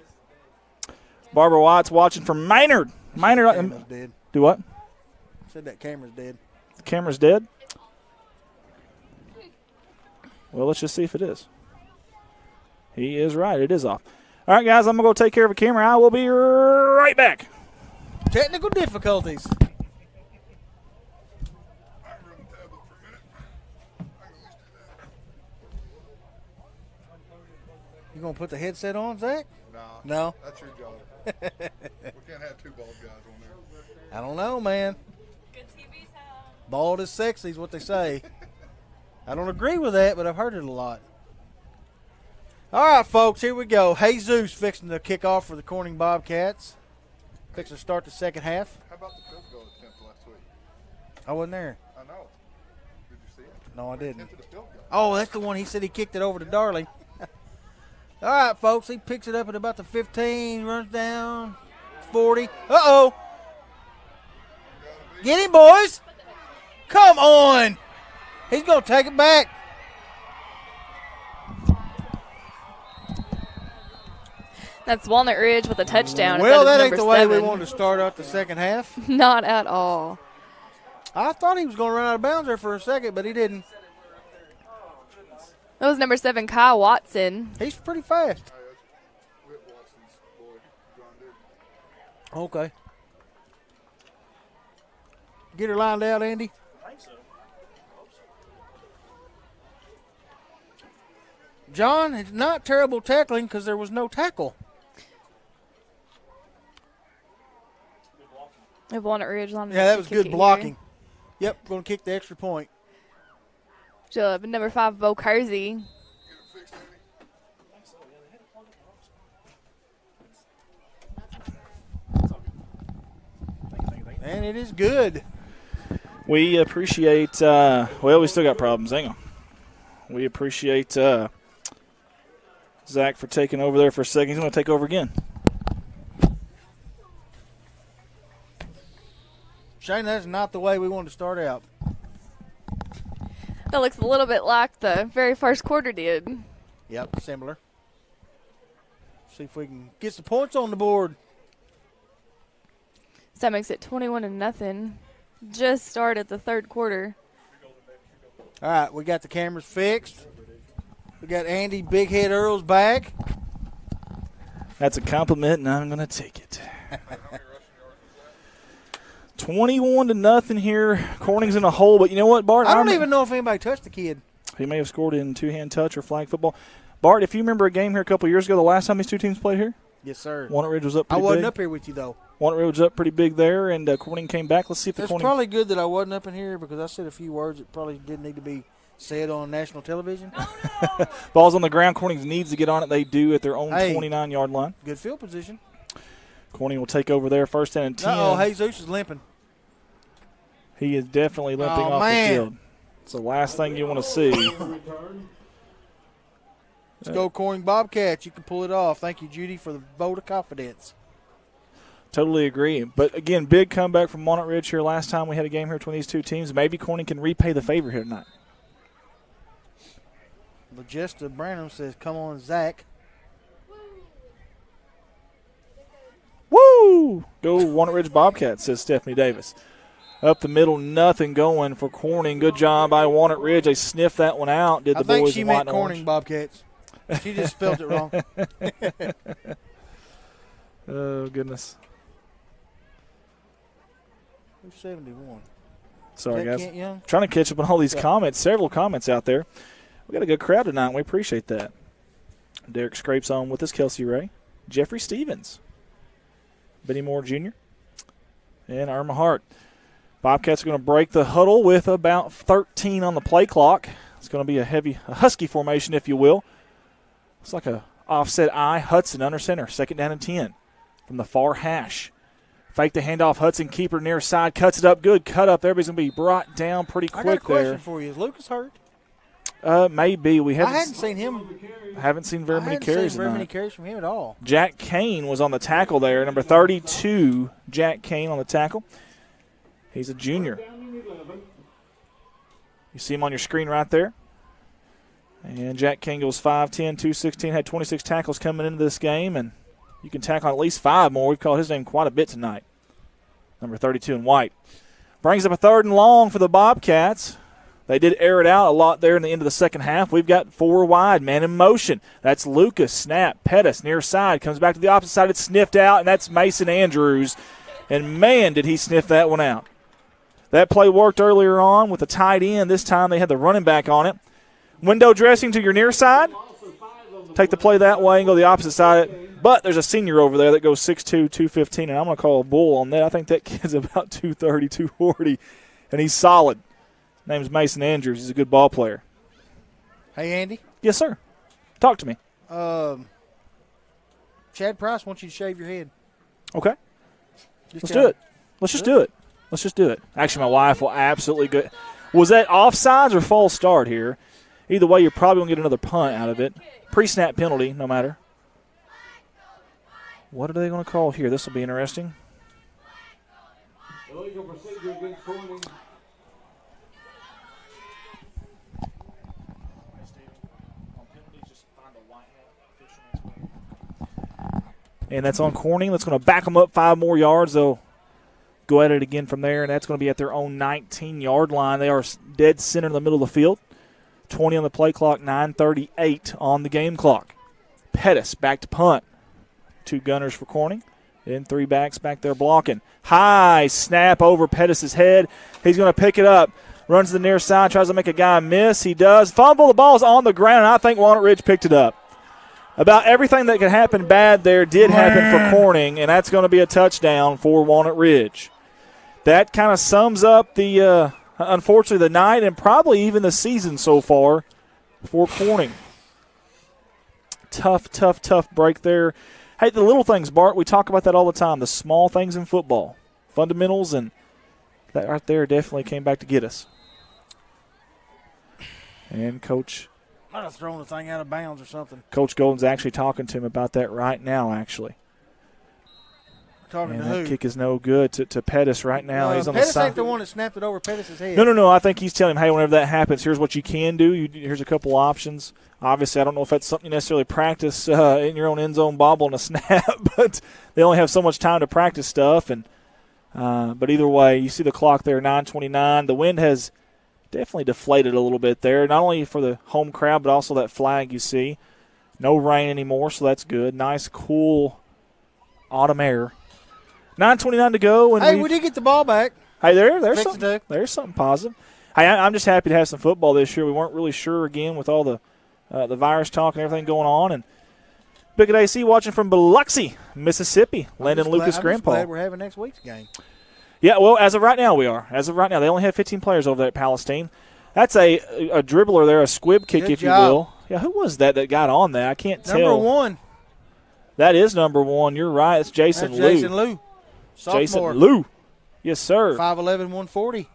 Barbara Watts watching from Maynard. Camera's dead. Do what? Said that camera's dead. The camera's dead? Well, let's just see if it is. He is right. It is off. All right, guys, I'm going to go take care of a camera. I will be right back. Technical difficulties. You going to put the headset on, Zach? No. That's your job. We can't have 2 bald guys on there. I don't know, man. Good TV time. Bald is sexy is what they say. I don't agree with that, but I've heard it a lot. All right, folks, here we go. Jesus fixing the kickoff for the Corning Bobcats. Fixing to start the second half. How about the field goal attempt last week? I wasn't there. I know. Did you see it? No, I didn't. Attempted a field goal. Oh, that's the one he said he kicked it over to Darling. All right, folks, he picks it up at about the 15, runs down, 40. Uh-oh. Get him, boys. Come on. He's going to take it back. That's Walnut Ridge with a touchdown. Well, that ain't the number way 7. we wanted to start out the second half. Not at all. I thought he was going to run out of bounds there for a second, but he didn't. That was number 7, Kyle Watson. He's pretty fast. Okay. Get her lined out, Andy. I think so. John, it's not terrible tackling because there was no tackle. We have Walnut Ridge on. Yeah, that was good blocking. Yep, going to kick the extra point. So, number 5, Bo Kersey. And it is good. We appreciate, well, we still got problems. Hang on. We appreciate Zach for taking over there for a second. He's going to take over again. Shane, that's not the way we wanted to start out. That looks a little bit like the very first quarter did. Yep, similar. See if we can get some points on the board. So that makes it 21-0. Just started the third quarter. All right, we got the cameras fixed. We got Andy Big Head Earls back. That's a compliment, and I'm going to take it. 21-0 here. Corning's in a hole, but you know what, Bart? I don't even know if anybody touched the kid. He may have scored in two-hand touch or flag football. Bart, if you remember a game here a couple years ago, the last time these two teams played here? Yes, sir. Walnut Ridge was up pretty big. I wasn't up here with you, though. Walnut Ridge was up pretty big there, and Corning came back. Let's see if the Corning... It's probably good that I wasn't up in here because I said a few words that probably didn't need to be said on national television. Ball's on the ground. Corning needs to get on it. They do at their own 29-yard line. Good field position. Corning will take over there, 1st and 10. Uh-oh, Jesus is limping. He is definitely limping off the field. It's the last thing you want to see. Let's go Corning Bobcats. You can pull it off. Thank you, Judy, for the vote of confidence. Totally agree. But, again, big comeback from Walnut Ridge here last time we had a game here between these two teams. Maybe Corning can repay the favor here tonight. Legesta Branham says, come on, Zach. Woo! Go Walnut Ridge Bobcats, says Stephanie Davis. Up the middle, nothing going for Corning. Good job by Walnut Ridge. They sniffed that one out, did the boys in white and orange. I think she meant Corning Bobcats. She just spelled it wrong. Oh, goodness. 271. Sorry, guys. Kent Young? Trying to catch up on all these comments. Several comments out there. We got a good crowd tonight, and we appreciate that. Derek Scrapes on with us, Kelsey Ray, Jeffrey Stevens, Benny Moore Jr., and Irma Hart. Bobcats are going to break the huddle with about 13 on the play clock. It's going to be a husky formation, if you will. Looks like a offset I. Hudson under center, 2nd down and 10 from the far hash. Fake the handoff. Hudson, keeper near side, cuts it up. Good cut up. Everybody's going to be brought down pretty quick there. I got a question for you. Is Lucas hurt? Maybe. I hadn't seen him. Haven't seen very many carries. Very many carries from him at all. Jack Kane was on the tackle there. Number 32, Jack Kane on the tackle. He's a junior. You see him on your screen right there. And Jack Kane goes 5'10", 216, had 26 tackles coming into this game, and you can tackle on at least 5 more. We've called his name quite a bit tonight. Number 32 in white. Brings up a 3rd and long for the Bobcats. They did air it out a lot there in the end of the second half. We've got 4 wide, man in motion. That's Lucas, snap, Pettis, near side. Comes back to the opposite side. It's sniffed out, and that's Mason Andrews. And, man, did he sniff that one out. That play worked earlier on with the tight end. This time they had the running back on it. Window dressing to your near side. Take the play that way and go the opposite side. But there's a senior over there that goes 6'2", 215, and I'm going to call a bull on that. I think that kid's about 230, 240, and he's solid. His name's Mason Andrews. He's a good ball player. Hey, Andy? Yes, sir. Talk to me. Chad Price wants you to shave your head. Okay. Let's do it. Let's just do it. Let's just do it. Actually, my wife will absolutely go. Was that offsides or false start here? Either way, you're probably going to get another punt out of it. Pre-snap penalty, no matter. What are they going to call here? This will be interesting. Illegal procedure against Corning. And that's on Corning. That's going to back them up 5 more yards. They'll go at it again from there, and that's going to be at their own 19-yard line. They are dead center in the middle of the field. 20 on the play clock, 9:38 on the game clock. Pettis back to punt. 2 gunners for Corning. And 3 backs back there blocking. High snap over Pettis' head. He's going to pick it up. Runs to the near side, tries to make a guy miss. He does. Fumble. The ball's on the ground, and I think Walnut Ridge picked it up. About everything that could happen bad there did happen for Corning, and that's going to be a touchdown for Walnut Ridge. That kind of sums up the, unfortunately, the night and probably even the season so far for Corning. Tough break there. Hey, the little things, Bart, we talk about that all the time, the small things in football, fundamentals, and that right there definitely came back to get us. And Coach... Might have thrown the thing out of bounds or something. Coach Golden's actually talking to him about that right now, actually. Talking and to that who? Kick is no good to Pettis right now. He's on Pettis the side. ain't the one that snapped it over Pettis' head. No. I think he's telling him, hey, whenever that happens, here's what you can do. Here's a couple options. Obviously, I don't know if that's something you necessarily practice in your own end zone bobble and a snap, but they only have so much time to practice stuff. And but either way, you see the clock there, 9:29. The wind has definitely deflated a little bit there, not only for the home crowd, but also that flag you see. No rain anymore, so that's good. Nice, cool autumn air. 9:29 to go. And hey, we did get the ball back. Hey, there's something positive. Hey, I'm just happy to have some football this year. We weren't really sure, again, with all the the virus talk and everything going on. And Big at AC watching from Biloxi, Mississippi. Landon Lucas' grandpa. I'm just glad we're having next week's game. Yeah, well, as of right now, we are. As of right now, they only have 15 players over there at Palestine. That's a dribbler there, a squib kick, if you will. Yeah, who was that got on that? I can't tell. Number 1. That is number 1. You're right. It's Jason Lou. Jason Lou. Sophomore. Jason Lou. Yes, sir. 5'11", 140.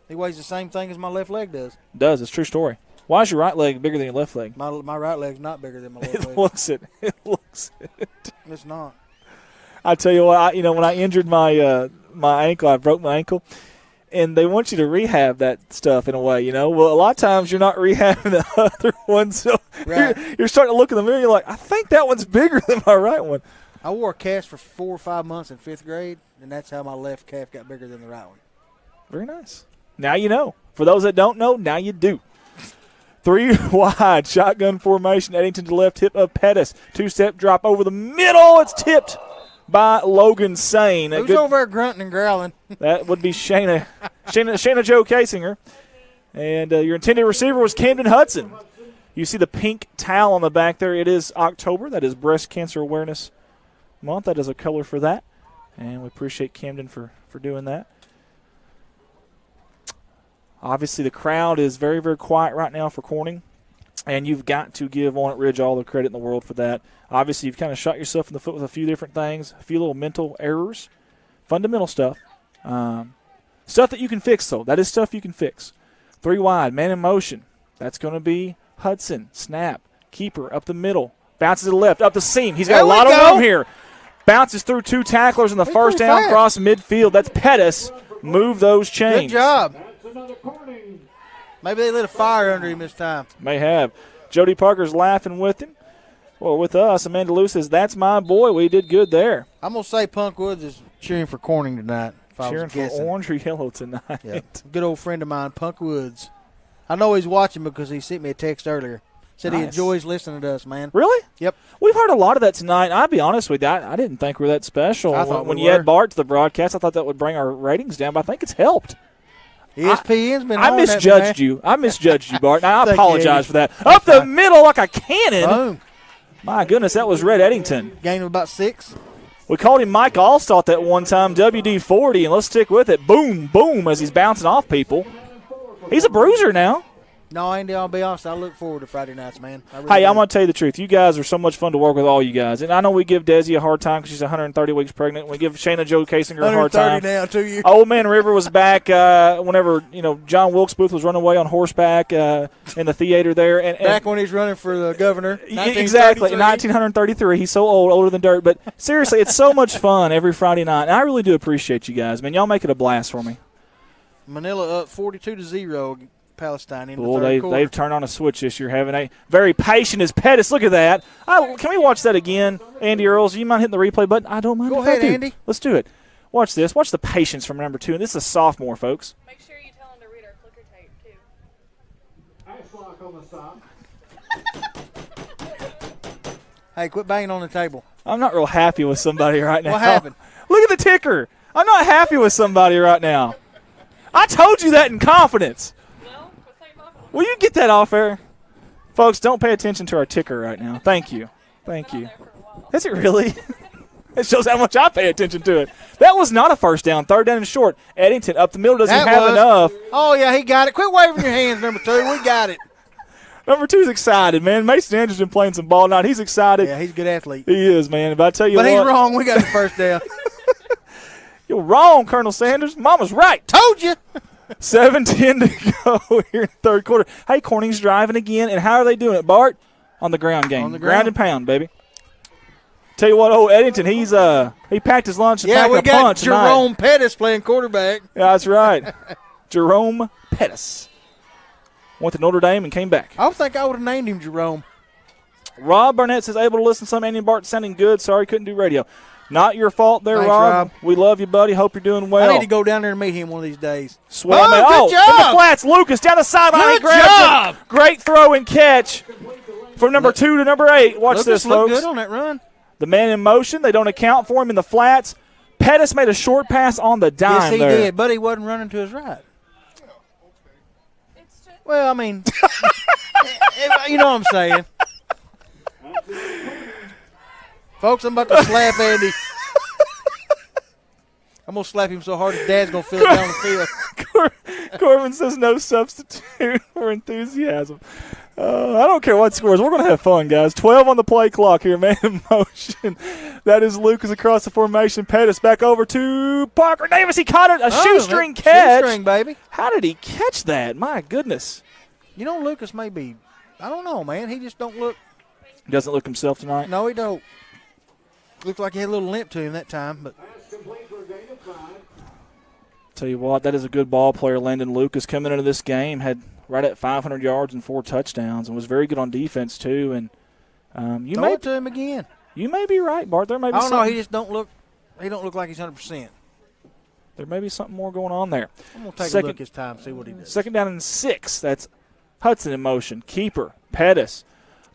He weighs the same thing as my left leg does. Does. It's a true story. Why is your right leg bigger than your left leg? My right leg's not bigger than my left leg. It looks it. It looks it. It's not. I tell you what, when I injured my my ankle, I broke my ankle, and they want you to rehab that stuff in a way, Well, a lot of times you're not rehabbing the other one, so right. you're starting to look in the mirror, and you're like, I think that one's bigger than my right one. I wore a cast for 4 or 5 months in 5th grade, and that's how my left calf got bigger than the right one. Very nice. Now you know. For those that don't know, now you do. 3 wide, shotgun formation, Eddington to the left hip of Pettis. 2-step drop over the middle. It's tipped by Logan Sane. Who's over there grunting and growling? That would be Shayna Joe Casinger. And your intended receiver was Camden Hudson. You see the pink towel on the back there. It is October. That is Breast Cancer Awareness Month. That is a color for that. And we appreciate Camden for doing that. Obviously, the crowd is very, very quiet right now for Corning, and you've got to give Walnut Ridge all the credit in the world for that. Obviously, you've kind of shot yourself in the foot with a few different things, a few little mental errors, fundamental stuff. Stuff that you can fix, though. That is stuff you can fix. 3 wide, man in motion. That's going to be Hudson. Snap. Keeper up the middle. Bounces to the left, up the seam. He's got a lot of room here. Bounces through 2 tacklers in the first down, across midfield. That's Pettis. Move those chains. Good job. Maybe they lit a fire under him this time. May have. Jody Parker's laughing with him. Well, with us, Amanda Lou says, that's my boy. We did good there. I'm going to say Punk Woods is cheering for Corning tonight. Cheering for orange or yellow tonight. Yep. Good old friend of mine, Punk Woods. I know he's watching because he sent me a text earlier. Said he enjoys listening to us, man. Really? Yep. We've heard a lot of that tonight. I'll be honest with you. I didn't think we were that special. I thought when you had Bart to the broadcast, I thought that would bring our ratings down, but I think it's helped. ESPN's been I misjudged you. I misjudged you, Bart. I apologize for that. Up the middle like a cannon. Boom. My goodness, that was Red Eddington. Gain of about 6. We called him Mike Allstott that one time, WD-40, and let's stick with it. Boom, boom, as he's bouncing off people. He's a bruiser now. No, Andy, I'll be honest. I look forward to Friday nights, man. Hey, I'm going to tell you the truth. You guys are so much fun to work with, all you guys. And I know we give Desi a hard time because she's 130 weeks pregnant. We give Shayna Joe Casinger a hard time. 130 now, 2 years. Old Man River was back whenever John Wilkes Booth was running away on horseback in the theater there. And back when he's running for the governor. Exactly, in 1933. He's so old, older than dirt. But seriously, it's so much fun every Friday night. And I really do appreciate you guys. Man, y'all make it a blast for me. Manila up 42-0. Palestine in the well, third quarter. They've turned on a switch this year, haven't they? Very patient as Pettis. Look at that. Can we watch that again? Andy Earls, do you mind hitting the replay button? I don't mind. Go ahead, Andy. Let's do it. Watch this. Watch the patience from number 2. And this is a sophomore, folks. Make sure you tell him to read our clicker tape, too. Ice lock on the stop. Hey, quit banging on the table. I'm not real happy with somebody right now. What happened? Look at the ticker. I'm not happy with somebody right now. I told you that in confidence. Will you get that off air? Folks, don't pay attention to our ticker right now. Thank you. Thank you. Is it really? It shows how much I pay attention to it. That was not a first down. 3rd down and short. Eddington up the middle doesn't have enough. Oh, yeah, he got it. Quit waving your hands, number 2. We got it. Number 2's excited, man. Mason Andrews been playing some ball tonight. He's excited. Yeah, he's a good athlete. He is, man. But I tell you what. But he's wrong. We got the first down. You're wrong, Colonel Sanders. Mama's right. Told you. 7:10 to go here in the 3rd quarter. Hey, Corning's driving again, and how are they doing it, Bart? On the ground game. On the ground and pound, baby. Tell you what, Eddington, he packed his lunch and packed a punch. Yeah, we got Jerome Pettis playing quarterback. Yeah, that's right. Jerome Pettis. Went to Notre Dame and came back. I think I would have named him Jerome. Rob Burnett says, able to listen to some Andy and Bart sounding good. Sorry, couldn't do radio. Not your fault there, Thanks, Rob. We love you, buddy. Hope you're doing well. I need to go down there and meet him one of these days. Swell, man. Good job. In the flats, Lucas down the sideline. Good job. Great throw and catch from number 2 to number 8. Watch Lucas this, looked folks. good on that run. The man in motion. They don't account for him in the flats. Pettis made a short pass on the dime Yes, he there. did, but he wasn't running to his right. Well, I mean. You know what I'm saying. Folks, I'm about to slap Andy. I'm going to slap him so hard his dad's going to feel it down the field. Corbin says no substitute for enthusiasm. I don't care what scores. We're going to have fun, guys. 12 on the play clock here, man in motion. That is Lucas across the formation. Pettis back over to Parker Davis. He caught it. A shoestring catch. Shoestring, baby. How did he catch that? My goodness. You know, Lucas may be, I don't know, man. He just don't look. He doesn't look himself tonight? No, he don't. Looked like he had a little limp to him that time, but. Tell you what, that is a good ball player. Landon Lucas coming into this game had right at 500 yards and 4 touchdowns, and was very good on defense too. And Throw it to him again. You may be right, Bart. There may be. I don't know. He just don't look. He don't look like he's 100%. There may be something more going on there. I'm gonna take a look this time, see what he does. Second down and 6. That's Hudson in motion. Keeper Pettis.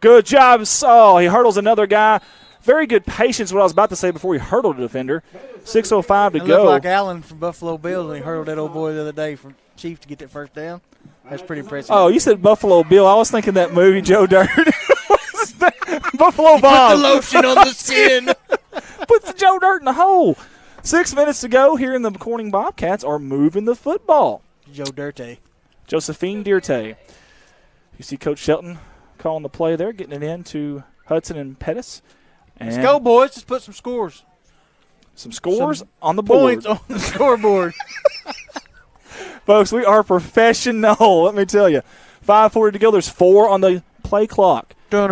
Good job. Oh, he hurdles another guy. Very good patience, what I was about to say before he hurdled a defender. 6:05 to It go. looked like Allen from Buffalo Bills when he hurdled that old boy the other day from Chiefs to get that first down. That's pretty impressive. Oh, you said Buffalo Bill. I was thinking that movie, Joe Dirt. Buffalo Bob. Put the lotion on the skin. Put the Joe Dirt in the hole. 6 minutes to go here in the Corning Bobcats are moving the football. Joe Dirte. Josephine Dirte. You see Coach Shelton calling the play there, getting it in to Hudson and Pettis. And let's go, boys. Let's put some scores. Some scores on the board. Points on the scoreboard. Folks, we are professional, let me tell you. 5:40 to go. There's 4 on the play clock. 2,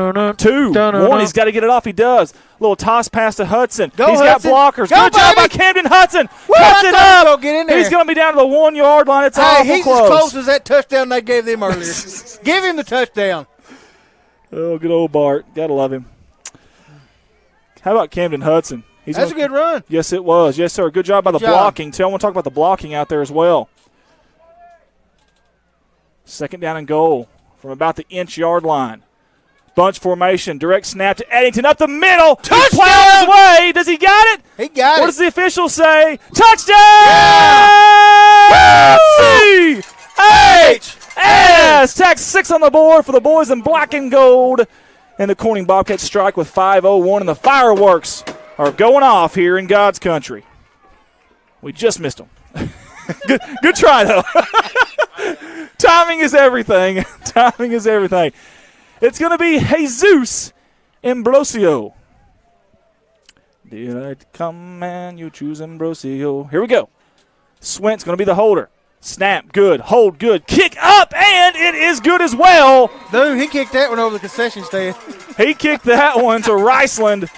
1. He's got to get it off. He does. Little toss pass to Hudson. He's Hudson. got blockers. Go, Good job baby. by Camden Hudson. Woo, Cuts it up. Go get in there. He's going to be down to the 1 yard line. It's hey, awful he's close. as close as that touchdown they gave them earlier. Give him the touchdown. Oh, good old Bart. Got to love him. How about Camden Hudson? That's a good run. Yes, it was. Yes, sir. Good job by the blocking, too. I want to talk about the blocking out there as well. Second down and goal from about the inch-yard line. Bunch formation, direct snap to Eddington up the middle. Touchdown! He plows his way. Does he got it? He got it. What does the official say? Touchdown! Yeah! C-H-S! Tack 6 on the board for the boys in black and gold. And the Corning Bobcats strike with 5:01, and the fireworks are going off here in God's country. We just missed them. Good try, though. Timing is everything. Timing is everything. It's going to be Jesus Ambrosio. Did I come and you choose Ambrosio? Here we go. Swint's going to be the holder. Snap, good. Hold, good. Kick up, and it is good as well. Dude, he kicked that one over the concession stand. He kicked that one to Riceland,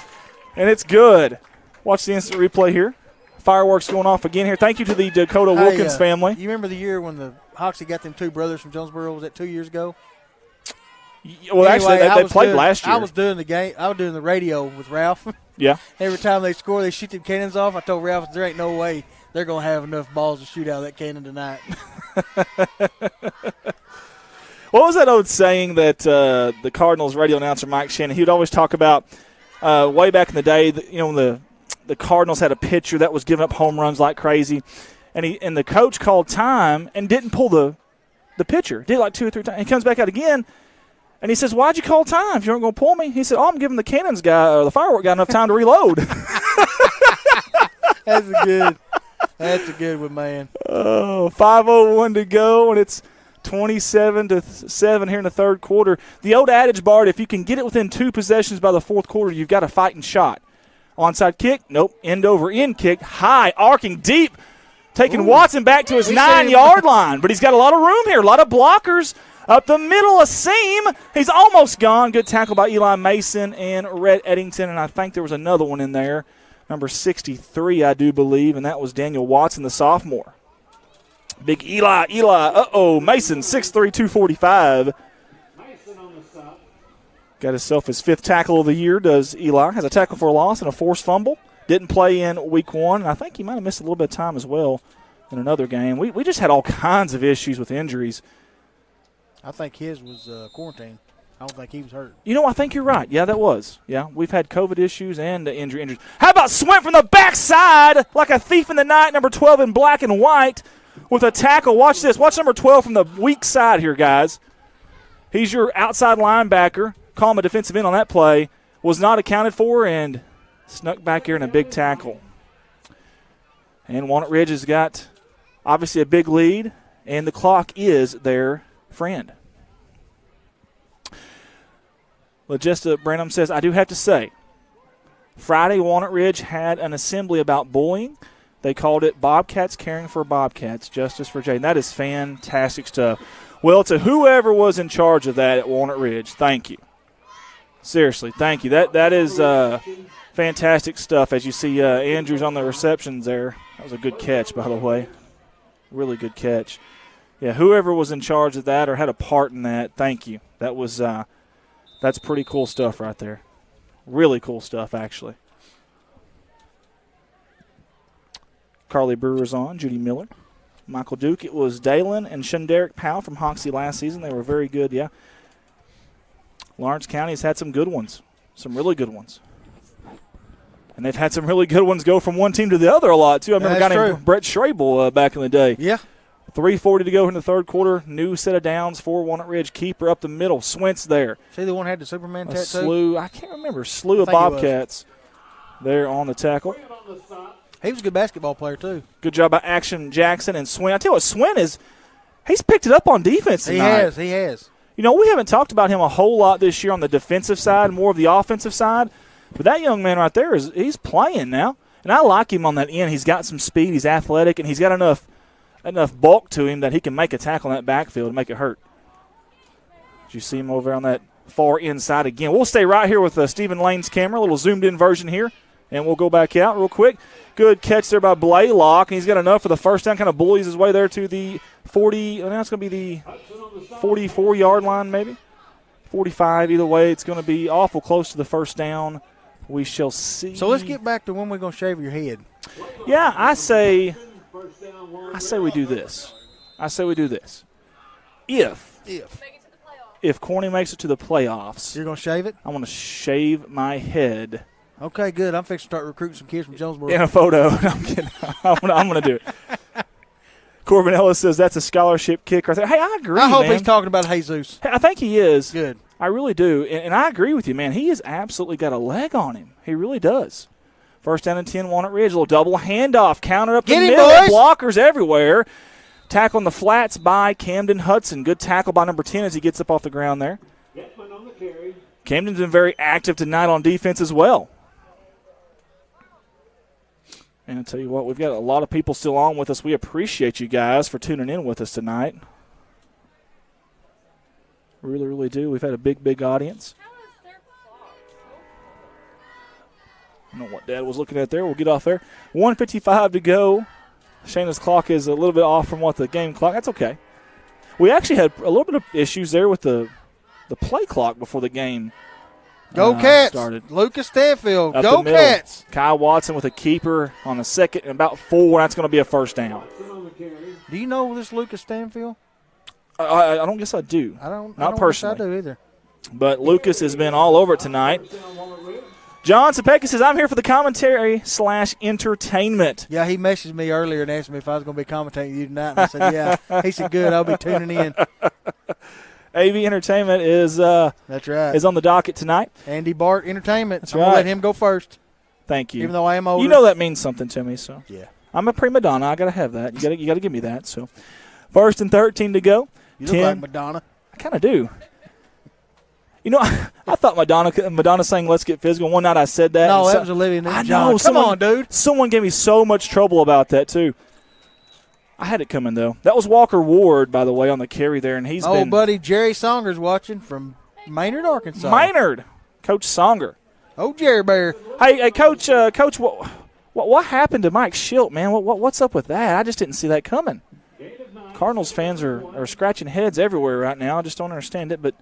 and it's good. Watch the instant replay here. Fireworks going off again here. Thank you to the Dakota Wilkins family. You remember the year when the Hoxie got them 2 brothers from Jonesboro? Was that 2 years ago? Well, anyway, actually, they played last year. I was doing the game. I was doing the radio with Ralph. Yeah. Every time they score, they shoot them cannons off. I told Ralph, there ain't no way they're going to have enough balls to shoot out of that cannon tonight. What was that old saying that the Cardinals radio announcer Mike Shannon, he would always talk about way back in the day, when the Cardinals had a pitcher that was giving up home runs like crazy, and the coach called time and didn't pull the pitcher. Did it like 2 or 3 times. He comes back out again, and he says, "Why'd you call time if you weren't going to pull me?" He said, "Oh, I'm giving the cannons guy or the firework guy enough time to reload." That's a good one, man. Oh, 5:01 to go, and it's 27-7 here in the third quarter. The old adage, Bart, if you can get it within 2 possessions by the fourth quarter, you've got a fighting shot. Onside kick, nope. End over end kick, high, arcing deep, taking Watson back to his 9-yard line. But he's got a lot of room here, a lot of blockers. Up the middle, a seam. He's almost gone. Good tackle by Eli Mason and Rhett Eddington, and I think there was another one in there. Number 63, I do believe, and that was Daniel Watson, the sophomore. Big Eli, Mason, 6'3", 245. Got himself his 5th tackle of the year, does Eli. Has a tackle for a loss and a forced fumble. Didn't play in week 1, and I think he might have missed a little bit of time as well in another game. We just had all kinds of issues with injuries. I think his was quarantine. I don't think he was hurt. I think you're right. Yeah, that was. Yeah, we've had COVID issues and injuries. How about Swint from the backside like a thief in the night, number 12 in black and white with a tackle. Watch this. Watch number 12 from the weak side here, guys. He's your outside linebacker. Call him a defensive end on that play. Was not accounted for and snuck back here in a big tackle. And Walnut Ridge has got obviously a big lead, and the clock is their friend. Legista Branham says, I do have to say, Friday Walnut Ridge had an assembly about bullying. They called it Bobcats Caring for Bobcats, Justice for Jaden. That is fantastic stuff. Well, to whoever was in charge of that at Walnut Ridge, thank you. Seriously, thank you. That is fantastic stuff. As you see Andrews on the receptions there. That was a good catch, by the way. Really good catch. Yeah, whoever was in charge of that or had a part in that, thank you. That was that's pretty cool stuff right there. Really cool stuff, actually. Carly Brewer's on, Judy Miller, Michael Duke. It was Dalen and Shunderick Powell from Hoxie last season. They were very good, yeah. Lawrence County has had some good ones, some really good ones. And they've had some really good ones go from one team to the other a lot, too. I remember a guy named Brett Schrabel back in the day. Yeah. 3:40 to go in the third quarter. New set of downs for Walnut Ridge. Keeper up the middle. Swint's there. See the one who had the Superman tattoo? Slew. I can't remember. Slew of Bobcats there on the tackle. He was a good basketball player, too. Good job by Action Jackson and Swin. I tell you what, Swin is – he's picked it up on defense tonight. He has. You know, we haven't talked about him a whole lot this year on the defensive side, more of the offensive side. But that young man right there, he's playing now. And I like him on that end. He's got some speed. He's athletic, and he's got enough bulk to him that he can make a tackle in that backfield and make it hurt. Did you see him over on that far inside again? We'll stay right here with Stephen Lane's camera, a little zoomed-in version here, and we'll go back out real quick. Good catch there by Blaylock, and he's got enough for the first down, kind of bullies his way there to the 40. Now it's going to be the 44-yard line maybe. 45, either way. It's going to be awful close to the first down. We shall see. So let's get back to when we're going to shave your head. Yeah, I say we do this. If Corning makes it to the playoffs. You're going to shave it? I'm going to shave my head. Okay, good. I'm fixing to start recruiting some kids from Jonesboro. In a photo. I'm kidding. I'm going to do it. Corbin Ellis says that's a scholarship kick right there. Hey, I agree, I hope man. he's talking about Jesus. Hey, I think he is. Good. I really do. And I agree with you, man. He has absolutely got a leg on him. He really does. First down and 10, Walnut Ridge. A little double handoff. Counter up the middle. Boys. Blockers everywhere. Tackle on the flats by Camden Hudson. Good tackle by number 10 as he gets up off the ground there. Camden's been very active tonight on defense as well. And I'll tell you what, we've got a lot of people still on with us. We appreciate you guys for tuning in with us tonight. Really, really do. We've had a big, big audience. I don't know what Dad was looking at there. We'll get off there. 1:55 to go. Shayna's clock is a little bit off from what the game clock. That's okay. We actually had a little bit of issues there with the play clock before the game Go Cats. started. Lucas Stanfield. Up Go the middle. Cats. Kyle Watson with a keeper on the second and about 4. That's going to be a first down. Do you know this Lucas Stanfield? I don't guess I do. I don't. Not I don't personally. Guess I do either. But Lucas has been all over it tonight. John Sepeka says, I'm here for the commentary / entertainment. Yeah, he messaged me earlier and asked me if I was going to be commentating you tonight. And I said, yeah. He said, good, I'll be tuning in. AV Entertainment is that's right. Is on the docket tonight. Andy Bart Entertainment. That's I'm right. going to let him go first. Thank you. Even though I am older. You know that means something to me. So yeah. I'm a prima donna. I got to have that. You got to give me that. So 1st and 13 to go. You look like Madonna. I kind of do. You know, I thought Madonna sang "Let's Get Physical." One night I said that. No, that was Olivia Newton-John. Come on, dude. Someone gave me so much trouble about that too. I had it coming though. That was Walker Ward, by the way, on the carry there, and he's been. Buddy Jerry Songer's watching from Maynard, Arkansas. Maynard, Coach Songer. Oh, Jerry Bear. Hey, Coach, what happened to Mike Schilt, man? What's up with that? I just didn't see that coming. Cardinals fans are scratching heads everywhere right now. I just don't understand it, but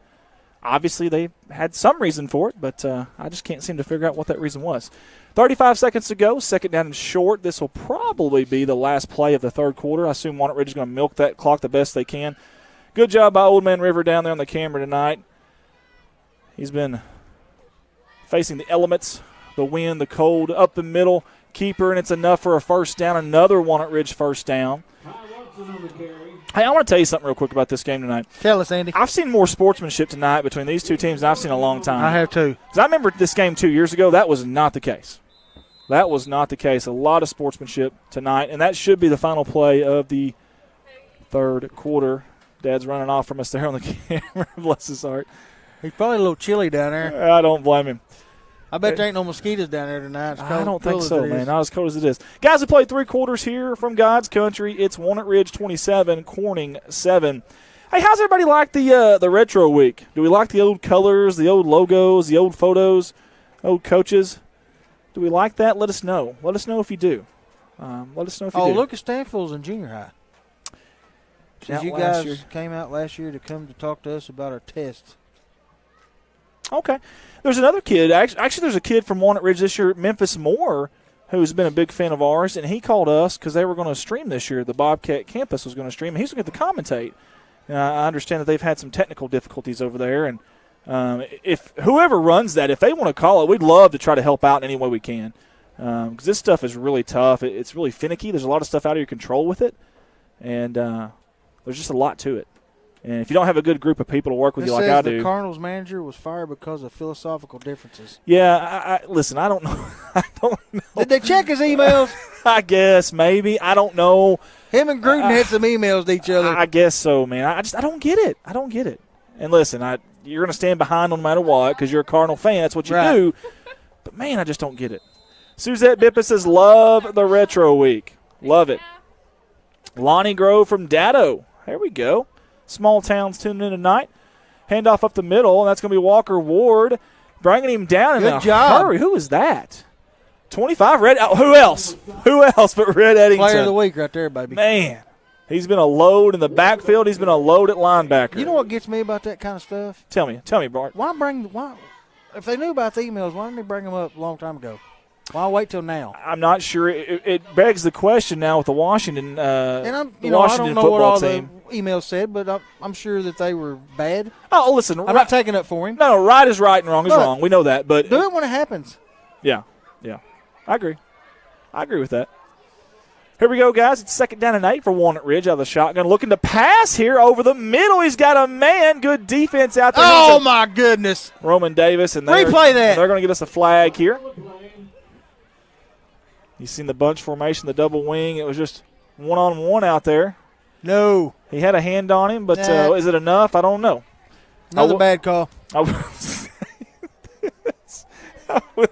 obviously they had some reason for it, but I just can't seem to figure out what that reason was. 35 seconds to go, second down and short. This will probably be the last play of the third quarter. I assume Walnut Ridge is going to milk that clock the best they can. Good job by Old Man River down there on the camera tonight. He's been facing the elements, the wind, the cold, up the middle, keeper, and it's enough for a first down. Another Walnut Ridge first down. Hey, I want to tell you something real quick about this game tonight. Tell us, Andy. I've seen more sportsmanship tonight between these two teams than I've seen in a long time. I have too. Because I remember this game 2 years ago. That was not the case. That was not the case. A lot of sportsmanship tonight, and that should be the final play of the third quarter. Dad's running off from us there on the camera. Bless his heart. He's probably a little chilly down there. I don't blame him. I bet there ain't no mosquitoes down there tonight. I don't think so, man. Not as cold as it is. Guys, we played 3 quarters here from God's Country. It's Walnut Ridge 27, Corning 7. Hey, how's everybody like the retro week? Do we like the old colors, the old logos, the old photos, old coaches? Do we like that? Let us know. Let us know if you do. Let us know if you do. Oh, Lucas Stanfield's in junior high. Since you guys came out last year to come to talk to us about our tests. Okay. There's another kid. Actually, there's a kid from Walnut Ridge this year, Memphis Moore, who's been a big fan of ours, and he called us because they were going to stream this year. The Bobcat campus was going to stream, and he's going to get to commentate. And I understand that they've had some technical difficulties over there, and if whoever runs that, if they want to call it, we'd love to try to help out in any way we can because this stuff is really tough. It's really finicky. There's a lot of stuff out of your control with it, and there's just a lot to it. And if you don't have a good group of people to work with you like I do. The Cardinals manager was fired because of philosophical differences. Yeah, listen, I don't know. I don't know. Did they check his emails? I guess, maybe. I don't know. Him and Gruden had some emails to each other. I guess so, man. I don't get it. I don't get it. And listen, you're going to stand behind no matter what because you're a Cardinal fan. That's what you do. But, man, I just don't get it. Suzette Bippa says, love the retro week. Love it. Lonnie Grove from Dado. There we go. Small towns tuning in tonight. Handoff up the middle, and that's going to be Walker Ward bringing him down in a hurry. Who is that? 25, Red. Who else? Who else but Red Eddington? Player of the week right there, baby. Man, he's been a load in the backfield. He's been a load at linebacker. You know what gets me about that kind of stuff? Tell me, Bart. Why? If they knew about the emails, why didn't they bring them up a long time ago? Why wait till now? I'm not sure. It begs the question now with the Washington and Washington I don't know football what all team. The emails said, but I'm sure that they were bad. Oh, listen. I'm not taking up for him. No, right is right and wrong is wrong. We know that. But do it when it happens. Yeah. I agree with that. Here we go, guys. It's 2nd down and 8 for Walnut Ridge out of the shotgun. Looking to pass here over the middle. He's got a man. Good defense out there. Oh, my goodness. Roman Davis. And replay that. They're going to get us a flag here. You've seen the bunch formation, the double wing. It was just one-on-one out there. No. He had a hand on him, but is it enough? I don't know. Another bad call. I will say this. I will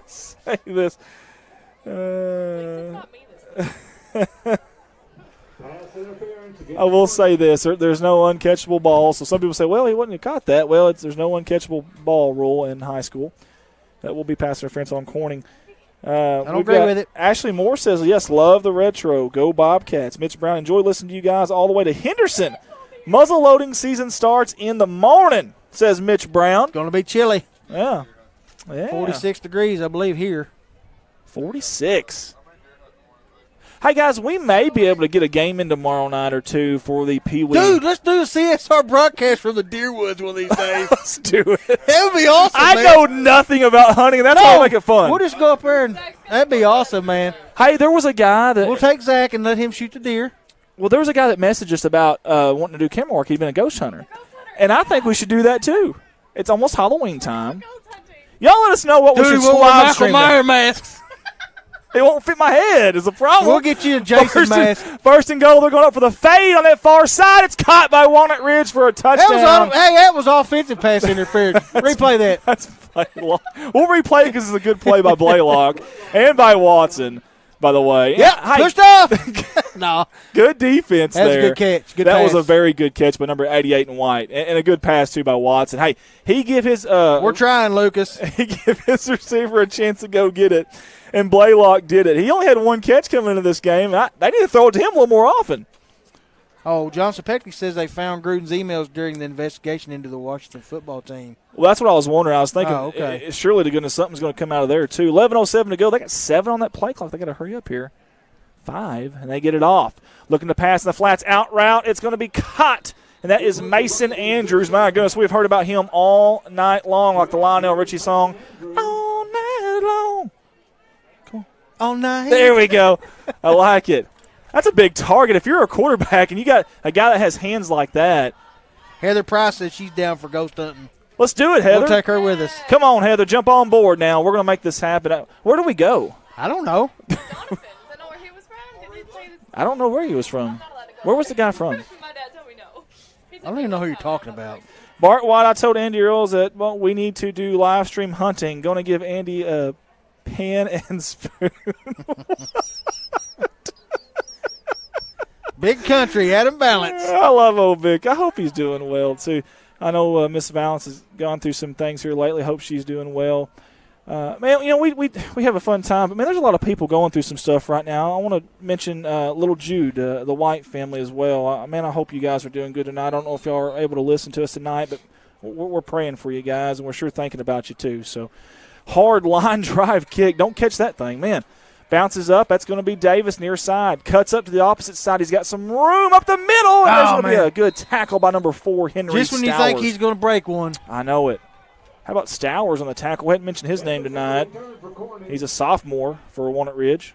say this. There's no uncatchable ball. So some people say, well, he wouldn't have caught that. Well, there's no uncatchable ball rule in high school. That will be pass interference on Corning. I don't agree with it. Ashley Moore says, yes, love the retro. Go Bobcats. Mitch Brown, enjoy listening to you guys all the way to Henderson. Muzzle loading season starts in the morning, says Mitch Brown. It's going to be chilly. Yeah. 46 degrees, I believe, here. 46. Hey, guys, we may be able to get a game in tomorrow night or two for the Pee Wee. Dude, let's do a CSR broadcast from the Deerwoods one of these days. Let's do it. That would be awesome, I know nothing about hunting, and that's how I make it fun. We'll just go up there, and that'd be awesome, man. Hey, there was a guy that – we'll take Zach and let him shoot the deer. Well, there was a guy that messaged us about wanting to do camera work. He'd been a ghost hunter. And I think we should do that, too. It's almost Halloween time. Y'all let us know what we should live stream. Michael Meyer masks. It won't fit my head is a problem. We'll get you a Jason mask. First and goal. They're going up for the fade on that far side. It's caught by Walnut Ridge for a touchdown. That was offensive pass interference. Replay that. That's Blaylock. We'll replay it because it's a good play by Blaylock and by Watson, by the way. Yeah, pushed off. No. Good defense there. That was a good catch. That was a very good catch by number 88 in white. And a good pass, too, by Watson. Hey, he give his we're trying, Lucas. He give his receiver a chance to go get it. And Blaylock did it. He only had one catch coming into this game. They need to throw it to him a little more often. Oh, John Sapecki says they found Gruden's emails during the investigation into the Washington football team. Well, that's what I was wondering. I was thinking, surely to goodness, something's going to come out of there, too. 11:07 to go. They got 7 on that play clock. They got to hurry up here. 5, and they get it off. Looking to pass in the flats, out route. It's going to be caught, and that is Mason Andrews. My goodness, we've heard about him all night long, like the Lionel Richie song. All night long. All night. There we go. I like it. That's a big target. If you're a quarterback and you got a guy that has hands like that. Heather Price says she's down for ghost hunting. Let's do it, Heather. We'll take her with us. Come on, Heather. Jump on board now. We're going to make this happen. Where do we go? I don't know. I don't know where he was from. Where was the guy from? I don't even know who you're talking about. Bart White, I told Andy Earls that we need to do live stream hunting. Going to give Andy a pan and spoon. Big country, Adam Balance. I love old Vic. I hope he's doing well, too. I know Miss Valance has gone through some things here lately. Hope she's doing well. Man, we have a fun time, but man, there's a lot of people going through some stuff right now. I want to mention little Jude, the White family as well. Man, I hope you guys are doing good tonight. I don't know if y'all are able to listen to us tonight, but we're praying for you guys, and we're sure thinking about you too. So, hard line drive kick. Don't catch that thing, man. Bounces up. That's going to be Davis near side. Cuts up to the opposite side. He's got some room up the middle, and there's going to be a good tackle by number 4, Henry Just when Stowers. you think he's going to break one. I know it. How about Stowers on the tackle? We hadn't mentioned his name tonight. He's a sophomore for Walnut Ridge.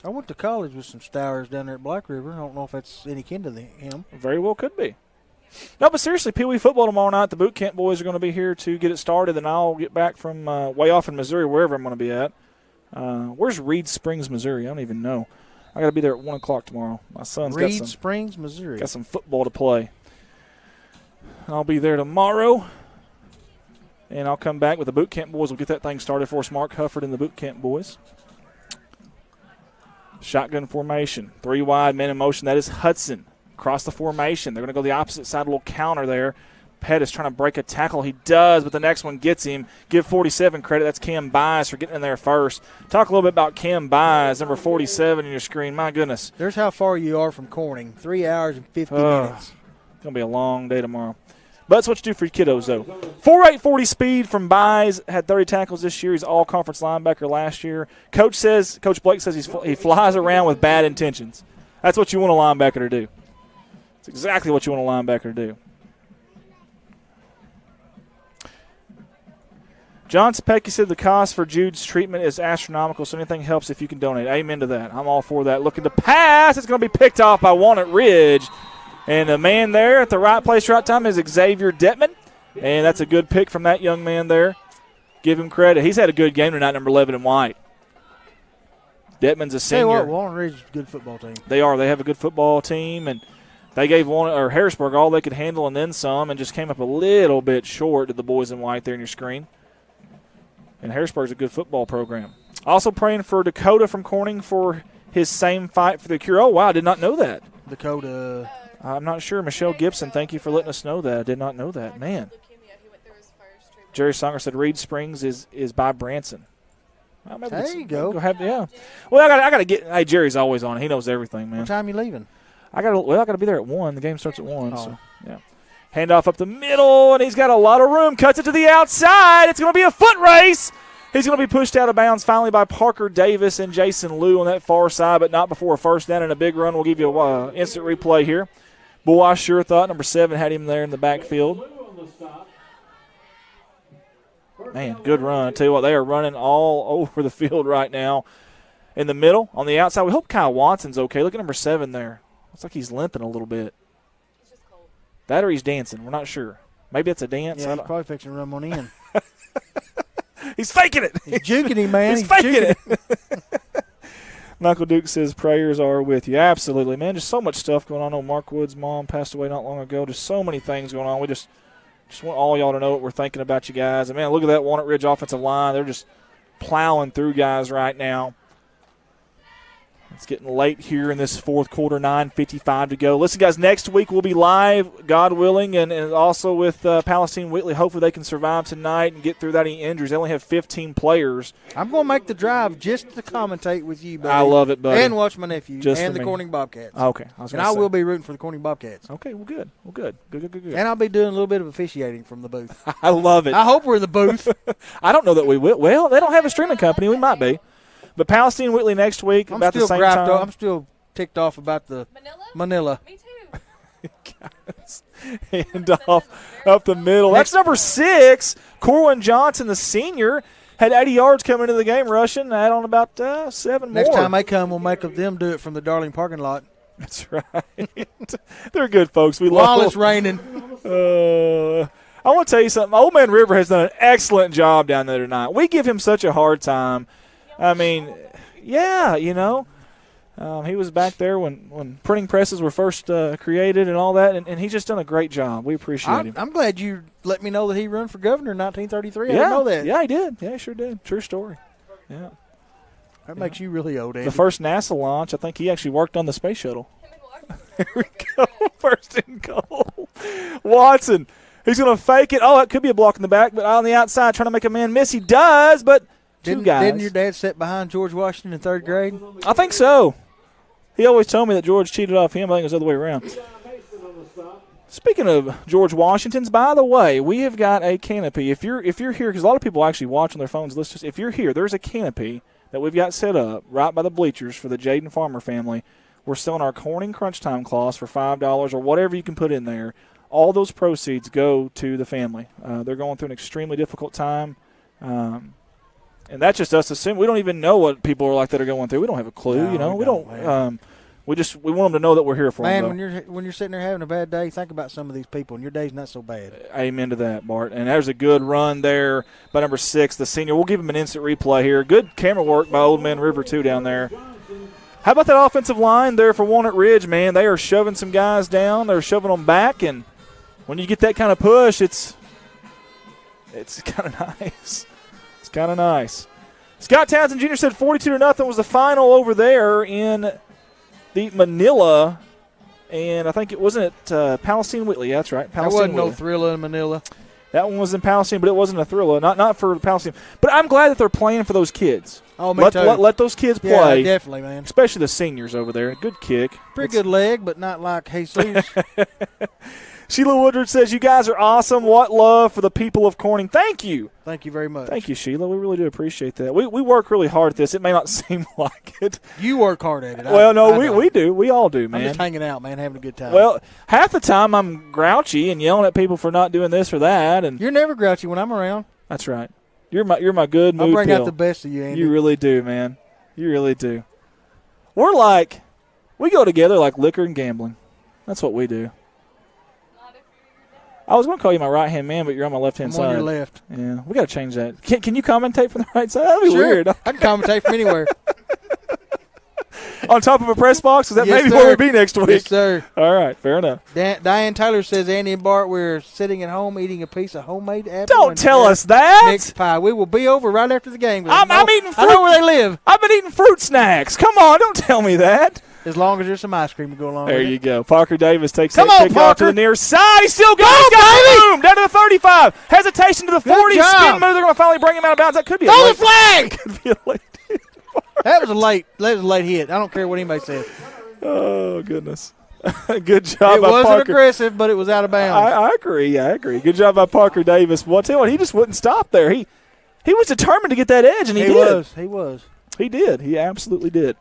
I went to college with some Stowers down there at Black River. I don't know if that's any kin to him. Very well could be. No, but seriously, Pee Wee football tomorrow night. The boot camp boys are going to be here to get it started, and I'll get back from way off in Missouri, wherever I'm going to be at. Where's Reed Springs, Missouri? I don't even know. I got to be there at 1 o'clock tomorrow. My son's Reed Springs, Missouri. Got some football to play. I'll be there tomorrow. And I'll come back with the boot camp boys. We'll get that thing started for us. Mark Hufford and the boot camp boys. Shotgun formation. 3 wide, man in motion. That is Hudson. Across the formation. They're going to go the opposite side, a little counter there. Pettis trying to break a tackle. He does, but the next one gets him. Give 47 credit. That's Cam Byes for getting in there first. Talk a little bit about Cam Byes, number 47 in your screen. My goodness. There's how far you are from Corning. 3 hours and 50 minutes. It's going to be a long day tomorrow. But that's what you do for your kiddos, though. 4.8 40 speed from Byes. Had 30 tackles this year. He's all-conference linebacker last year. Coach Blake says he flies around with bad intentions. That's what you want a linebacker to do. It's exactly what you want a linebacker to do. John Specchi said the cost for Jude's treatment is astronomical, so anything helps if you can donate. Amen to that. I'm all for that. Looking to pass. It's going to be picked off by Walnut Ridge. And the man there at the right place, right time is Xavier Detman. And that's a good pick from that young man there. Give him credit. He's had a good game tonight, number 11 in white. Detman's a senior. Hey, Walnut Ridge is a good football team. They are. They have a good football team, and they gave Harrisburg all they could handle and then some, and just came up a little bit short to the boys in white there in your screen. And Harrisburg's a good football program. Also praying for Dakota from Corning for his same fight for the cure. Oh, wow, I did not know that. Dakota. I'm not sure. Michelle Gibson, thank you for letting us know that. I did not know that. Man. Jerry Songer said Reed Springs is by Branson. Well, there you go. Yeah. Well, I got to get. Hey, Jerry's always on. He knows everything, man. What time you leaving? I got to be there at 1. The game starts at 1. So yeah. Handoff up the middle, and he's got a lot of room. Cuts it to the outside. It's going to be a foot race. He's going to be pushed out of bounds finally by Parker Davis and Jason Liu on that far side, but not before a first down and a big run. We'll give you an instant replay here. Boy, I sure thought number 7 had him there in the backfield. Man, good run. I tell you what, they are running all over the field right now. In the middle, on the outside, we hope Kyle Watson's okay. Look at number 7 there. Looks like he's limping a little bit. That or he's dancing. We're not sure. Maybe it's a dance. Yeah, he's probably fixing to run one in. He's faking it. He's juking him, man. He's faking it. Michael Duke says prayers are with you. Absolutely, man. Just so much stuff going on. I know Mark Wood's mom passed away not long ago. Just so many things going on. We just want all y'all to know what we're thinking about you guys. And, man, look at that Walnut Ridge offensive line. They're just plowing through guys right now. It's getting late here in this fourth quarter, 9:55 to go. Listen, guys, next week we'll be live, God willing, and also with Palestine Whitley. Hopefully they can survive tonight and get through without any injuries. They only have 15 players. I'm going to make the drive just to commentate with you, buddy. I love it, buddy. And watch my nephew just and the Corning Bobcats. Okay. I will be rooting for the Corning Bobcats. Okay, well, good. Good. And I'll be doing a little bit of officiating from the booth. I love it. I hope we're in the booth. I don't know that we will. Well, they don't have a streaming company. We might be. But Palestine Whitley next week about the same time. I'm still ticked off about the Manila. Me too. Guys, hand off up the middle. That's number 6, Corwin Johnson, the senior. Had 80 yards coming into the game rushing. Add on about 7 Next more. time they come, we'll make them do it from the Darling parking lot. That's right. They're good folks. We While love it's raining. I want to tell you something. Old Man River has done an excellent job down there tonight. We give him such a hard time. I mean, yeah, you know. He was back there when printing presses were first created and all that, and he's just done a great job. We appreciate him. I'm glad you let me know that he run for governor in 1933. I Yeah, didn't know that. yeah, he did. Yeah, he sure did. True story. Yeah. That makes you really old, Andy. The first NASA launch, I think he actually worked on the space shuttle. Here we go. First and goal. Watson. He's going to fake it. Oh, it could be a block in the back, but on the outside trying to make a man miss. He does, but two guys. Didn't your dad sit behind George Washington in 3rd grade? I think so. He always told me that George cheated off him. I think it was the other way around. Speaking of George Washington's, by the way, we have got a canopy. If you're here, because a lot of people actually watch on their phones. If you're here, there's a canopy that we've got set up right by the bleachers for the Jaden Farmer family. We're selling our Corning Crunch Time cloths for $5 or whatever you can put in there. All those proceeds go to the family. They're going through an extremely difficult time. And that's just us assuming. We don't even know what people are like that are going through. We don't have a clue, No, you know. we don't. We want them to know that we're here for them. Man, when you're sitting there having a bad day, think about some of these people, and your day's not so bad. Amen to that, Bart. And there's a good run there by number 6, the senior. We'll give him an instant replay here. Good camera work by Old Man River, too, down there. How about that offensive line there for Walnut Ridge, man? They are shoving some guys down. They're shoving them back, and when you get that kind of push, it's kind of nice. It's kind of nice. Scott Townsend Jr. said 42-0 was the final over there in the Manila, and I think it wasn't at Palestine Whitley. Yeah, that's right. There wasn't no Thrilla in Manila. That one was in Palestine, but it wasn't a Thrilla. Not for Palestine. But I'm glad that they're playing for those kids. Oh, me too. Let those kids play. Yeah, definitely, man. Especially the seniors over there. Good kick. Pretty good leg, but not like Jesus. Sheila Woodard says, you guys are awesome. What love for the people of Corning. Thank you. Thank you very much. Thank you, Sheila. We really do appreciate that. We work really hard at this. It may not seem like it. You work hard at it. Well, we do. We all do, man. I'm just hanging out, man, having a good time. Well, half the time I'm grouchy and yelling at people for not doing this or that. And you're never grouchy when I'm around. That's right. You're my good mood I bring pill. out the best of you, Andy. You really do, man. You really do. We go together like liquor and gambling. That's what we do. I was going to call you my right-hand man, but you're on my left-hand side. On your left. Yeah, we got to change that. Can you commentate from the right side? That'd be weird. I can commentate from anywhere. On top of a press box? Because that Yes, may be sir. where we'll be next week. Yes, sir. All right, fair enough. Diane Taylor says, Andy and Bart, we're sitting at home eating a piece of homemade apple. Don't and tell pear us that. mixed pie. We will be over right after the game. I'm eating fruit. I know where they live. I've been eating fruit snacks. Come on, don't tell me that. As long as there's some ice cream to go along There with you it. go. Parker Davis takes Come that on, kick out to Parker. the near side. He's still going. He's got room. Down to the 35. Hesitation to the 40. job. Spin move. They're going to finally bring him out of bounds. That could be a Throw late. the flag! Could be a late. That was a late hit. I don't care what anybody says. Oh, goodness. Good job It by wasn't Parker. aggressive, but it was out of bounds. I agree. Good job by Parker Davis. Well, I'll tell you what, he just wouldn't stop there. He was determined to get that edge, and he did. He was. He did. He absolutely did.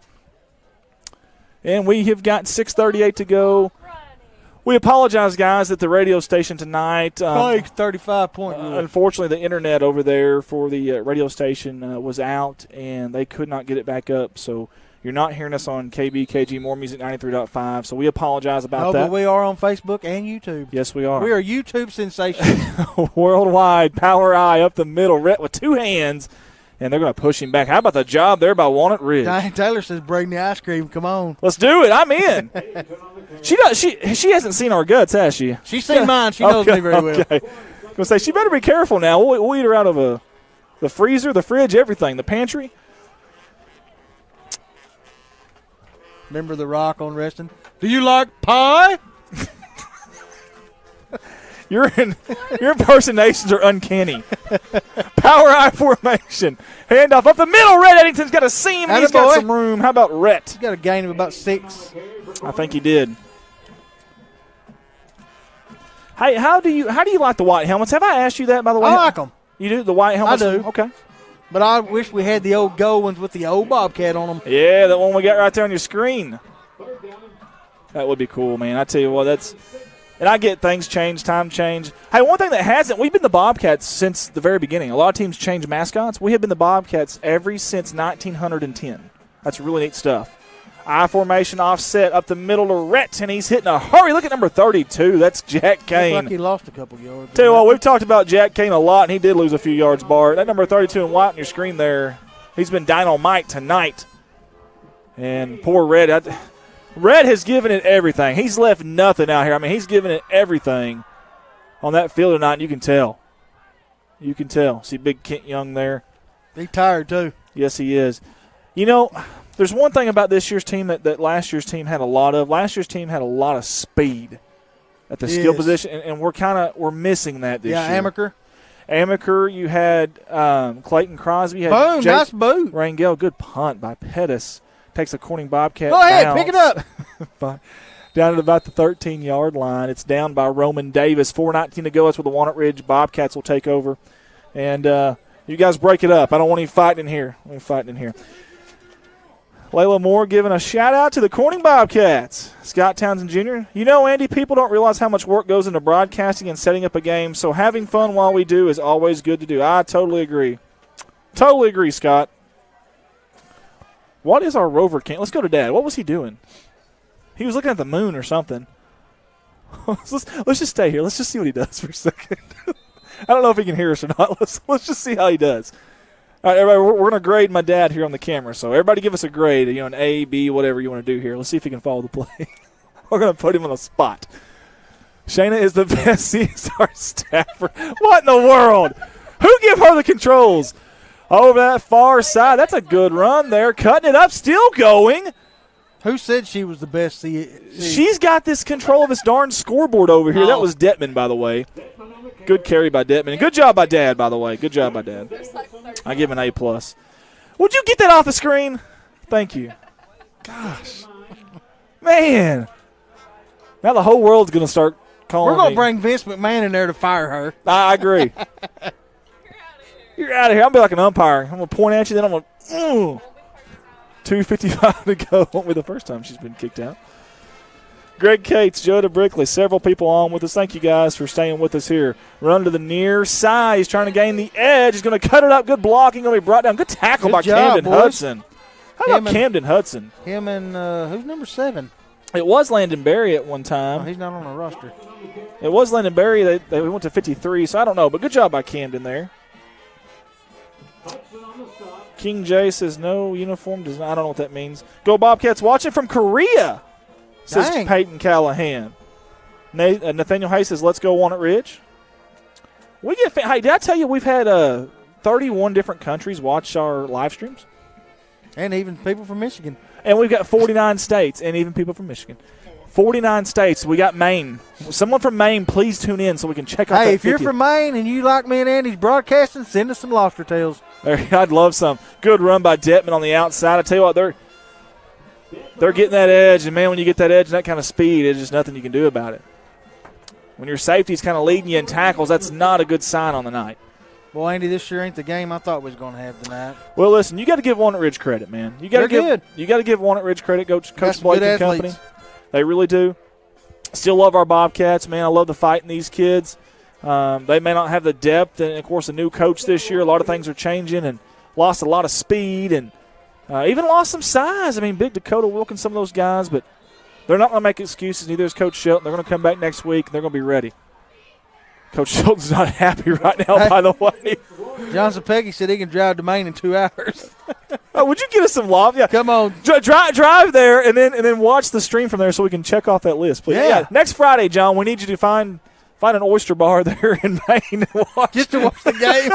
And we have got 6:38 to go. We apologize, guys, at the radio station tonight. 35-point rule. Unfortunately, the internet over there for the radio station was out, and they could not get it back up. So you're not hearing us on KBKG More Music 93.5. So we apologize about that. But we are on Facebook and YouTube. Yes, we are. We are YouTube sensations. Worldwide, power eye up the middle, Rhett with two hands, and they're going to push him back. How about the job there by Walnut Ridge? Diane Taylor says, bring the ice cream. Come on. Let's do it. I'm in. She hasn't seen our guts, has she? She's seen mine. She knows me very well. Okay. I was going to say, she better be careful now. We'll eat her out of the freezer, the fridge, everything, the pantry. Remember The Rock on wrestling? Do you like pie? Your impersonations are uncanny. Power eye formation. Handoff up the middle. Red Eddington's got a seam. And he's got some room. How about Rhett? He's got a gain of about 6. I think he did. Hey, how do you like the white helmets? Have I asked you that, by the way? I like them. You do? The white helmets? I do. Okay. But I wish we had the old gold ones with the old Bobcat on them. Yeah, that one we got right there on your screen. That would be cool, man. I tell you what, And I get things change, time change. Hey, one thing that hasn't, we've been the Bobcats since the very beginning. A lot of teams change mascots. We have been the Bobcats since 1910. That's really neat stuff. I formation offset up the middle to Rhett, and he's hitting a hurry. Look at number 32. That's Jack Kane. Looks like he lost a couple yards. Tell you what, we've talked about Jack Kane a lot, and he did lose a few yards, Bart. That number 32 in white on your screen there, he's been dynamite tonight. And poor Red. Red has given it everything. He's left nothing out here. I mean, he's given it everything on that field tonight, and you can tell. You can tell. See big Kent Young there. He's tired, too. Yes, he is. You know, there's one thing about this year's team that last year's team had a lot of. Last year's team had a lot of speed at the skill position, and we're missing that this year. Yeah, Amaker, you had Clayton Crosby. You had nice boot. Rangel, good punt by Pettis. Takes the Corning Bobcat. Go ahead, pick it up. Down at about the 13-yard line. It's down by Roman Davis. 4:19 to go. That's where the Walnut Ridge Bobcats will take over. And you guys break it up. I don't want any fighting in here. Layla Moore giving a shout-out to the Corning Bobcats. Scott Townsend Jr. You know, Andy, people don't realize how much work goes into broadcasting and setting up a game, so having fun while we do is always good to do. I totally agree. Totally agree, Scott. What is our rover camp? Let's go to Dad. What was he doing? He was looking at the moon or something. let's just stay here. Let's just see what he does for a second. I don't know if he can hear us or not. Let's just see how he does. All right, everybody, we're going to grade my dad here on the camera. So everybody give us a grade, an A, B, whatever you want to do here. Let's see if he can follow the play. We're going to put him on the spot. Shayna is the best CSR staffer. What in the world? Who gave her the controls? Over that far side. That's a good run there. Cutting it up, still going. Who said she was the best? She's got this control of this darn scoreboard over here. That was Detman, by the way. Good carry by Detman. And good job by Dad, by the way. Good job by Dad. I give him an A+. Would you get that off the screen? Thank you. Gosh. Man. Now the whole world's going to start calling me. We're going to bring Vince McMahon in there to fire her. I agree. You're out of here. I'm going to be like an umpire. I'm going to point at you, then I'm going to 2:55 to go. Won't be the first time she's been kicked out. Greg Cates, Joe DeBrickley, several people on with us. Thank you guys for staying with us here. Run to the near side. He's trying to gain the edge. He's going to cut it up. Good blocking. Going to be brought down. Good tackle by Camden Hudson. How about Camden Hudson? Him and who's number 7? It was Landon Berry at one time. Oh, he's not on the roster. It was Landon Berry. They went to 53, so I don't know. But good job by Camden there. King J says no uniform. I don't know what that means. Go Bobcats. Watching from Korea, says Peyton Callahan. Nathaniel Hayes says let's go Walnut Ridge. Hey, did I tell you we've had 31 different countries watch our live streams? And even people from Michigan. And we've got 49 states and even people from Michigan. 49 states. We got Maine. Someone from Maine, please tune in so we can check out that 50th. Hey, if you're from Maine and you like me and Andy's broadcasting, send us some lobster tails. I'd love some. Good run by Detman on the outside. I tell you what, they're getting that edge, and, man, when you get that edge and that kind of speed, there's just nothing you can do about it. When your safety's kind of leading you in tackles, that's not a good sign on the night. Well, Andy, this sure ain't the game I thought we was going to have tonight. Well, listen, you got to give Walnut Ridge credit, man. You got to give Walnut Ridge credit, Coach Blake and company. They really do. Still love our Bobcats, man. I love the fight in these kids. They may not have the depth, and, of course, a new coach this year. A lot of things are changing and lost a lot of speed and even lost some size. I mean, big Dakota Wilkins, some of those guys, but they're not going to make excuses. Neither is Coach Shelton. They're going to come back next week, and they're going to be ready. Coach Shelton's not happy right now, by the way. John Zapecki said he can drive to Maine in 2 hours. Oh, would you get us some love? Yeah, come on, drive there and then watch the stream from there so we can check off that list, please. Yeah. Next Friday, John, we need you to find an oyster bar there in Maine and watch. Just to watch the game.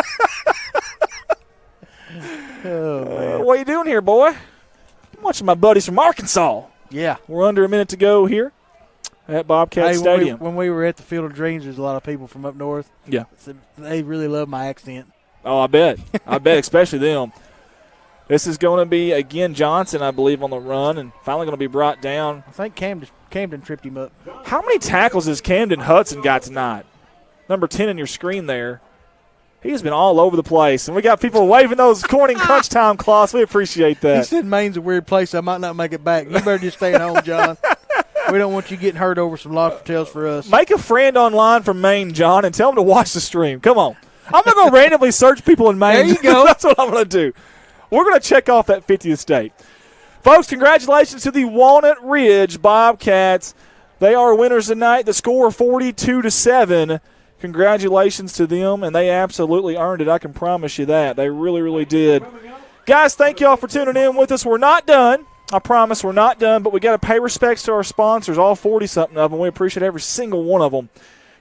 What are you doing here, boy? I'm watching my buddies from Arkansas. Yeah, we're under a minute to go here at Bobcat Stadium. When we were at the Field of Dreams, there's a lot of people from up north. Yeah, they really love my accent. Oh, I bet, especially them. This is going to be, again, Johnson, I believe, on the run, and finally going to be brought down. I think Camden tripped him up. How many tackles has Camden Hudson got tonight? Number 10 in your screen there. He has been all over the place, and we got people waving those Corning crunch time cloths. We appreciate that. He said Maine's a weird place. I might not make it back. You better just stay at home, John. We don't want you getting hurt over some lobster tails for us. Make a friend online from Maine, John, and tell them to watch the stream. Come on. I'm not going to randomly search people in Maine. There you go. That's what I'm going to do. We're going to check off that 50th state. Folks, congratulations to the Walnut Ridge Bobcats. They are winners tonight. The score 42-7. Congratulations to them, and they absolutely earned it. I can promise you that. They really, really did. Guys, thank you all for tuning in with us. We're not done. I promise we're not done, but we got to pay respects to our sponsors, all 40-something of them. We appreciate every single one of them.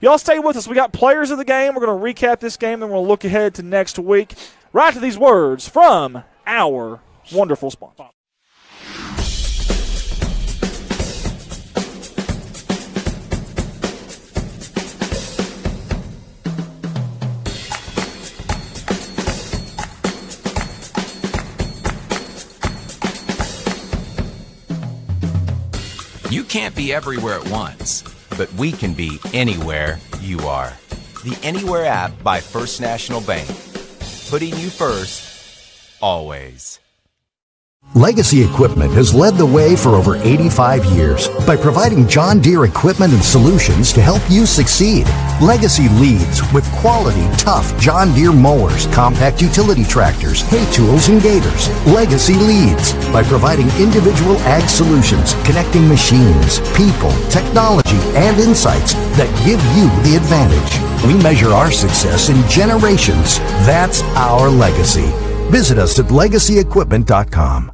Y'all stay with us. We got players of the game. We're going to recap this game, then we'll look ahead to next week. Right to these words from our wonderful sponsor. You can't be everywhere at once, but we can be anywhere you are. The Anywhere app by First National Bank. Putting you first, always. Legacy Equipment has led the way for over 85 years by providing John Deere equipment and solutions to help you succeed. Legacy leads with quality, tough John Deere mowers, compact utility tractors, hay tools, and gators. Legacy leads by providing individual ag solutions, connecting machines, people, technology, and insights that give you the advantage. We measure our success in generations. That's our legacy. Visit us at legacyequipment.com.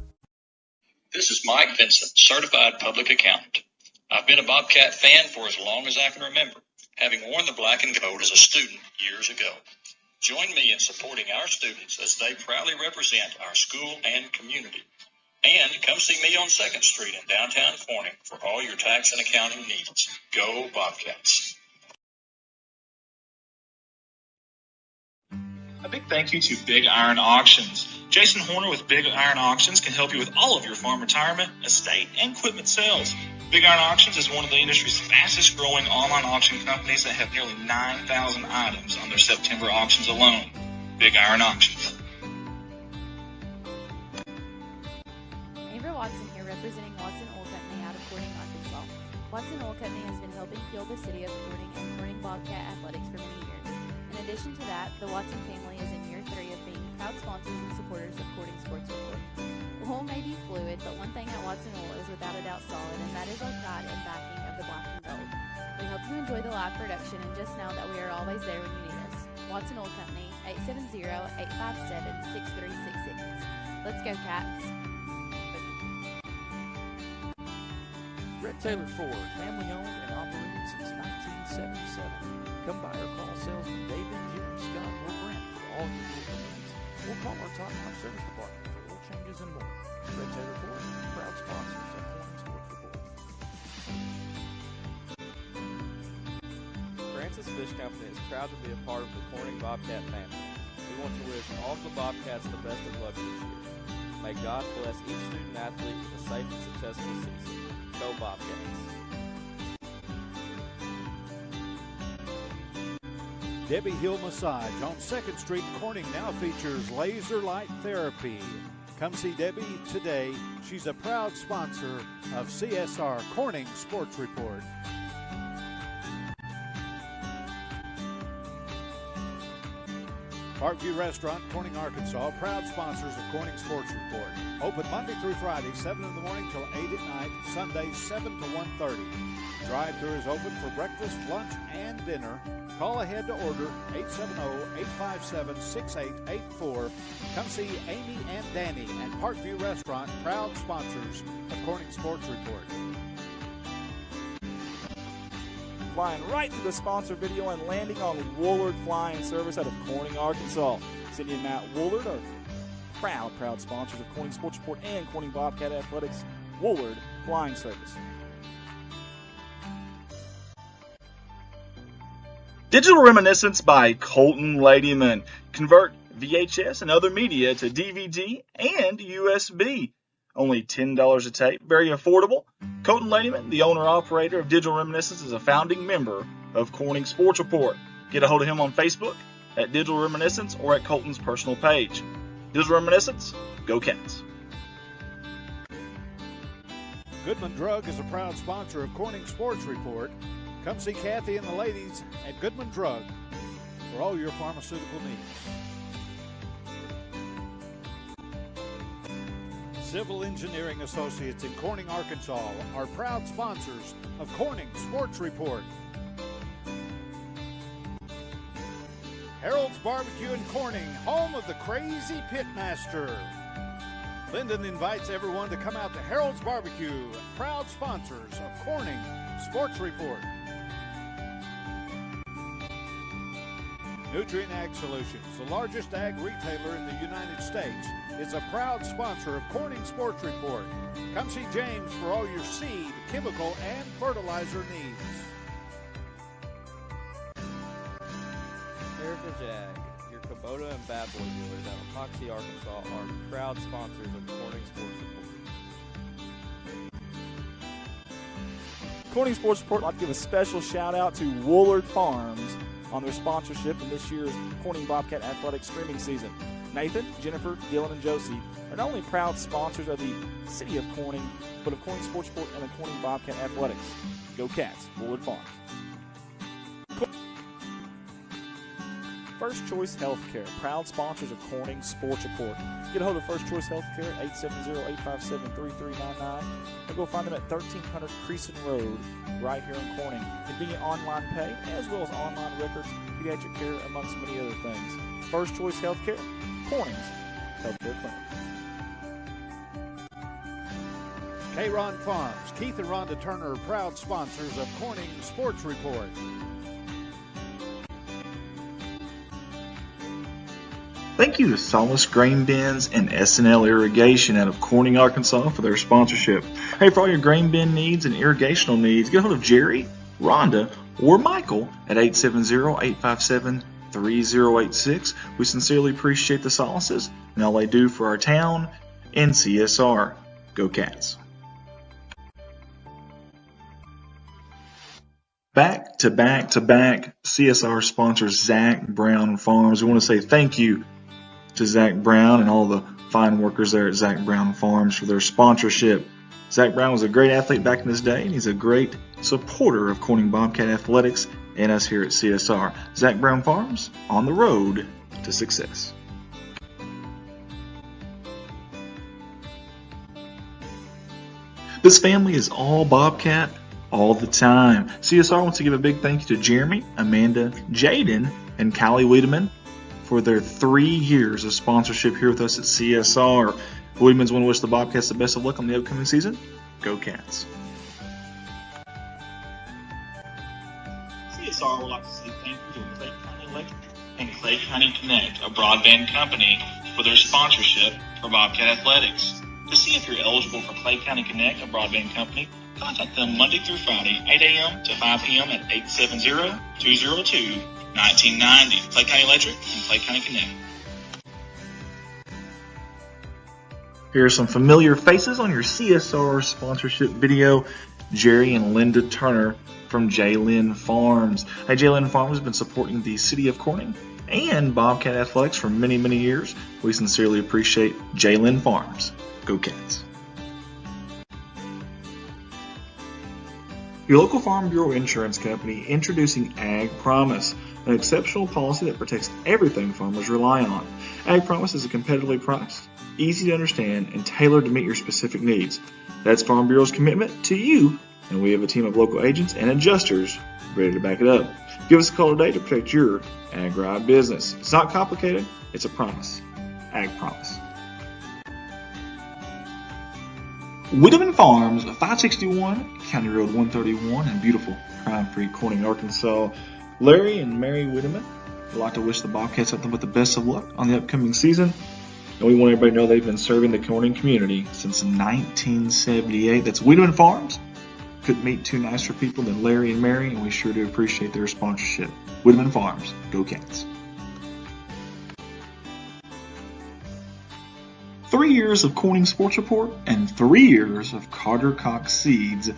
This is Mike Vincent, Certified Public Accountant. I've been a Bobcat fan for as long as I can remember, having worn the black and gold as a student years ago. Join me in supporting our students as they proudly represent our school and community. And come see me on 2nd Street in downtown Corning for all your tax and accounting needs. Go Bobcats. A big thank you to Big Iron Auctions. Jason Horner with Big Iron Auctions can help you with all of your farm retirement, estate, and equipment sales. Big Iron Auctions is one of the industry's fastest growing online auction companies that have nearly 9,000 items on their September auctions alone. Big Iron Auctions. Amber Watson here, representing Watson Oil Company out of Corning, Arkansas. Watson Oil Company has been helping fuel the city of Corning and Corning Bobcat athletics for many years. In addition to that, the Watson family is in year 3 of being proud sponsors and supporters of Corning Sports Report. Oil may be fluid, but one thing at Watson Oil is without a doubt solid, and that is our pride and backing of the black and gold. We hope you enjoy the live production and just know that we are always there when you need us. Watson Oil Company, 870-857-6366. Let's go, Cats. Red Taylor Ford, family owned and operated since 1977. Come by or call salesman David, Jim, Scott, or Brent for all your vehicle needs. We'll call our top-notch service department for oil changes and more. Red Taylor Ford, proud sponsors of Corning Sports Report. Francis Fish Company is proud to be a part of the Corning Bobcat family. We want to wish all of the Bobcats the best of luck this year. May God bless each student athlete with a safe and successful season. Go Bobcats. Debbie Hill Massage on 2nd Street, Corning now features laser light therapy. Come see Debbie today. She's a proud sponsor of CSR Corning Sports Report. Parkview Restaurant, Corning, Arkansas, proud sponsors of Corning Sports Report. Open Monday through Friday, 7 in the morning till 8 at night, Sundays 7 to 1:30. Drive-thru is open for breakfast, lunch, and dinner. Call ahead to order 870-857-6884. Come see Amy and Danny at Parkview Restaurant, proud sponsors of Corning Sports Report. Flying right to the sponsor video and landing on Woolard Flying Service out of Corning, Arkansas. Cindy and Matt Woolard are proud sponsors of Corning Sports Report and Corning Bobcat Athletics. Woolard Flying Service. Digital Reminiscence by Colton Ladyman. Convert VHS and other media to DVD and USB. Only $10 a tape. Very affordable. Colton Ladyman, the owner-operator of Digital Reminiscence, is a founding member of Corning Sports Report. Get a hold of him on Facebook at Digital Reminiscence or at Colton's personal page. Digital Reminiscence, go Cats. Goodman Drug is a proud sponsor of Corning Sports Report. Come see Kathy and the ladies at Goodman Drug for all your pharmaceutical needs. Civil Engineering Associates in Corning, Arkansas are proud sponsors of Corning Sports Report. Harold's Barbecue in Corning, home of the Crazy Pitmaster. Linden invites everyone to come out to Harold's Barbecue, proud sponsors of Corning Sports Report. Nutrient Ag Solutions, the largest ag retailer in the United States, is a proud sponsor of Corning Sports Report. Come see James for all your seed, chemical, and fertilizer needs. Heritage Ag, your Kubota and Bad Boy dealers out of Hoxie, Arkansas, are proud sponsors of Corning Sports Report. Corning Sports Report, I'd like to give a special shout out to Woolard Farms on their sponsorship in this year's Corning Bobcat Athletics streaming season. Nathan, Jennifer, Dylan, and Josie are not only proud sponsors of the city of Corning, but of Corning Sports Report and the Corning Bobcat Athletics. Go Cats, Woolard Farms. First Choice Healthcare, proud sponsors of Corning Sports Report. Get a hold of First Choice Healthcare at 870-857-3399 or go find them at 1300 Creason Road right here in Corning. Convenient online pay as well as online records, pediatric care, amongst many other things. First Choice Healthcare, Corning's Healthcare Clinic. K-Ron Farms, Keith and Rhonda Turner are proud sponsors of Corning Sports Report. Thank you to Solace Grain Bins and S&L Irrigation out of Corning, Arkansas for their sponsorship. Hey, for all your grain bin needs and irrigational needs, get a hold of Jerry, Rhonda, or Michael at 870-857-3086. We sincerely appreciate the Solaces and all they do for our town and CSR. Go Cats. Back to CSR sponsors Zach Brown Farms. We want to say thank you to Zach Brown and all the fine workers there at Zach Brown Farms for their sponsorship. Zach Brown was a great athlete back in his day, and he's a great supporter of Corning Bobcat Athletics and us here at CSR. Zach Brown Farms, on the road to success. This family is all Bobcat all the time. CSR wants to give a big thank you to Jeremy, Amanda, Jaden, and Kylie Wiedemann for their 3 years of sponsorship here with us at CSR. The Wiedemans want to wish the Bobcats the best of luck on the upcoming season. Go Cats. CSR would like to say thank you to Clay County Electric and Clay County Connect, a broadband company, for their sponsorship for Bobcat Athletics. To see if you're eligible for Clay County Connect, a broadband company, contact them Monday through Friday, 8 a.m. to 5 p.m. at 870-202-1990. Clay County Electric and Clay County Connect. Here are some familiar faces on your CSR sponsorship video. Jerry and Linda Turner from J-Lynn Farms. Hey, J-Lynn Farms has been supporting the city of Corning and Bobcat Athletics for many, many years. We sincerely appreciate J-Lynn Farms. Go Cats. Your local Farm Bureau insurance company introducing Ag Promise, an exceptional policy that protects everything farmers rely on. Ag Promise is a competitively priced, easy to understand, and tailored to meet your specific needs. That's Farm Bureau's commitment to you, and we have a team of local agents and adjusters ready to back it up. Give us a call today to protect your agri business. It's not complicated, it's a promise. Ag Promise. Wiedemann Farms, 561 County Road 131 in beautiful crime-free Corning, Arkansas. Larry and Mary Wiedemann would like to wish the Bobcats nothing but the best of luck on the upcoming season. And we want everybody to know they've been serving the Corning community since 1978. That's Wiedemann Farms. Couldn't meet two nicer people than Larry and Mary, and we sure do appreciate their sponsorship. Wiedemann Farms, go Cats. 3 years of Corning Sports Report and 3 years of Carter Cox Seeds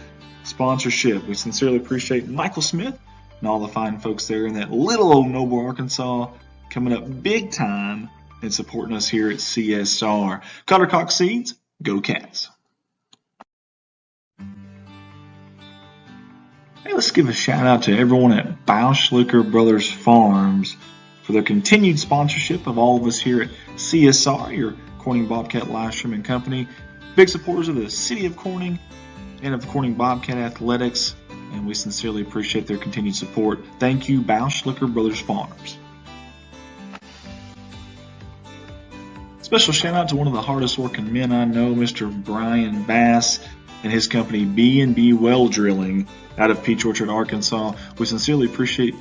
sponsorship. We sincerely appreciate Michael Smith and all the fine folks there in that little old Noble, Arkansas, coming up big time and supporting us here at CSR. Carter Cox Seeds, go Cats. Hey, let's give a shout out to everyone at Bauschlicker Brothers Farms for their continued sponsorship of all of us here at CSR, your Corning Bobcat live streaming company. Big supporters of the City of Corning and of the Corning Bobcat Athletics, and we sincerely appreciate their continued support. Thank you, Bauschlicker Brothers Farms. Special shout out to one of the hardest working men I know, Mr. Brian Bass, and his company B&B Well Drilling out of Peach Orchard, Arkansas. We sincerely appreciate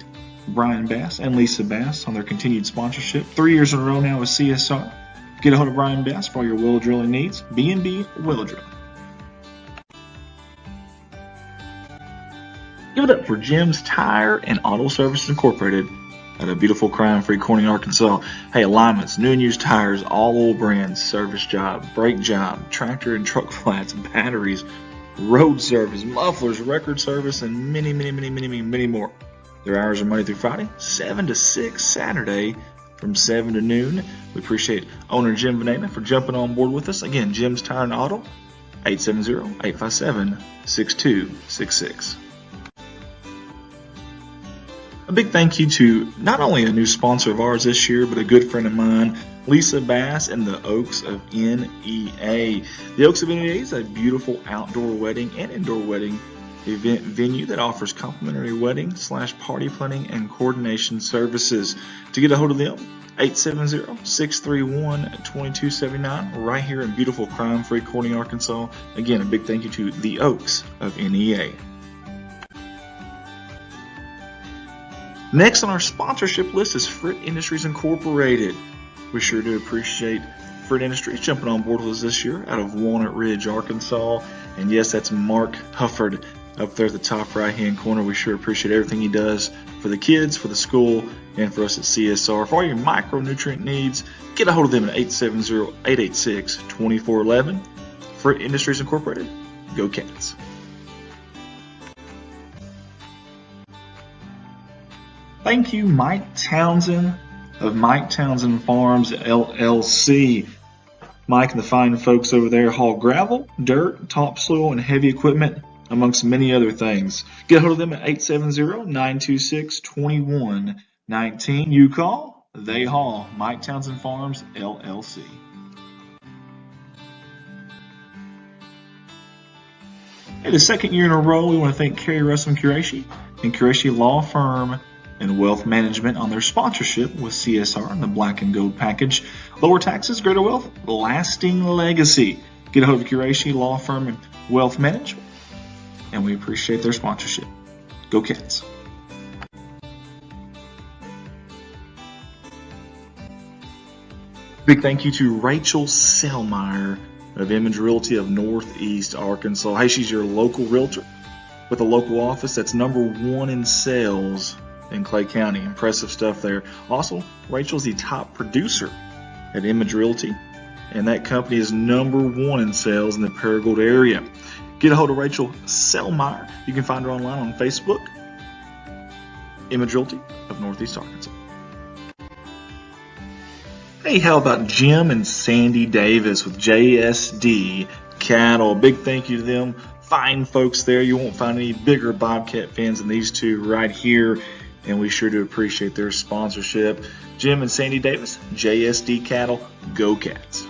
Brian Bass and Lisa Bass on their continued sponsorship. 3 years in a row now with CSR. Get a hold of Brian Bass for all your well drilling needs. B&B Well Drilling. Give it up for Jim's Tire and Auto Service Incorporated at a beautiful crime-free Corning, Arkansas. Hey, alignments, new and used tires, all oil brands, service job, brake job, tractor and truck flats, batteries, road service, mufflers, record service, and many more. Their hours are Monday through Friday, 7 to 6, Saturday from 7 to noon. We appreciate owner Jim Vanena for jumping on board with us. Again, Jim's Tire and Auto, 870-857-6266. A big thank you to not only a new sponsor of ours this year, but a good friend of mine, Lisa Bass and the Oaks of NEA. The Oaks of NEA is a beautiful outdoor wedding and indoor wedding event venue that offers complimentary wedding / party planning and coordination services. To get a hold of them, 870-631-2279, right here in beautiful crime-free Corning, Arkansas. Again, a big thank you to the Oaks of NEA. Next on our sponsorship list is Fritt Industries Incorporated. We sure do appreciate Fritt Industries jumping on board with us this year out of Walnut Ridge, Arkansas. And yes, that's Mark Hufford up there at the top right-hand corner. We sure appreciate everything he does for the kids, for the school, and for us at CSR. For all your micronutrient needs, get a hold of them at 870-886-2411. Fritt Industries Incorporated. Go Cats. Thank you, Mike Townsend of Mike Townsend Farms, LLC. Mike and the fine folks over there haul gravel, dirt, topsoil, and heavy equipment, amongst many other things. Get a hold of them at 870-926-2119. You call, they haul. Mike Townsend Farms, LLC. Hey, the second year in a row, we want to thank Kerry Russell Qureshi and Qureshi Law Firm and Wealth Management on their sponsorship with CSR and the Black and Gold package. Lower taxes, greater wealth, lasting legacy. Get a hold of Qureshi Law Firm and Wealth Management, and we appreciate their sponsorship. Go Cats. Big thank you to Rachel Selmeyer of Image Realty of Northeast Arkansas. Hey, she's your local realtor with a local office that's #1 in sales in Clay County. Impressive stuff there. Also, Rachel's the top producer at Image Realty, and that company is #1 in sales in the Paragould area. Get a hold of Rachel Selmeyer. You can find her online on Facebook, Image Realty of Northeast Arkansas. Hey, how about Jim and Sandy Davis with JSD Cattle? Big thank you to them. Fine folks there. You won't find any bigger Bobcat fans than these two right here, and we sure do appreciate their sponsorship. Jim and Sandy Davis, JSD Cattle, Go Cats.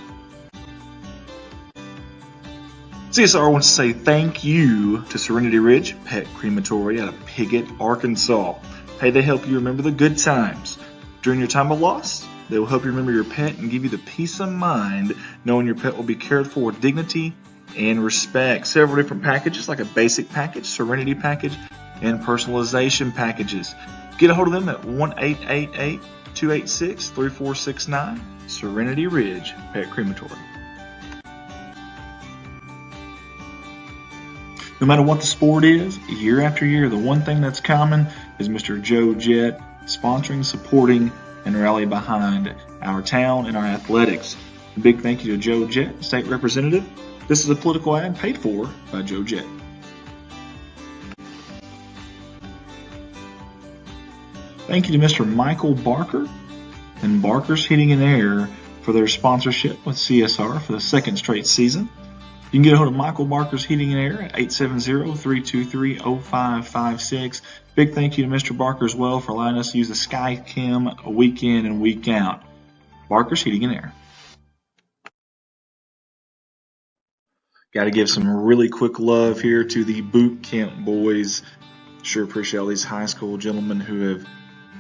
CSR wants to say thank you to Serenity Ridge Pet Crematory out of Piggott, Arkansas. Hey, they help you remember the good times. During your time of loss, they will help you remember your pet and give you the peace of mind knowing your pet will be cared for with dignity and respect. Several different packages, like a basic package, Serenity package, and personalization packages. Get a hold of them at 1-888-286-3469, Serenity Ridge Pet Crematory. No matter what the sport is, year after year, the one thing that's common is Mr. Joe Jett sponsoring, supporting, and rally behind our town and our athletics. A big thank you to Joe Jett, State Representative. This is a political ad paid for by Joe Jett. Thank you to Mr. Michael Barker and Barker's Heating and Air for their sponsorship with CSR for the second straight season. You can get a hold of Michael Barker's Heating and Air at 870-323-0556. Big thank you to Mr. Barker as well for allowing us to use the SkyCam week in and week out. Barker's Heating and Air. Got to give some really quick love here to the boot camp boys. Sure appreciate all these high school gentlemen who have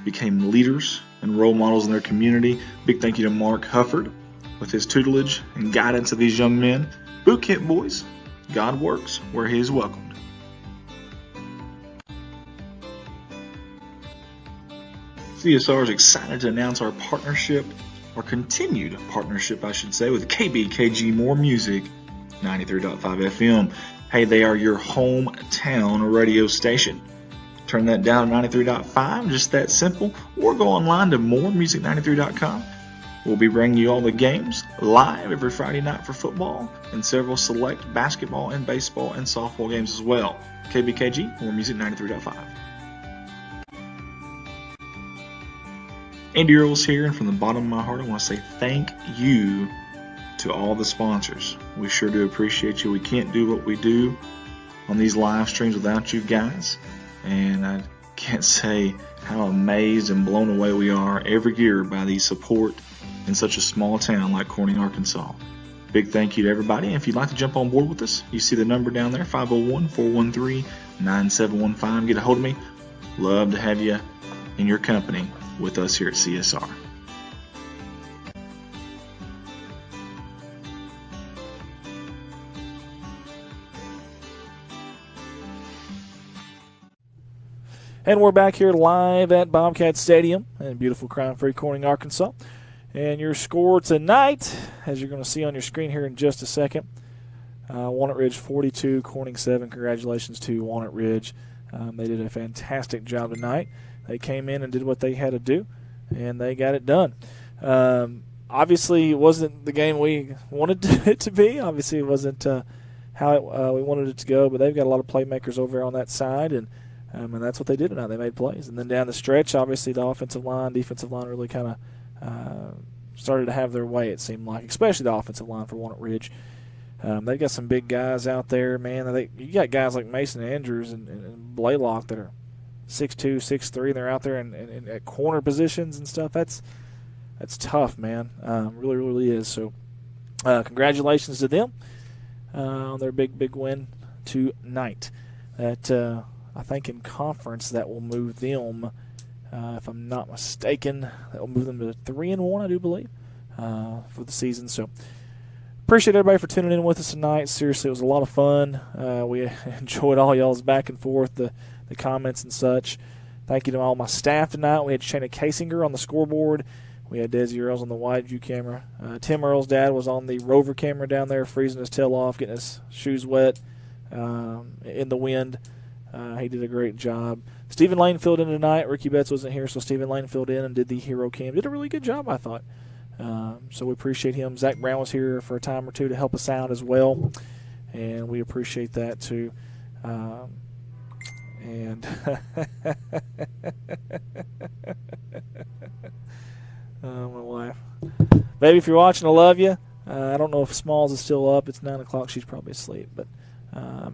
became leaders and role models in their community. Big thank you to Mark Hufford with his tutelage and guidance of these young men. Boot camp boys, God works where he is welcomed. CSR is excited to announce our partnership, our continued partnership, I should say, with KBKG More Music, 93.5 FM. Hey, they are your hometown radio station. Turn that down to 93.5, just that simple, or go online to moremusic93.com. We'll be bringing you all the games live every Friday night for football and several select basketball and baseball and softball games as well. KBKG, More Music 93.5. Andy Earls here, and from the bottom of my heart, I want to say thank you to all the sponsors. We sure do appreciate you. We can't do what we do on these live streams without you guys, and I can't say how amazed and blown away we are every year by the support in such a small town like Corning, Arkansas. Big thank you to everybody. And if you'd like to jump on board with us, you see the number down there, 501-413-9715. Get a hold of me. Love to have you in your company with us here at CSR. And we're back here live at Bobcat Stadium in beautiful crime-free Corning, Arkansas. And your score tonight, as you're going to see on your screen here in just a second, Walnut Ridge 42, Corning 7. Congratulations to Walnut Ridge. They did a fantastic job tonight. They came in and did what they had to do, and they got it done. Obviously, it wasn't the game we wanted it to be. Obviously, it wasn't how we wanted it to go, but they've got a lot of playmakers over there on that side, and that's what they did tonight. They made plays. And then down the stretch, obviously, the offensive line, defensive line really kind of started to have their way, it seemed like, especially the offensive line for Walnut Ridge. They've got some big guys out there, man. You got guys like Mason Andrews and Blaylock that are 6'2", 6'3". They're out there in at corner positions and stuff. That's tough, man. Really, really is. So congratulations to them on their big win tonight. That I think in conference that will move them, if I'm not mistaken, that will move them to 3-1, I do believe, for the season. So appreciate everybody for tuning in with us tonight. Seriously, it was a lot of fun. We enjoyed all y'all's back and forth, the comments and such. Thank you to all my staff tonight. We had Shayna Kasinger on the scoreboard. We had Desi Earls on the wide view camera. Tim Earls' dad was on the rover camera down there, freezing his tail off, getting his shoes wet in the wind. He did a great job. Stephen Lane filled in tonight. Ricky Betts wasn't here, so Stephen Lane filled in and did the hero cam. Did a really good job, I thought. So we appreciate him. Zach Brown was here for a time or two to help us out as well, and we appreciate that too. And my wife. Baby, if you're watching, I love you. I don't know if Smalls is still up. It's 9 o'clock. She's probably asleep. But,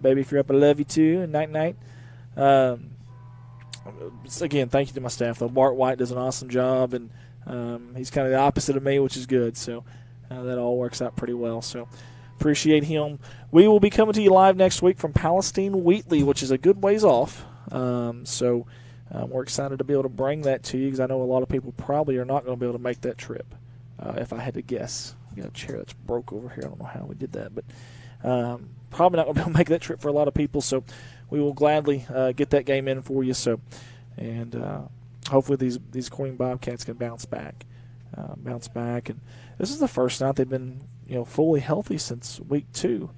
baby, if you're up, I love you too. And night-night. Again, thank you to my staff, though. Bart White does an awesome job, and he's kind of the opposite of me, which is good. So that all works out pretty well. So appreciate him. We will be coming to you live next week from Palestine Wheatley, which is a good ways off. So we're excited to be able to bring that to you because I know a lot of people probably are not going to be able to make that trip, if I had to guess. We got a chair that's broke over here. I don't know how we did that, but probably not going to be able to make that trip for a lot of people. So we will gladly get that game in for you. So, and hopefully these Corning Bobcats can bounce back. And this is the first night they've been fully healthy since week 2,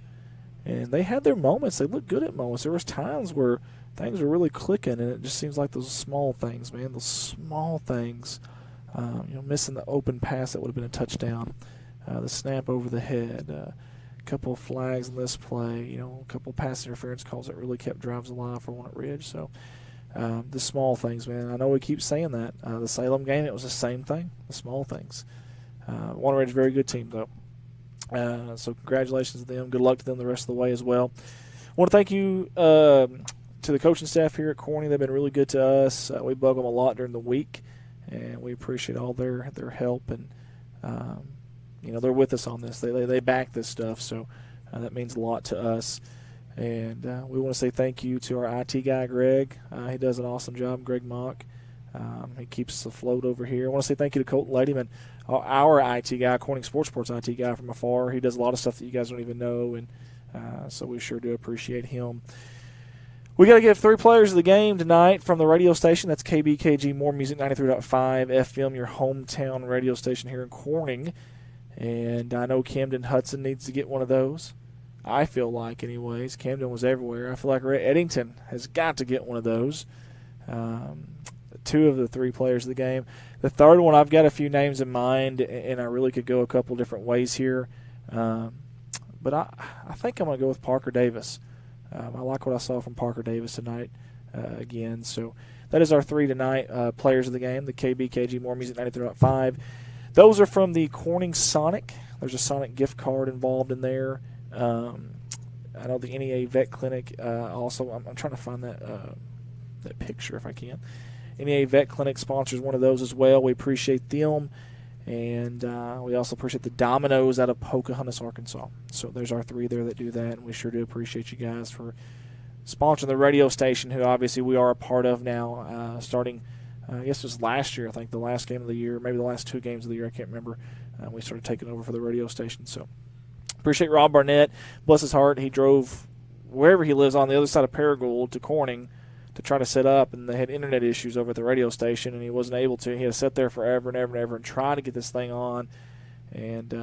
and they had their moments. They looked good at moments. There was times where things were really clicking, and it just seems like those small things, man. Those small things. Missing the open pass that would have been a touchdown, the snap over the head, a couple of flags in this play, a couple of pass interference calls that really kept drives alive for Walnut Ridge. So the small things, man. I know we keep saying that. The Salem game, it was the same thing, the small things. Walnut Ridge, very good team, though. So congratulations to them. Good luck to them the rest of the way as well. I want to thank you to the coaching staff here at Corning. They've been really good to us. We bug them a lot during the week, and we appreciate all their help. And, they're with us on this. They back this stuff, so that means a lot to us. And we want to say thank you to our IT guy, Greg. He does an awesome job, Greg Mock. He keeps us afloat over here. I want to say thank you to Colton Ladyman, our IT guy, Corning Sports IT guy from afar. He does a lot of stuff that you guys don't even know, and so we sure do appreciate him. We got to give 3 players of the game tonight from the radio station. That's KBKG More Music 93.5 FM, your hometown radio station here in Corning. And I know Camden Hudson needs to get one of those. I feel like, anyways. Camden was everywhere. I feel like Eddington has got to get one of those. 2 of the 3 players of the game. The third one, I've got a few names in mind, and I really could go a couple different ways here. But I think I'm going to go with Parker Davis. I like what I saw from Parker Davis tonight again. So that is our 3 tonight players of the game, the KBKG More Music 93.5. Those are from the Corning Sonic. There's a Sonic gift card involved in there. I know the NEA Vet Clinic also. I'm trying to find that picture if I can. NEA Vet Clinic sponsors one of those as well. We appreciate them. And we also appreciate the Dominoes out of Pocahontas, Arkansas. So there's our 3 there that do that, and we sure do appreciate you guys for sponsoring the radio station, who obviously we are a part of now, starting, I guess it was last year, I think, the last game of the year, maybe the last 2 games of the year, I can't remember. We started taking over for the radio station. So appreciate Rob Barnett. Bless his heart, he drove wherever he lives on the other side of Paragould to Corning to try to set up, and they had internet issues over at the radio station, and he wasn't able to. He had to sit there forever and ever and ever and try to get this thing on, and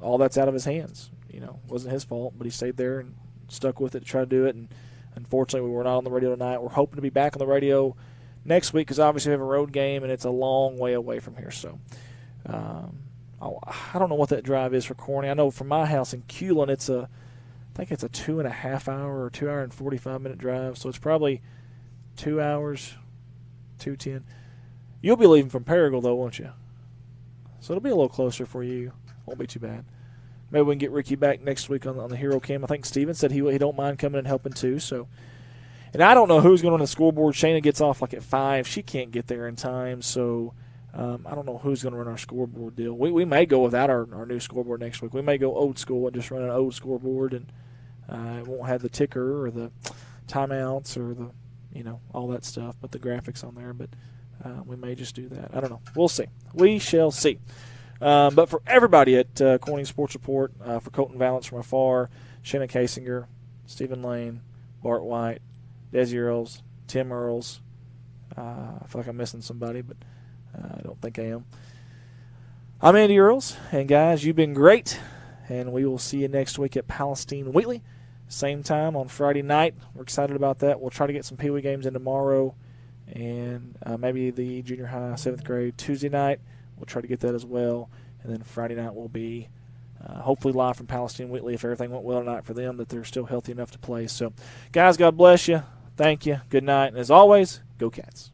all that's out of his hands. It wasn't his fault, but he stayed there and stuck with it to try to do it, and unfortunately we were not on the radio tonight. We're hoping to be back on the radio next week because obviously we have a road game, and it's a long way away from here. So I don't know what that drive is for Corning. I know from my house in Culin, I think it's a 2.5 hour or 2 hour and 45-minute drive, so it's probably 2 hours, 2:10. You'll be leaving from Paragould, though, won't you? So it'll be a little closer for you. Won't be too bad. Maybe we can get Ricky back next week on the Hero Cam. I think Steven said he don't mind coming and helping too. So, and I don't know who's going on the scoreboard. Shayna gets off like at 5. She can't get there in time. So I don't know who's going to run our scoreboard deal. We may go without our new scoreboard next week. We may go old school and just run an old scoreboard, and it won't have the ticker or the timeouts or the all that stuff, but the graphics on there. But we may just do that. I don't know. We'll see. We shall see. But for everybody at Corning Sports Report, for Colton Valance from afar, Shannon Casinger, Stephen Lane, Bart White, Desi Earls, Tim Earls. I feel like I'm missing somebody, but I don't think I am. I'm Andy Earls, and guys, you've been great, and we will see you next week at Palestine Wheatley. Same time on Friday night. We're excited about that. We'll try to get some Pee Wee games in tomorrow, and maybe the junior high 7th grade Tuesday night. We'll try to get that as well. And then Friday night will be hopefully live from Palestine Wheatley if everything went well tonight for them, that they're still healthy enough to play. So, guys, God bless you. Thank you. Good night. And as always, go Cats.